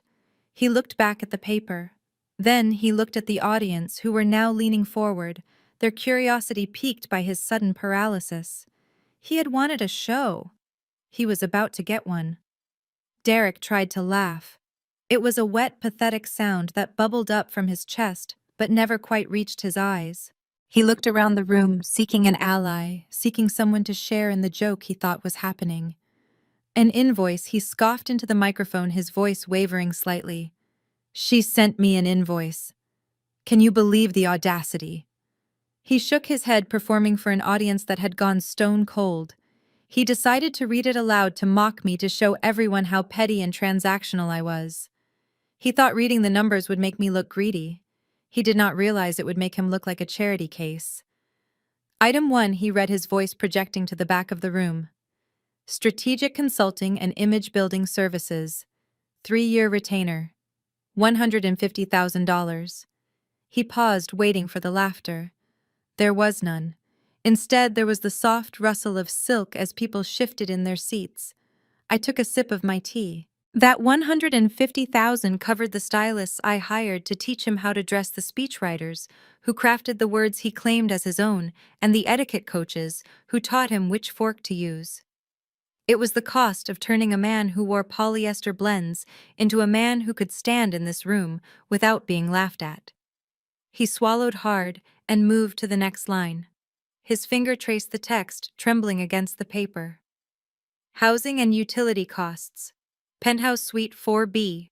He looked back at the paper. Then he looked at the audience, who were now leaning forward, their curiosity piqued by his sudden paralysis. He had wanted a show. He was about to get one. Derek tried to laugh. It was a wet, pathetic sound that bubbled up from his chest, but never quite reached his eyes. He looked around the room, seeking an ally, seeking someone to share in the joke he thought was happening. An invoice, he scoffed into the microphone, his voice wavering slightly. "She sent me an invoice. Can you believe the audacity?" He shook his head, performing for an audience that had gone stone cold. He decided to read it aloud to mock me to show everyone how petty and transactional I was. He thought reading the numbers would make me look greedy. He did not realize it would make him look like a charity case. Item 1, he read, his voice projecting to the back of the room. Strategic Consulting and Image Building Services. 3-year retainer. $150,000. He paused, waiting for the laughter. There was none. Instead, there was the soft rustle of silk as people shifted in their seats. I took a sip of my tea. That $150,000 covered the stylists I hired to teach him how to dress the speechwriters, who crafted the words he claimed as his own, and the etiquette coaches, who taught him which fork to use. It was the cost of turning a man who wore polyester blends into a man who could stand in this room without being laughed at. He swallowed hard and moved to the next line. His finger traced the text, trembling against the paper. Housing and utility costs. Penthouse Suite 4B.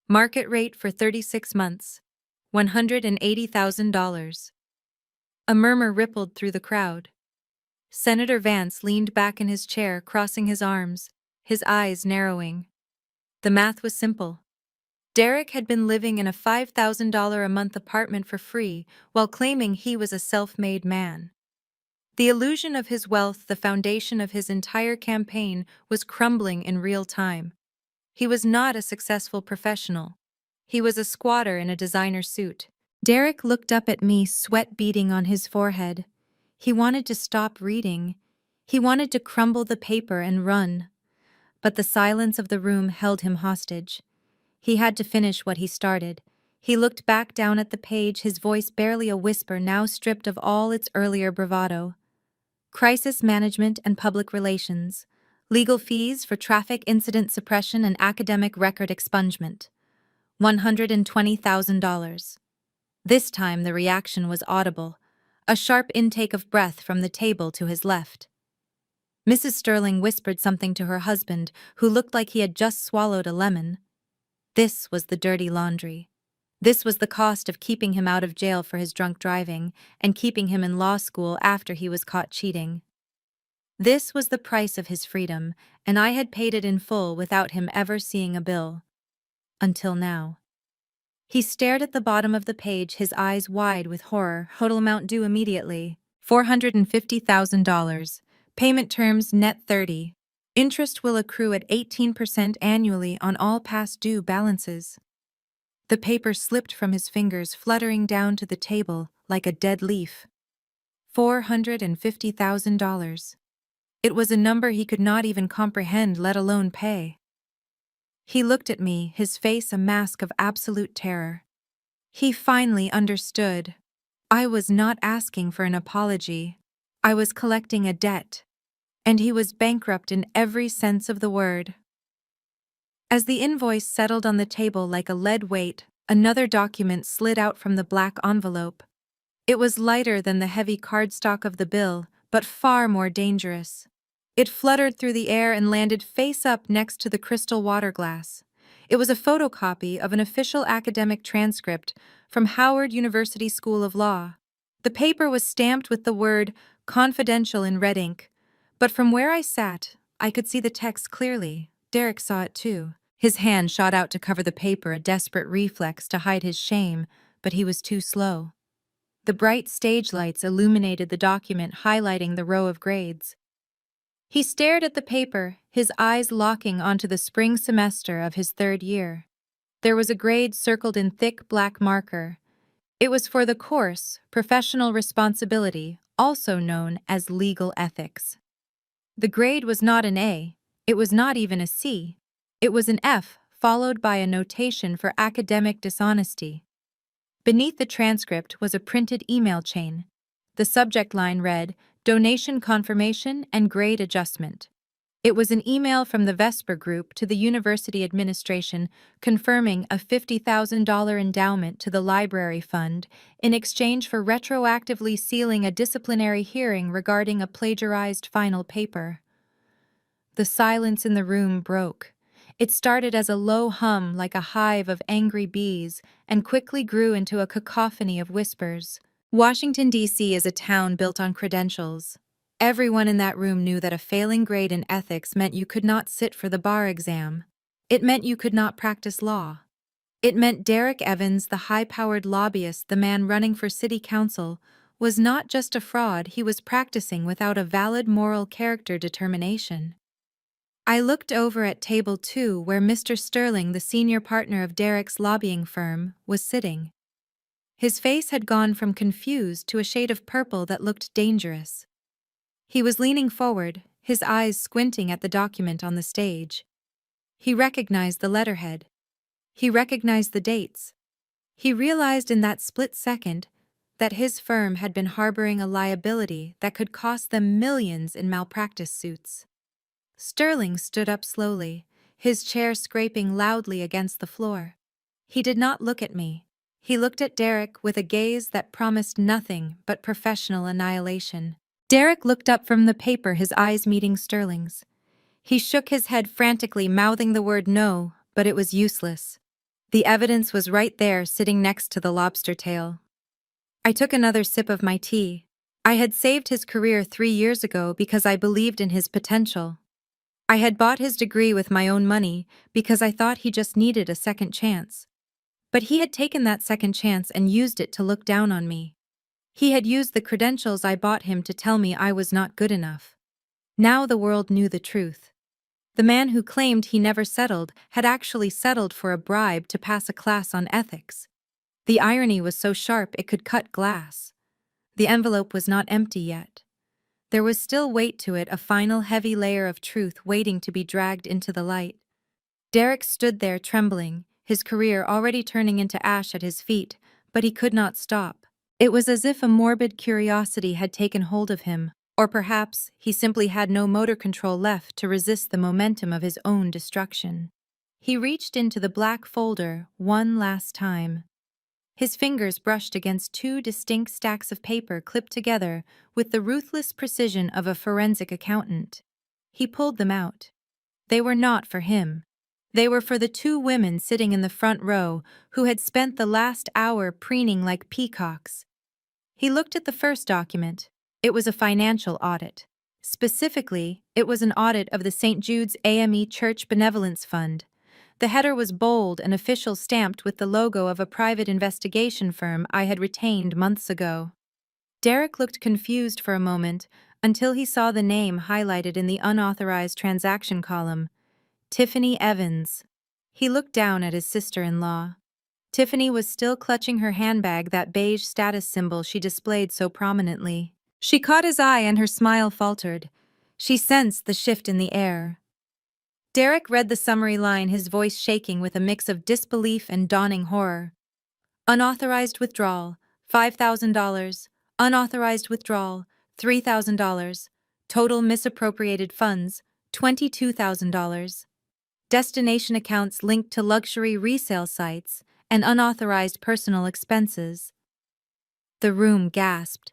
Market rate for 36 months. $180,000. A murmur rippled through the crowd. Senator Vance leaned back in his chair, crossing his arms, his eyes narrowing. The math was simple. Derek had been living in a $5,000 a month apartment for free while claiming he was a self-made man. The illusion of his wealth, the foundation of his entire campaign, was crumbling in real time. He was not a successful professional. He was a squatter in a designer suit. Derek looked up at me, sweat beading on his forehead. He wanted to stop reading. He wanted to crumble the paper and run. But the silence of the room held him hostage. He had to finish what he started. He looked back down at the page, his voice barely a whisper, now stripped of all its earlier bravado. Crisis management and public relations. Legal fees for traffic incident suppression and academic record expungement. $120,000. This time the reaction was audible. A sharp intake of breath from the table to his left. Mrs. Sterling whispered something to her husband, who looked like he had just swallowed a lemon. This was the dirty laundry. This was the cost of keeping him out of jail for his drunk driving and keeping him in law school after he was caught cheating. This was the price of his freedom, and I had paid it in full without him ever seeing a bill. Until now. He stared at the bottom of the page, his eyes wide with horror. Total amount due immediately. $450,000. Payment terms net 30. Interest will accrue at 18% annually on all past due balances. The paper slipped from his fingers, fluttering down to the table like a dead leaf. $450,000. It was a number he could not even comprehend, let alone pay. He looked at me, his face a mask of absolute terror. He finally understood. I was not asking for an apology. I was collecting a debt. And he was bankrupt in every sense of the word. As the invoice settled on the table like a lead weight, another document slid out from the black envelope. It was lighter than the heavy cardstock of the bill, but far more dangerous. It fluttered through the air and landed face up next to the crystal water glass. It was a photocopy of an official academic transcript from Howard University School of Law. The paper was stamped with the word "confidential" in red ink, but from where I sat, I could see the text clearly. Derek saw it too. His hand shot out to cover the paper, a desperate reflex to hide his shame, but he was too slow. The bright stage lights illuminated the document, highlighting the row of grades. He stared at the paper, his eyes locking onto the spring semester of his 3rd year. There was a grade circled in thick black marker. It was for the course, Professional Responsibility, also known as Legal Ethics. The grade was not an A. It was not even a C. It was an F, followed by a notation for academic dishonesty. Beneath the transcript was a printed email chain. The subject line read, "Donation confirmation and grade adjustment." It was an email from the Vesper Group to the university administration confirming a $50,000 endowment to the library fund in exchange for retroactively sealing a disciplinary hearing regarding a plagiarized final paper. The silence in the room broke. It started as a low hum like a hive of angry bees and quickly grew into a cacophony of whispers. Washington, D.C. is a town built on credentials. Everyone in that room knew that a failing grade in ethics meant you could not sit for the bar exam. It meant you could not practice law. It meant Derek Evans, the high-powered lobbyist, the man running for city council, was not just a fraud, he was practicing without a valid moral character determination. I looked over at table 2 where Mr. Sterling, the senior partner of Derek's lobbying firm, was sitting. His face had gone from confused to a shade of purple that looked dangerous. He was leaning forward, his eyes squinting at the document on the stage. He recognized the letterhead. He recognized the dates. He realized in that split second that his firm had been harboring a liability that could cost them millions in malpractice suits. Sterling stood up slowly, his chair scraping loudly against the floor. He did not look at me. He looked at Derek with a gaze that promised nothing but professional annihilation. Derek looked up from the paper, his eyes meeting Sterling's. He shook his head frantically, mouthing the word no, but it was useless. The evidence was right there, sitting next to the lobster tail. I took another sip of my tea. I had saved his career 3 years ago because I believed in his potential. I had bought his degree with my own money because I thought he just needed a second chance. But he had taken that second chance and used it to look down on me. He had used the credentials I bought him to tell me I was not good enough. Now the world knew the truth. The man who claimed he never settled had actually settled for a bribe to pass a class on ethics. The irony was so sharp it could cut glass. The envelope was not empty yet. There was still weight to it, a final heavy layer of truth waiting to be dragged into the light. Derek stood there trembling, his career already turning into ash at his feet, but he could not stop. It was as if a morbid curiosity had taken hold of him, or perhaps he simply had no motor control left to resist the momentum of his own destruction. He reached into the black folder one last time. His fingers brushed against 2 distinct stacks of paper clipped together with the ruthless precision of a forensic accountant. He pulled them out. They were not for him. They were for the 2 women sitting in the front row who had spent the last hour preening like peacocks. He looked at the first document. It was a financial audit. Specifically, it was an audit of the St. Jude's AME Church Benevolence Fund. The header was bold and official, stamped with the logo of a private investigation firm I had retained months ago. Derek looked confused for a moment until he saw the name highlighted in the unauthorized transaction column. Tiffany Evans. He looked down at his sister-in-law. Tiffany was still clutching her handbag, that beige status symbol she displayed so prominently. She caught his eye and her smile faltered. She sensed the shift in the air. Derek read the summary line, his voice shaking with a mix of disbelief and dawning horror. Unauthorized withdrawal, $5,000. Unauthorized withdrawal, $3,000. Total misappropriated funds, $22,000. Destination accounts linked to luxury resale sites and unauthorized personal expenses. The room gasped.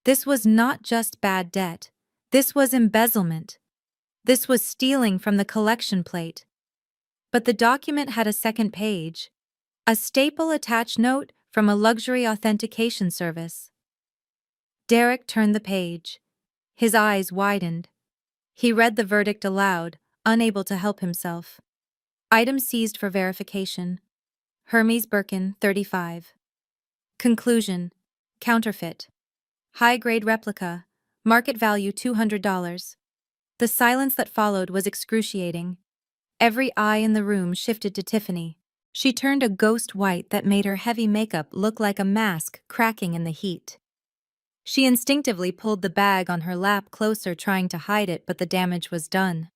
This was not just bad debt. This was embezzlement. This was stealing from the collection plate. But the document had a second page. A staple attached note from a luxury authentication service. Derek turned the page. His eyes widened. He read the verdict aloud, unable to help himself. Item seized for verification. Hermes Birkin, 35. Conclusion. Counterfeit. High-grade replica. Market value $200. The silence that followed was excruciating. Every eye in the room shifted to Tiffany. She turned a ghost white that made her heavy makeup look like a mask cracking in the heat. She instinctively pulled the bag on her lap closer, trying to hide it, but the damage was done.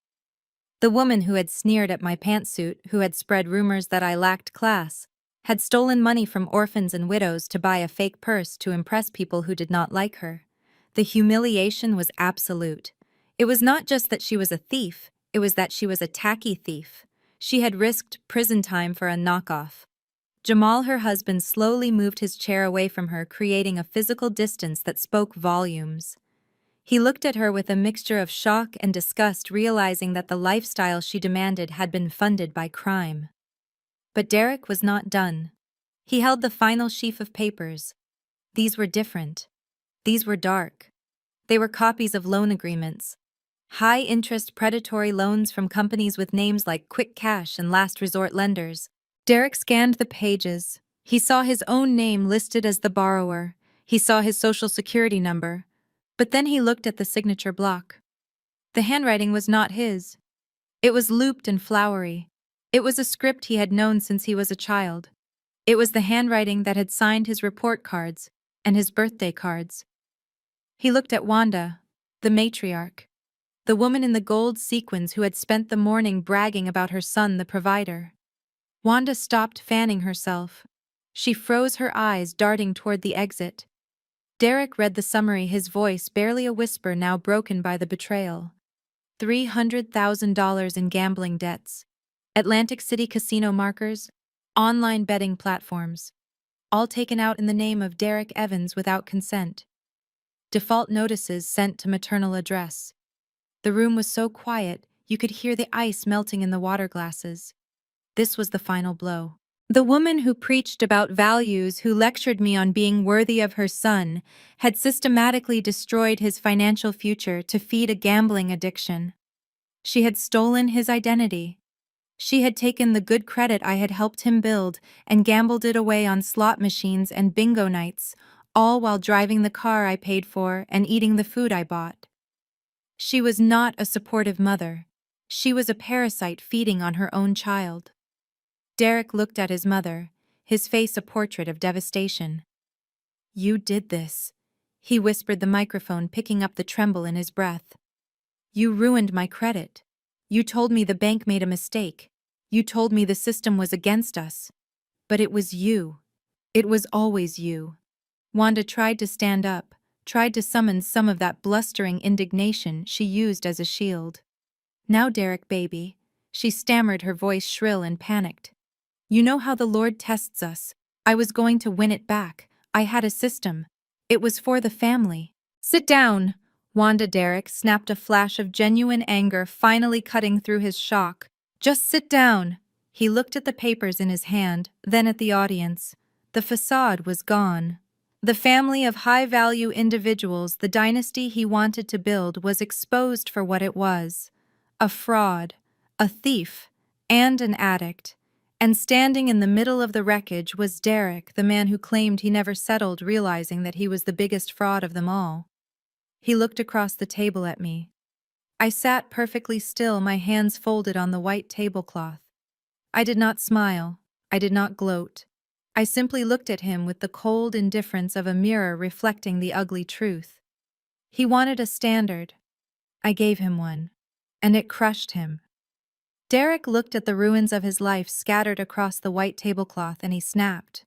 The woman who had sneered at my pantsuit, who had spread rumors that I lacked class, had stolen money from orphans and widows to buy a fake purse to impress people who did not like her. The humiliation was absolute. It was not just that she was a thief, it was that she was a tacky thief. She had risked prison time for a knockoff. Jamal, her husband, slowly moved his chair away from her, creating a physical distance that spoke volumes. He looked at her with a mixture of shock and disgust, realizing that the lifestyle she demanded had been funded by crime. But Derek was not done. He held the final sheaf of papers. These were different. These were dark. They were copies of loan agreements. High-interest predatory loans from companies with names like Quick Cash and Last Resort lenders. Derek scanned the pages. He saw his own name listed as the borrower. He saw his social security number. But then he looked at the signature block. The handwriting was not his. It was looped and flowery. It was a script he had known since he was a child. It was the handwriting that had signed his report cards and his birthday cards. He looked at Wanda, the matriarch, the woman in the gold sequins who had spent the morning bragging about her son, the provider. Wanda stopped fanning herself. She froze her eyes, darting toward the exit. Derek read the summary, his voice barely a whisper, now broken by the betrayal. $300,000 in gambling debts. Atlantic City casino markers. Online betting platforms. All taken out in the name of Derek Evans without consent. Default notices sent to maternal address. The room was so quiet, you could hear the ice melting in the water glasses. This was the final blow. The woman who preached about values, who lectured me on being worthy of her son, had systematically destroyed his financial future to feed a gambling addiction. She had stolen his identity. She had taken the good credit I had helped him build and gambled it away on slot machines and bingo nights, all while driving the car I paid for and eating the food I bought. She was not a supportive mother. She was a parasite feeding on her own child. Derek looked at his mother, his face a portrait of devastation. "You did this," he whispered, the microphone picking up the tremble in his breath. "You ruined my credit. You told me the bank made a mistake. You told me the system was against us. But it was you. It was always you." Wanda tried to stand up, tried to summon some of that blustering indignation she used as a shield. "Now, Derek, baby," she stammered, her voice shrill and panicked. "You know how the Lord tests us. I was going to win it back. I had a system. It was for the family." "Sit down!" Wanda. Derek snapped, a flash of genuine anger finally cutting through his shock. "Just sit down!" He looked at the papers in his hand, then at the audience. The facade was gone. The family of high-value individuals, the dynasty he wanted to build, was exposed for what it was: a fraud, a thief, and an addict. And standing in the middle of the wreckage was Derek, the man who claimed he never settled, realizing that he was the biggest fraud of them all. He looked across the table at me. I sat perfectly still, my hands folded on the white tablecloth. I did not smile. I did not gloat. I simply looked at him with the cold indifference of a mirror reflecting the ugly truth. He wanted a standard. I gave him one. And it crushed him. Derek looked at the ruins of his life scattered across the white tablecloth, and he snapped.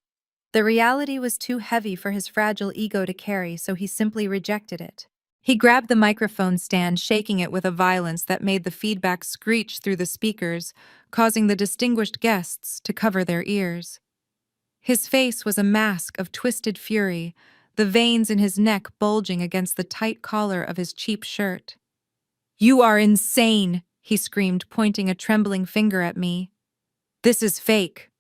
The reality was too heavy for his fragile ego to carry, so he simply rejected it. He grabbed the microphone stand, shaking it with a violence that made the feedback screech through the speakers, causing the distinguished guests to cover their ears. His face was a mask of twisted fury, the veins in his neck bulging against the tight collar of his cheap shirt. "You are insane!" he screamed, pointing a trembling finger at me. "This is fake.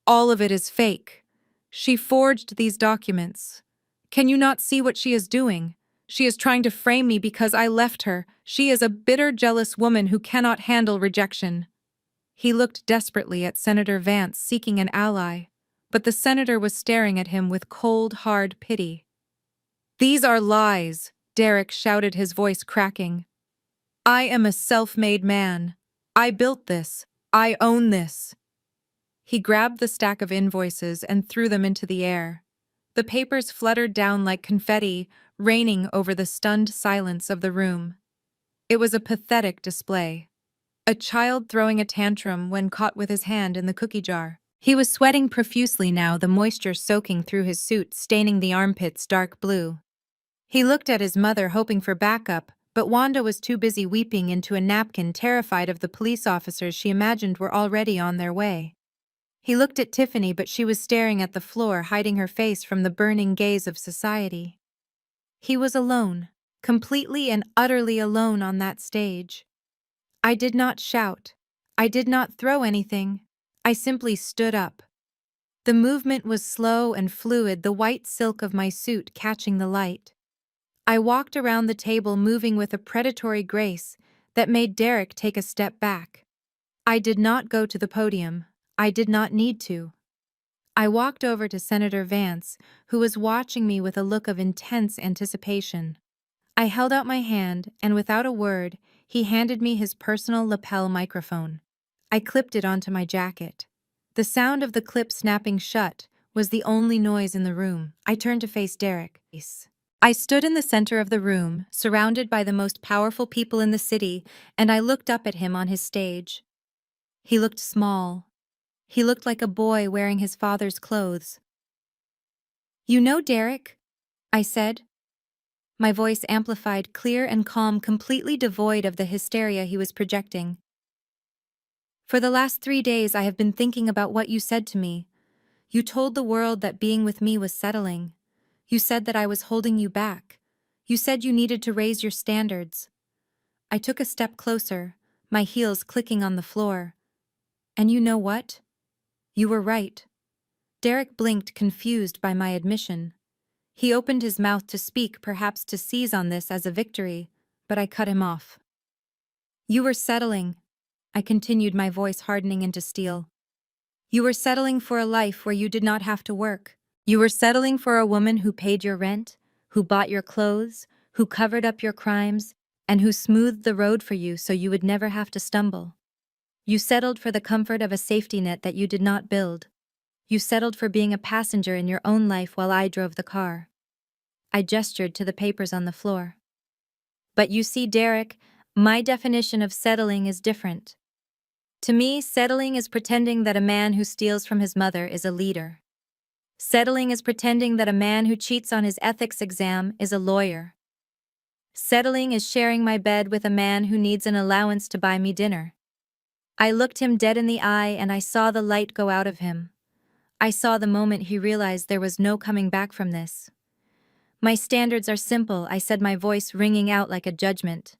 All of it is fake. She forged these documents. Can you not see what she is doing? She is trying to frame me because I left her. She is a bitter, jealous woman who cannot handle rejection." He looked desperately at Senator Vance, seeking an ally, but the senator was staring at him with cold, hard pity. "These are lies," Derek shouted, his voice cracking. "I am a self-made man. I built this. I own this." He grabbed the stack of invoices and threw them into the air. The papers fluttered down like confetti, raining over the stunned silence of the room. It was a pathetic display. A child throwing a tantrum when caught with his hand in the cookie jar. He was sweating profusely now, the moisture soaking through his suit, staining the armpits dark blue. He looked at his mother, hoping for backup, but Wanda was too busy weeping into a napkin, terrified of the police officers she imagined were already on their way. He looked at Tiffany, but she was staring at the floor, hiding her face from the burning gaze of society. He was alone, completely and utterly alone on that stage. I did not shout. I did not throw anything. I simply stood up. The movement was slow and fluid, the white silk of my suit catching the light. I walked around the table moving with a predatory grace that made Derek take a step back. I did not go to the podium. I did not need to. I walked over to Senator Vance, who was watching me with a look of intense anticipation. I held out my hand, and without a word, he handed me his personal lapel microphone. I clipped it onto my jacket. The sound of the clip snapping shut was the only noise in the room. I turned to face Derek. I stood in the center of the room, surrounded by the most powerful people in the city, and I looked up at him on his stage. He looked small. He looked like a boy wearing his father's clothes. "You know, Derek," I said. My voice amplified, clear and calm, completely devoid of the hysteria he was projecting. "For the last 3 days I have been thinking about what you said to me. You told the world that being with me was settling. You said that I was holding you back. You said you needed to raise your standards." I took a step closer, my heels clicking on the floor. "And you know what? You were right." Derek blinked, confused by my admission. He opened his mouth to speak, perhaps to seize on this as a victory, but I cut him off. "You were settling," I continued, my voice hardening into steel. "You were settling for a life where you did not have to work. You were settling for a woman who paid your rent, who bought your clothes, who covered up your crimes, and who smoothed the road for you so you would never have to stumble. You settled for the comfort of a safety net that you did not build. You settled for being a passenger in your own life while I drove the car." I gestured to the papers on the floor. "But you see, Derek, my definition of settling is different. To me, settling is pretending that a man who steals from his mother is a leader. Settling is pretending that a man who cheats on his ethics exam is a lawyer. Settling is sharing my bed with a man who needs an allowance to buy me dinner." I looked him dead in the eye and I saw the light go out of him. I saw the moment he realized there was no coming back from this. "My standards are simple," I said, my voice ringing out like a judgment.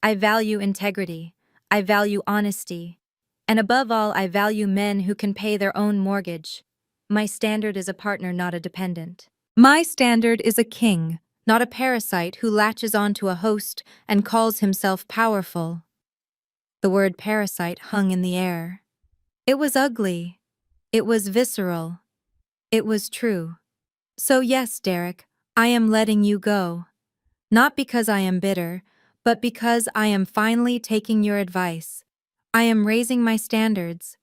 "I value integrity. I value honesty. And above all, I value men who can pay their own mortgage. My standard is a partner, not a dependent. My standard is a king, not a parasite who latches onto a host and calls himself powerful." The word parasite hung in the air. It was ugly. It was visceral. It was true. "So yes, Derek, I am letting you go. Not because I am bitter, but because I am finally taking your advice. I am raising my standards.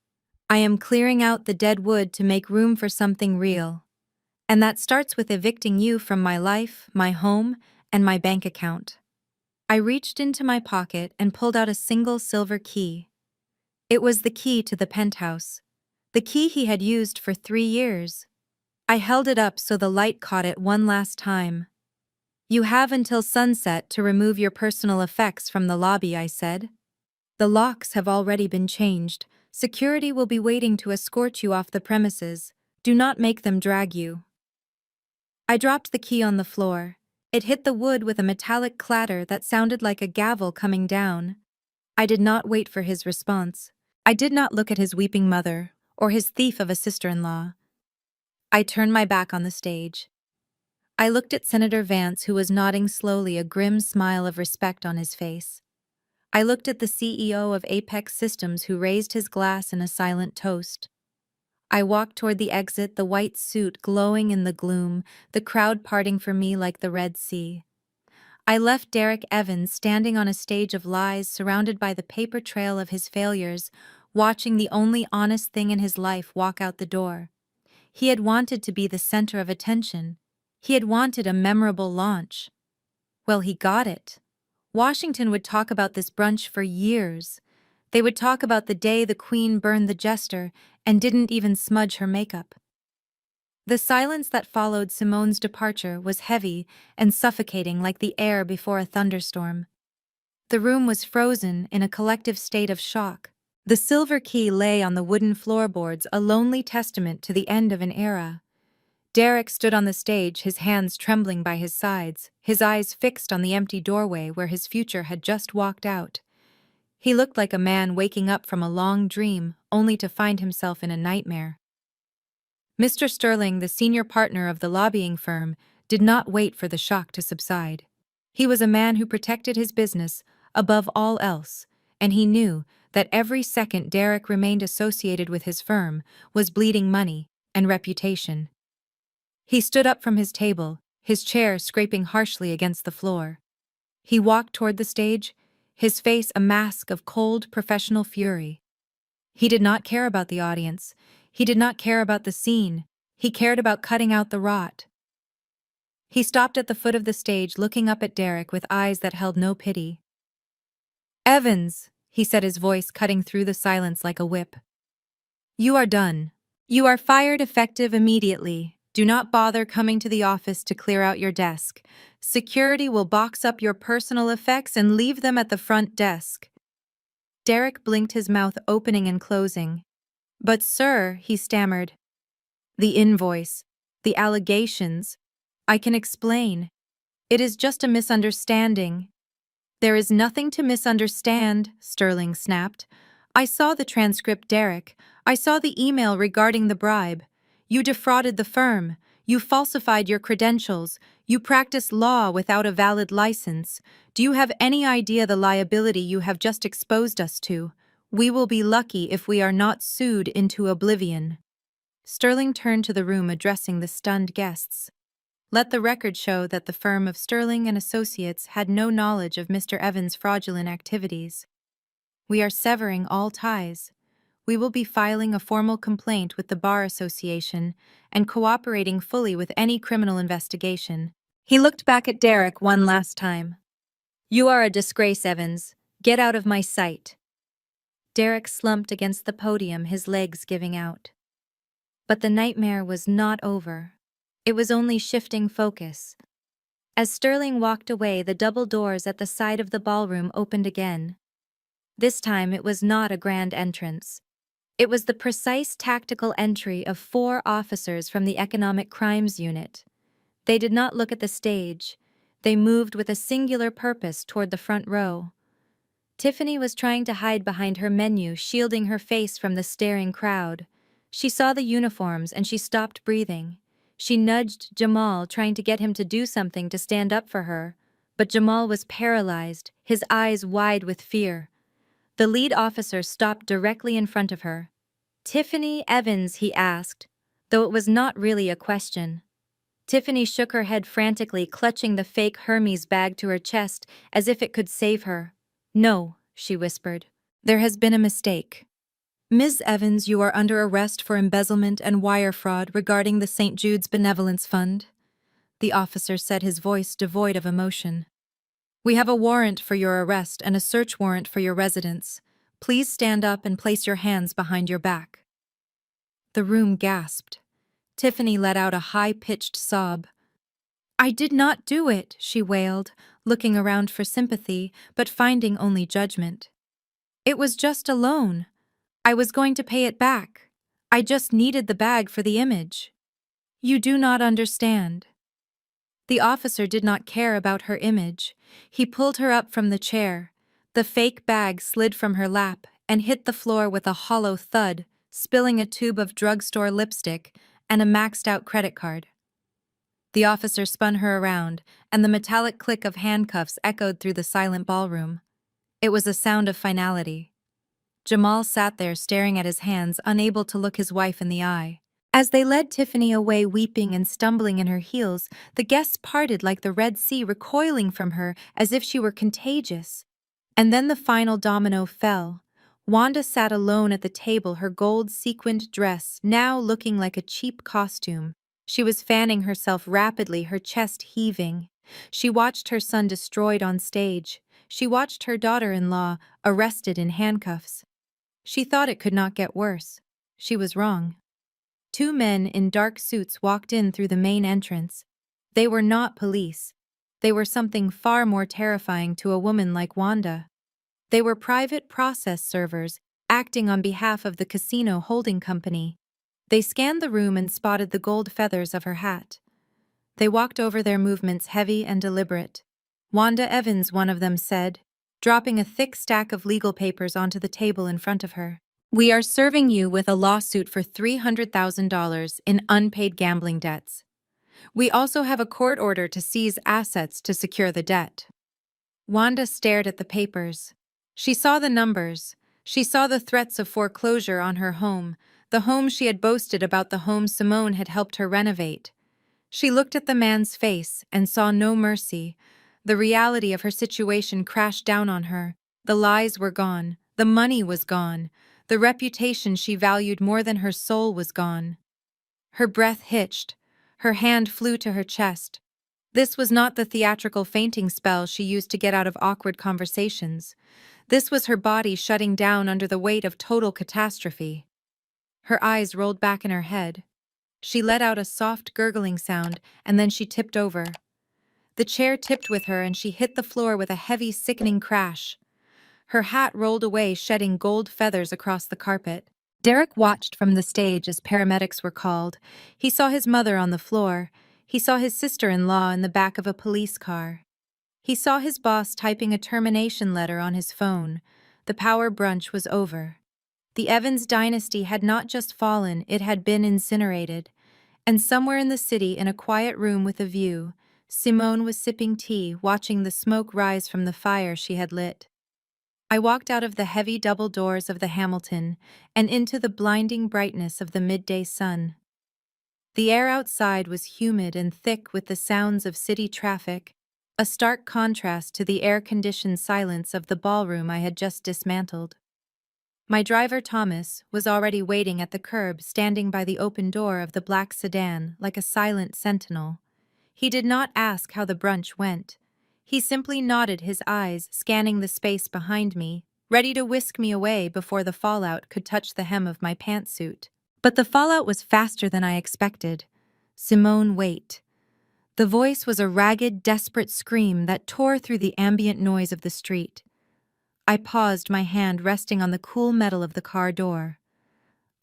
I am clearing out the dead wood to make room for something real. And that starts with evicting you from my life, my home, and my bank account." I reached into my pocket and pulled out a single silver key. It was the key to the penthouse. The key he had used for 3 years. I held it up so the light caught it one last time. "You have until sunset to remove your personal effects from the lobby," I said. "The locks have already been changed. Security will be waiting to escort you off the premises. Do not make them drag you." I dropped the key on the floor. It hit the wood with a metallic clatter that sounded like a gavel coming down. I did not wait for his response. I did not look at his weeping mother, or his thief of a sister-in-law. I turned my back on the stage. I looked at Senator Vance, who was nodding slowly, a grim smile of respect on his face. I looked at the CEO of Apex Systems, who raised his glass in a silent toast. I walked toward the exit, the white suit glowing in the gloom, the crowd parting for me like the Red Sea. I left Derek Evans standing on a stage of lies, surrounded by the paper trail of his failures, watching the only honest thing in his life walk out the door. He had wanted to be the center of attention. He had wanted a memorable launch. Well, he got it. Washington would talk about this brunch for years. They would talk about the day the Queen burned the jester and didn't even smudge her makeup. The silence that followed Simone's departure was heavy and suffocating, like the air before a thunderstorm. The room was frozen in a collective state of shock. The silver key lay on the wooden floorboards, a lonely testament to the end of an era. Derek stood on the stage, his hands trembling by his sides, his eyes fixed on the empty doorway where his future had just walked out. He looked like a man waking up from a long dream, only to find himself in a nightmare. Mr. Sterling, the senior partner of the lobbying firm, did not wait for the shock to subside. He was a man who protected his business above all else, and he knew that every second Derek remained associated with his firm was bleeding money and reputation. He stood up from his table, his chair scraping harshly against the floor. He walked toward the stage, his face a mask of cold, professional fury. He did not care about the audience. He did not care about the scene. He cared about cutting out the rot. He stopped at the foot of the stage, looking up at Derek with eyes that held no pity. "Evans," he said, his voice cutting through the silence like a whip. "You are done. You are fired effective immediately. Do not bother coming to the office to clear out your desk. Security will box up your personal effects and leave them at the front desk." Derek blinked, his mouth opening and closing. "But sir," he stammered. "The invoice, the allegations. I can explain. It is just a misunderstanding." "There is nothing to misunderstand," Sterling snapped. "I saw the transcript, Derek. I saw the email regarding the bribe. You defrauded the firm. You falsified your credentials. You practiced law without a valid license. Do you have any idea the liability you have just exposed us to? We will be lucky if we are not sued into oblivion." Sterling turned to the room, addressing the stunned guests. "Let the record show that the firm of Sterling and Associates had no knowledge of Mr. Evans' fraudulent activities. We are severing all ties. We will be filing a formal complaint with the Bar Association and cooperating fully with any criminal investigation." He looked back at Derek one last time. "You are a disgrace, Evans. Get out of my sight." Derek slumped against the podium, his legs giving out. But the nightmare was not over. It was only shifting focus. As Sterling walked away, the double doors at the side of the ballroom opened again. This time it was not a grand entrance. It was the precise tactical entry of 4 officers from the Economic Crimes Unit. They did not look at the stage. They moved with a singular purpose toward the front row. Tiffany was trying to hide behind her menu, shielding her face from the staring crowd. She saw the uniforms and she stopped breathing. She nudged Jamal, trying to get him to do something to stand up for her, but Jamal was paralyzed, his eyes wide with fear. The lead officer stopped directly in front of her. "Tiffany Evans," he asked, though it was not really a question. Tiffany shook her head frantically, clutching the fake Hermes bag to her chest as if it could save her. "No," she whispered. "There has been a mistake. Ms. Evans, you are under arrest for embezzlement and wire fraud regarding the St. Jude's Benevolence Fund," the officer said, his voice devoid of emotion. "We have a warrant for your arrest and a search warrant for your residence. Please stand up and place your hands behind your back." The room gasped. Tiffany let out a high-pitched sob. "I did not do it," she wailed, looking around for sympathy, but finding only judgment. "It was just a loan. I was going to pay it back. I just needed the bag for the image." "You do not understand." The officer did not care about her image. He pulled her up from the chair. The fake bag slid from her lap and hit the floor with a hollow thud, spilling a tube of drugstore lipstick and a maxed-out credit card. The officer spun her around, and the metallic click of handcuffs echoed through the silent ballroom. It was a sound of finality. Jamal sat there staring at his hands, unable to look his wife in the eye. As they led Tiffany away, weeping and stumbling in her heels, the guests parted like the Red Sea, recoiling from her as if she were contagious. And then the final domino fell. Wanda sat alone at the table, her gold-sequined dress now looking like a cheap costume. She was fanning herself rapidly, her chest heaving. She watched her son destroyed on stage. She watched her daughter-in-law arrested in handcuffs. She thought it could not get worse. She was wrong. 2 men in dark suits walked in through the main entrance. They were not police. They were something far more terrifying to a woman like Wanda. They were private process servers, acting on behalf of the casino holding company. They scanned the room and spotted the gold feathers of her hat. They walked over, their movements heavy and deliberate. "Wanda Evans," one of them said, dropping a thick stack of legal papers onto the table in front of her. "We are serving you with a lawsuit for $300,000 in unpaid gambling debts. We also have a court order to seize assets to secure the debt. Wanda stared at the papers. She saw the numbers. She saw the threats of foreclosure on her home, the home she had boasted about, the home Simone had helped her renovate. She looked at the man's face and saw no mercy. The reality of her situation crashed down on her. The lies were gone. The money was gone. The reputation she valued more than her soul was gone. Her breath hitched. Her hand flew to her chest. This was not the theatrical fainting spell she used to get out of awkward conversations. This was her body shutting down under the weight of total catastrophe. Her eyes rolled back in her head. She let out a soft gurgling sound, and then she tipped over. The chair tipped with her and she hit the floor with a heavy, sickening crash. Her hat rolled away, shedding gold feathers across the carpet. Derek watched from the stage as paramedics were called. He saw his mother on the floor. He saw his sister-in-law in the back of a police car. He saw his boss typing a termination letter on his phone. The power brunch was over. The Evans dynasty had not just fallen, it had been incinerated. And somewhere in the city, in a quiet room with a view, Simone was sipping tea, watching the smoke rise from the fire she had lit. I walked out of the heavy double doors of the Hamilton and into the blinding brightness of the midday sun. The air outside was humid and thick with the sounds of city traffic, a stark contrast to the air-conditioned silence of the ballroom I had just dismantled. My driver, Thomas, was already waiting at the curb, standing by the open door of the black sedan like a silent sentinel. He did not ask how the brunch went. He simply nodded, his eyes scanning the space behind me, ready to whisk me away before the fallout could touch the hem of my pantsuit. But the fallout was faster than I expected. Simone, wait. The voice was a ragged, desperate scream that tore through the ambient noise of the street. I paused, my hand resting on the cool metal of the car door.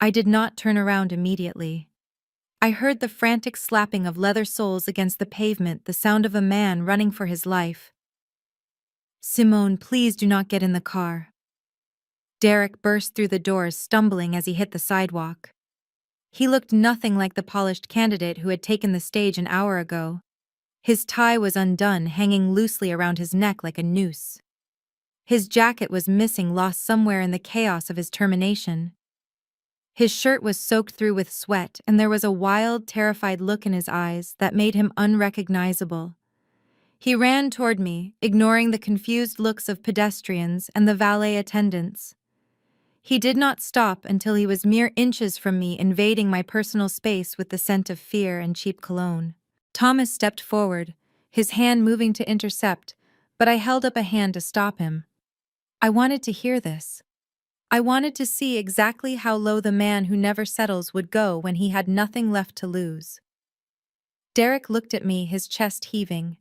I did not turn around immediately. I heard the frantic slapping of leather soles against the pavement, the sound of a man running for his life. Simone, please do not get in the car. Derek burst through the doors, stumbling as he hit the sidewalk. He looked nothing like the polished candidate who had taken the stage an hour ago. His tie was undone, hanging loosely around his neck like a noose. His jacket was missing, lost somewhere in the chaos of his termination. His shirt was soaked through with sweat, and there was a wild, terrified look in his eyes that made him unrecognizable. He ran toward me, ignoring the confused looks of pedestrians and the valet attendants. He did not stop until he was mere inches from me, invading my personal space with the scent of fear and cheap cologne. Thomas stepped forward, his hand moving to intercept, but I held up a hand to stop him. I wanted to hear this. I wanted to see exactly how low the man who never settles would go when he had nothing left to lose. Derek looked at me, his chest heaving.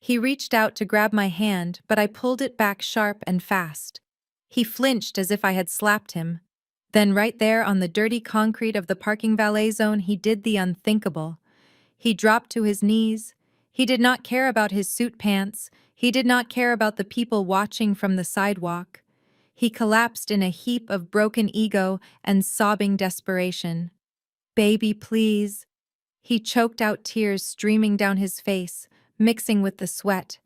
He reached out to grab my hand, but I pulled it back sharp and fast. He flinched as if I had slapped him. Then right there on the dirty concrete of the parking valet zone, he did the unthinkable. He dropped to his knees. He did not care about his suit pants. He did not care about the people watching from the sidewalk. He collapsed in a heap of broken ego and sobbing desperation. Baby, please. He choked out, tears streaming down his face, mixing with the sweat.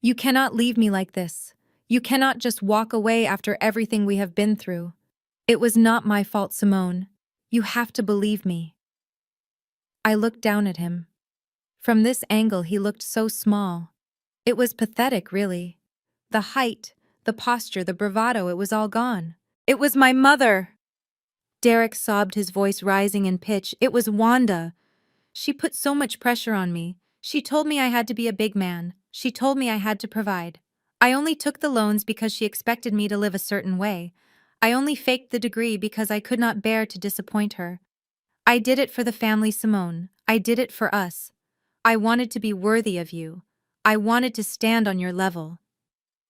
You cannot leave me like this. You cannot just walk away after everything we have been through. It was not my fault, Simone. You have to believe me. I looked down at him. From this angle, he looked so small. It was pathetic, really. The height, the posture, the bravado, it was all gone. It was my mother! Derek sobbed, his voice rising in pitch. It was Wanda. She put so much pressure on me. She told me I had to be a big man. She told me I had to provide. I only took the loans because she expected me to live a certain way. I only faked the degree because I could not bear to disappoint her. I did it for the family, Simone. I did it for us. I wanted to be worthy of you. I wanted to stand on your level.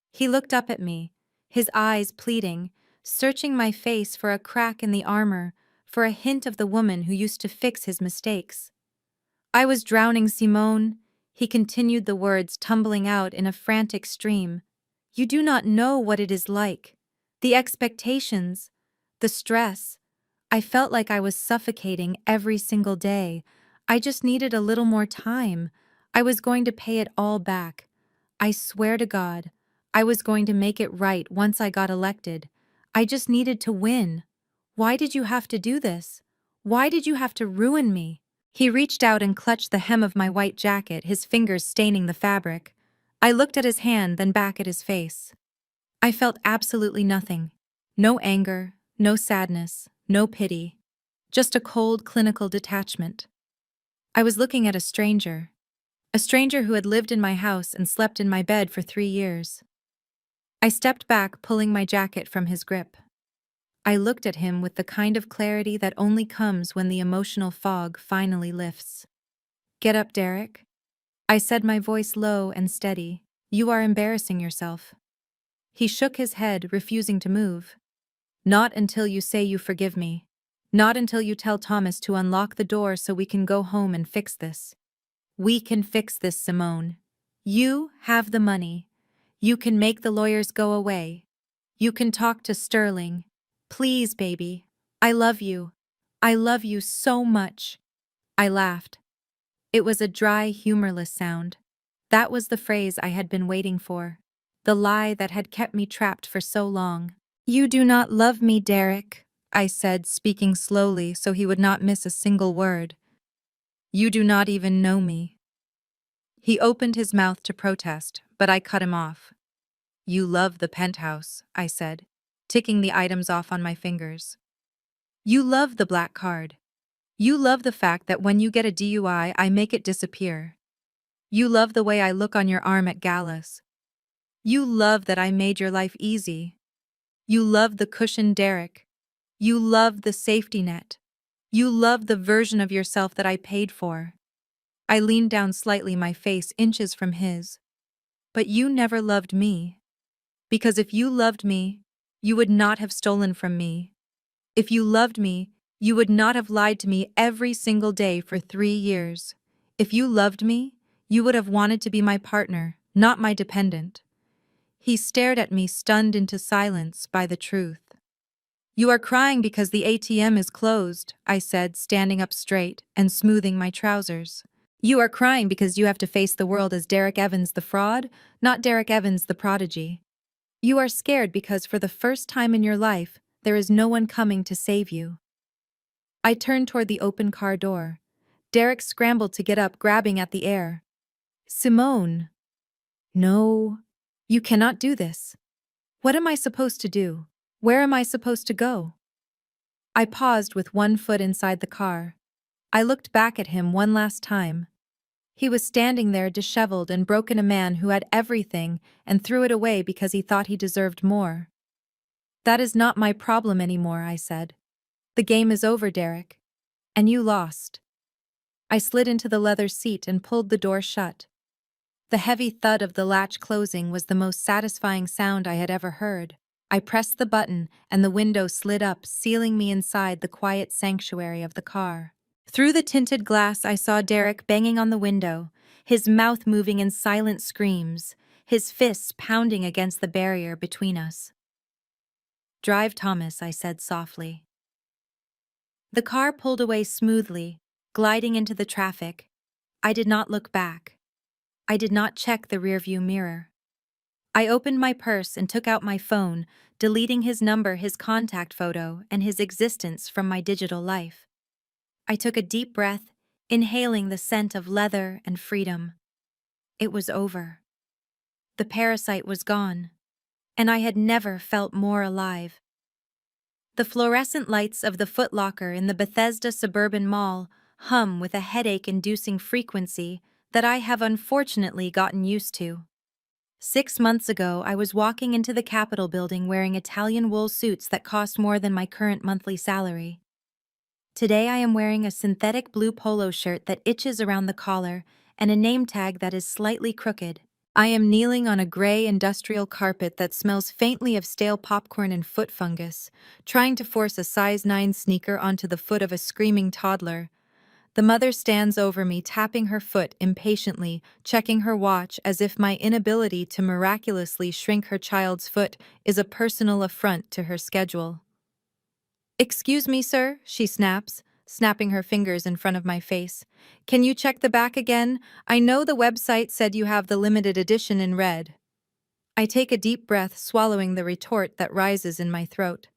He looked up at me, his eyes pleading, searching my face for a crack in the armor, for a hint of the woman who used to fix his mistakes. I was drowning, Simone. He continued, the words tumbling out in a frantic stream. You do not know what it is like. The expectations, the stress. I felt like I was suffocating every single day. I just needed a little more time. I was going to pay it all back. I swear to God, I was going to make it right once I got elected. I just needed to win. Why did you have to do this? Why did you have to ruin me? He reached out and clutched the hem of my white jacket, his fingers staining the fabric. I looked at his hand, then back at his face. I felt absolutely nothing. No anger, no sadness, no pity. Just a cold, clinical detachment. I was looking at a stranger. A stranger who had lived in my house and slept in my bed for 3 years. I stepped back, pulling my jacket from his grip. I looked at him with the kind of clarity that only comes when the emotional fog finally lifts. "Get up, Derek," I said, my voice low and steady. "You are embarrassing yourself." He shook his head, refusing to move. "Not until you say you forgive me. Not until you tell Thomas to unlock the door so we can go home and fix this. We can fix this, Simone. You have the money. You can make the lawyers go away. You can talk to Sterling. Please, baby. I love you. I love you so much." I laughed. It was a dry, humorless sound. That was the phrase I had been waiting for. The lie that had kept me trapped for so long. "You do not love me, Derek," I said, speaking slowly so he would not miss a single word. "You do not even know me." He opened his mouth to protest, but I cut him off. "You love the penthouse," I said, ticking the items off on my fingers. "You love the black card. You love the fact that when you get a DUI, I make it disappear. You love the way I look on your arm at galas. You love that I made your life easy. You love the cushioned Derek. You love the safety net. You love the version of yourself that I paid for." I leaned down slightly, my face inches from his. "But you never loved me. Because if you loved me, you would not have stolen from me. If you loved me, you would not have lied to me every single day for 3 years. If you loved me, you would have wanted to be my partner, not my dependent." He stared at me, stunned into silence by the truth. "You are crying because the ATM is closed," I said, standing up straight and smoothing my trousers. "You are crying because you have to face the world as Derek Evans the fraud, not Derek Evans the prodigy. You are scared because for the first time in your life, there is no one coming to save you." I turned toward the open car door. Derek scrambled to get up, grabbing at the air. "Simone." "No. You cannot do this. What am I supposed to do? Where am I supposed to go?" I paused with one foot inside the car. I looked back at him one last time. He was standing there, disheveled and broken, a man who had everything and threw it away because he thought he deserved more. "That is not my problem anymore," I said. "The game is over, Derek. And you lost." I slid into the leather seat and pulled the door shut. The heavy thud of the latch closing was the most satisfying sound I had ever heard. I pressed the button, and the window slid up, sealing me inside the quiet sanctuary of the car. Through the tinted glass, I saw Derek banging on the window, his mouth moving in silent screams, his fists pounding against the barrier between us. "Drive, Thomas," I said softly. The car pulled away smoothly, gliding into the traffic. I did not look back. I did not check the rearview mirror. I opened my purse and took out my phone, deleting his number, his contact photo, and his existence from my digital life. I took a deep breath, inhaling the scent of leather and freedom. It was over. The parasite was gone, and I had never felt more alive. The fluorescent lights of the Foot Locker in the Bethesda suburban mall hum with a headache-inducing frequency that I have unfortunately gotten used to. 6 months ago, I was walking into the Capitol building wearing Italian wool suits that cost more than my current monthly salary. Today I am wearing a synthetic blue polo shirt that itches around the collar and a name tag that is slightly crooked. I am kneeling on a gray industrial carpet that smells faintly of stale popcorn and foot fungus, trying to force a size 9 sneaker onto the foot of a screaming toddler. The mother stands over me, tapping her foot impatiently, checking her watch as if my inability to miraculously shrink her child's foot is a personal affront to her schedule. "Excuse me, sir," she snaps, snapping her fingers in front of my face. Can you check the back again? I know the website said you have the limited edition in red. I take a deep breath, swallowing the retort that rises in my throat.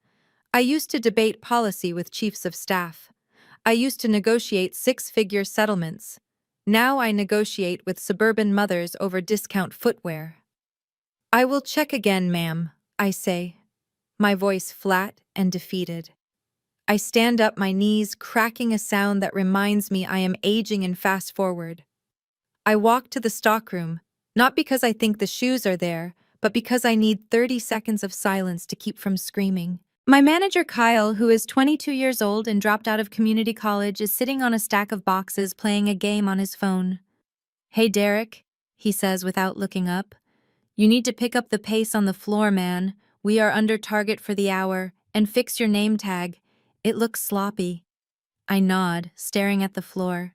I used to debate policy with chiefs of staff. I used to negotiate six-figure settlements. Now I negotiate with suburban mothers over discount footwear. I will check again, ma'am, I say, my voice flat and defeated. I stand up, my knees cracking a sound that reminds me I am aging in fast forward. I walk to the stockroom, not because I think the shoes are there, but because I need 30 seconds of silence to keep from screaming. My manager Kyle, who is 22 years old and dropped out of community college, is sitting on a stack of boxes playing a game on his phone. Hey Derek, he says without looking up. You need to pick up the pace on the floor, man. We are under target for the hour, and fix your name tag. It looks sloppy. I nod, staring at the floor.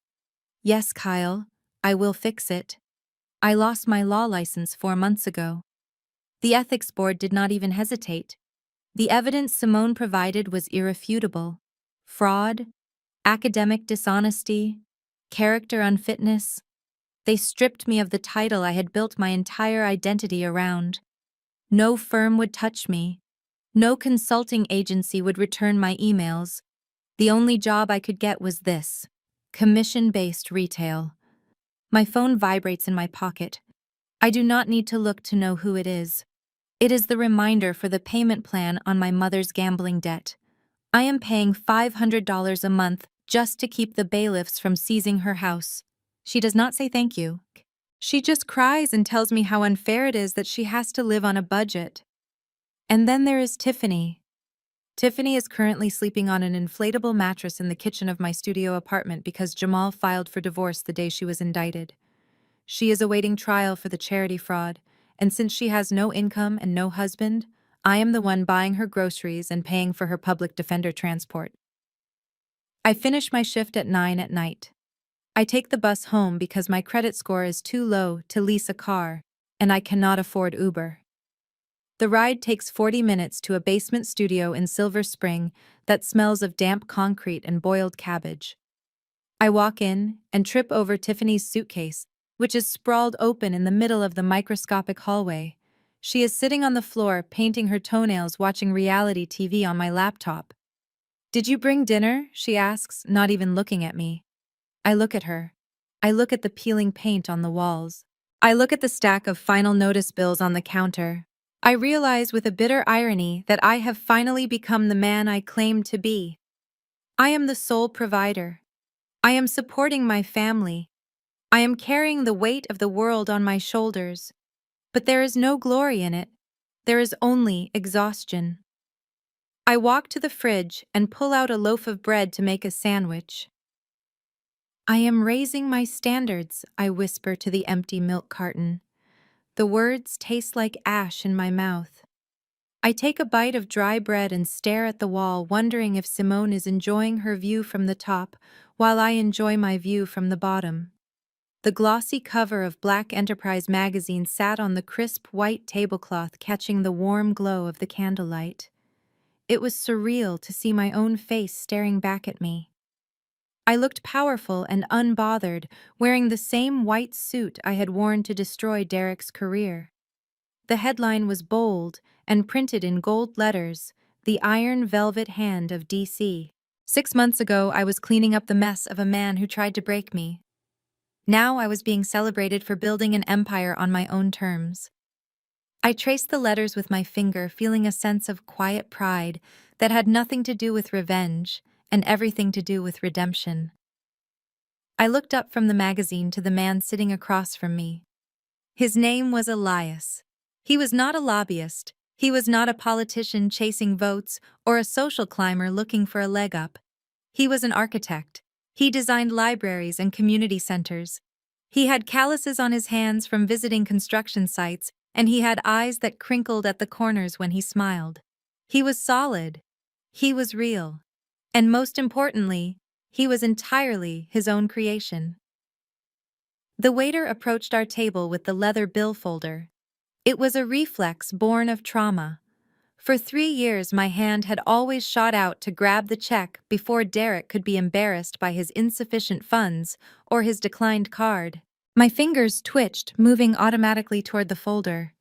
Yes, Kyle, I will fix it. I lost my law license 4 months ago. The ethics board did not even hesitate. The evidence Simone provided was irrefutable. Fraud, academic dishonesty, character unfitness. They stripped me of the title I had built my entire identity around. No firm would touch me. No consulting agency would return my emails. The only job I could get was this: commission-based retail. My phone vibrates in my pocket. I do not need to look to know who it is. It is the reminder for the payment plan on my mother's gambling debt. I am paying $500 a month just to keep the bailiffs from seizing her house. She does not say thank you. She just cries and tells me how unfair it is that she has to live on a budget. And then there is Tiffany. Tiffany is currently sleeping on an inflatable mattress in the kitchen of my studio apartment because Jamal filed for divorce the day she was indicted. She is awaiting trial for the charity fraud, and since she has no income and no husband, I am the one buying her groceries and paying for her public defender transport. I finish my shift at 9 at night. I take the bus home because my credit score is too low to lease a car, and I cannot afford Uber. The ride takes 40 minutes to a basement studio in Silver Spring that smells of damp concrete and boiled cabbage. I walk in and trip over Tiffany's suitcase, which is sprawled open in the middle of the microscopic hallway. She is sitting on the floor, painting her toenails, watching reality TV on my laptop. Did you bring dinner? She asks, not even looking at me. I look at her. I look at the peeling paint on the walls. I look at the stack of final notice bills on the counter. I realize with a bitter irony that I have finally become the man I claimed to be. I am the sole provider. I am supporting my family. I am carrying the weight of the world on my shoulders. But there is no glory in it. There is only exhaustion. I walk to the fridge and pull out a loaf of bread to make a sandwich. I am raising my standards, I whisper to the empty milk carton. The words taste like ash in my mouth. I take a bite of dry bread and stare at the wall, wondering if Simone is enjoying her view from the top while I enjoy my view from the bottom. The glossy cover of Black Enterprise magazine sat on the crisp white tablecloth, catching the warm glow of the candlelight. It was surreal to see my own face staring back at me. I looked powerful and unbothered, wearing the same white suit I had worn to destroy Derek's career. The headline was bold and printed in gold letters, "The Iron Velvet Hand of DC." 6 months ago, I was cleaning up the mess of a man who tried to break me. Now I was being celebrated for building an empire on my own terms. I traced the letters with my finger, feeling a sense of quiet pride that had nothing to do with revenge and everything to do with redemption. I looked up from the magazine to the man sitting across from me. His name was Elias. He was not a lobbyist. He was not a politician chasing votes or a social climber looking for a leg up. He was an architect. He designed libraries and community centers. He had calluses on his hands from visiting construction sites, and he had eyes that crinkled at the corners when he smiled. He was solid. He was real. And most importantly, he was entirely his own creation. The waiter approached our table with the leather bill folder. It was a reflex born of trauma. For 3 years, my hand had always shot out to grab the check before Derek could be embarrassed by his insufficient funds or his declined card. My fingers twitched, moving automatically toward the folder.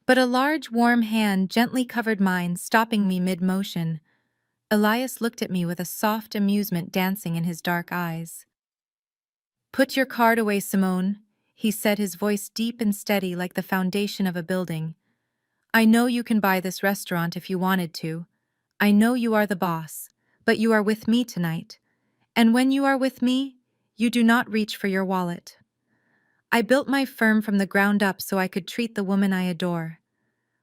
But a large, warm hand gently covered mine, stopping me mid-motion. Elias looked at me with a soft amusement dancing in his dark eyes. "Put your card away, Simone," he said, his voice deep and steady like the foundation of a building. "I know you can buy this restaurant if you wanted to. I know you are the boss, but you are with me tonight. And when you are with me, you do not reach for your wallet." I built my firm from the ground up so I could treat the woman I adore.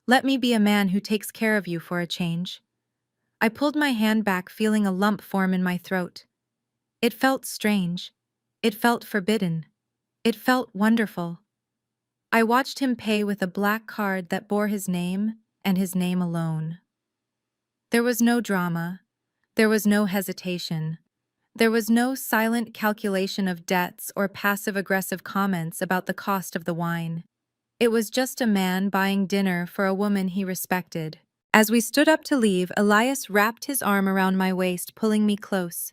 Let me be a man who takes care of you for a change. I pulled my hand back, feeling a lump form in my throat. It felt strange. It felt forbidden. It felt wonderful. I watched him pay with a black card that bore his name and his name alone. There was no drama. There was no hesitation. There was no silent calculation of debts or passive-aggressive comments about the cost of the wine. It was just a man buying dinner for a woman he respected. As we stood up to leave, Elias wrapped his arm around my waist, pulling me close.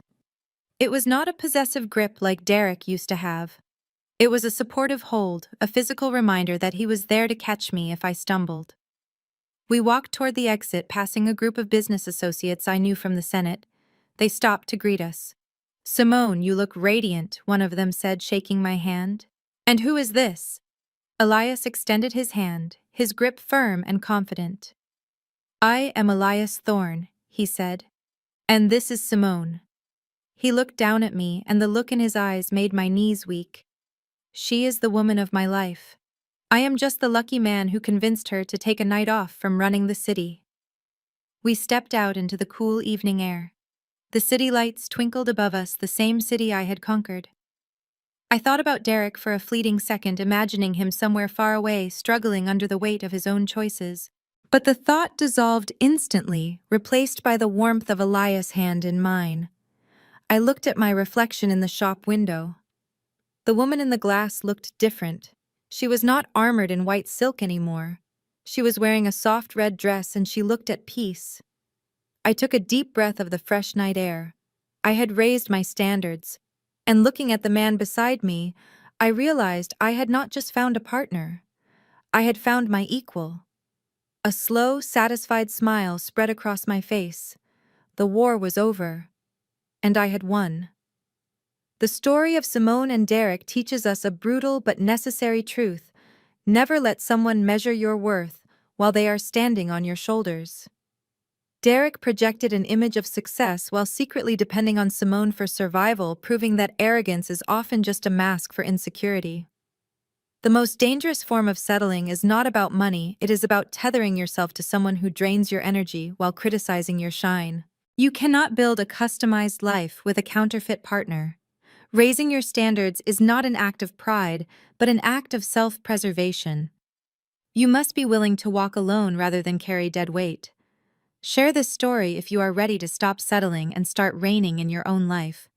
It was not a possessive grip like Derek used to have. It was a supportive hold, a physical reminder that he was there to catch me if I stumbled. We walked toward the exit, passing a group of business associates I knew from the Senate. They stopped to greet us. "Simone, you look radiant," one of them said, shaking my hand. "And who is this?" Elias extended his hand, his grip firm and confident. "I am Elias Thorne," he said. "And this is Simone." He looked down at me, and the look in his eyes made my knees weak. She is the woman of my life. I am just the lucky man who convinced her to take a night off from running the city. We stepped out into the cool evening air. The city lights twinkled above us, the same city I had conquered. I thought about Derek for a fleeting second, imagining him somewhere far away, struggling under the weight of his own choices. But the thought dissolved instantly, replaced by the warmth of Elias' hand in mine. I looked at my reflection in the shop window. The woman in the glass looked different. She was not armored in white silk anymore. She was wearing a soft red dress, and she looked at peace. I took a deep breath of the fresh night air. I had raised my standards. And looking at the man beside me, I realized I had not just found a partner. I had found my equal. A slow, satisfied smile spread across my face. The war was over, and I had won. The story of Simone and Derek teaches us a brutal but necessary truth. Never let someone measure your worth while they are standing on your shoulders. Derek projected an image of success while secretly depending on Simone for survival, proving that arrogance is often just a mask for insecurity. The most dangerous form of settling is not about money, it is about tethering yourself to someone who drains your energy while criticizing your shine. You cannot build a customized life with a counterfeit partner. Raising your standards is not an act of pride, but an act of self-preservation. You must be willing to walk alone rather than carry dead weight. Share this story if you are ready to stop settling and start reigning in your own life.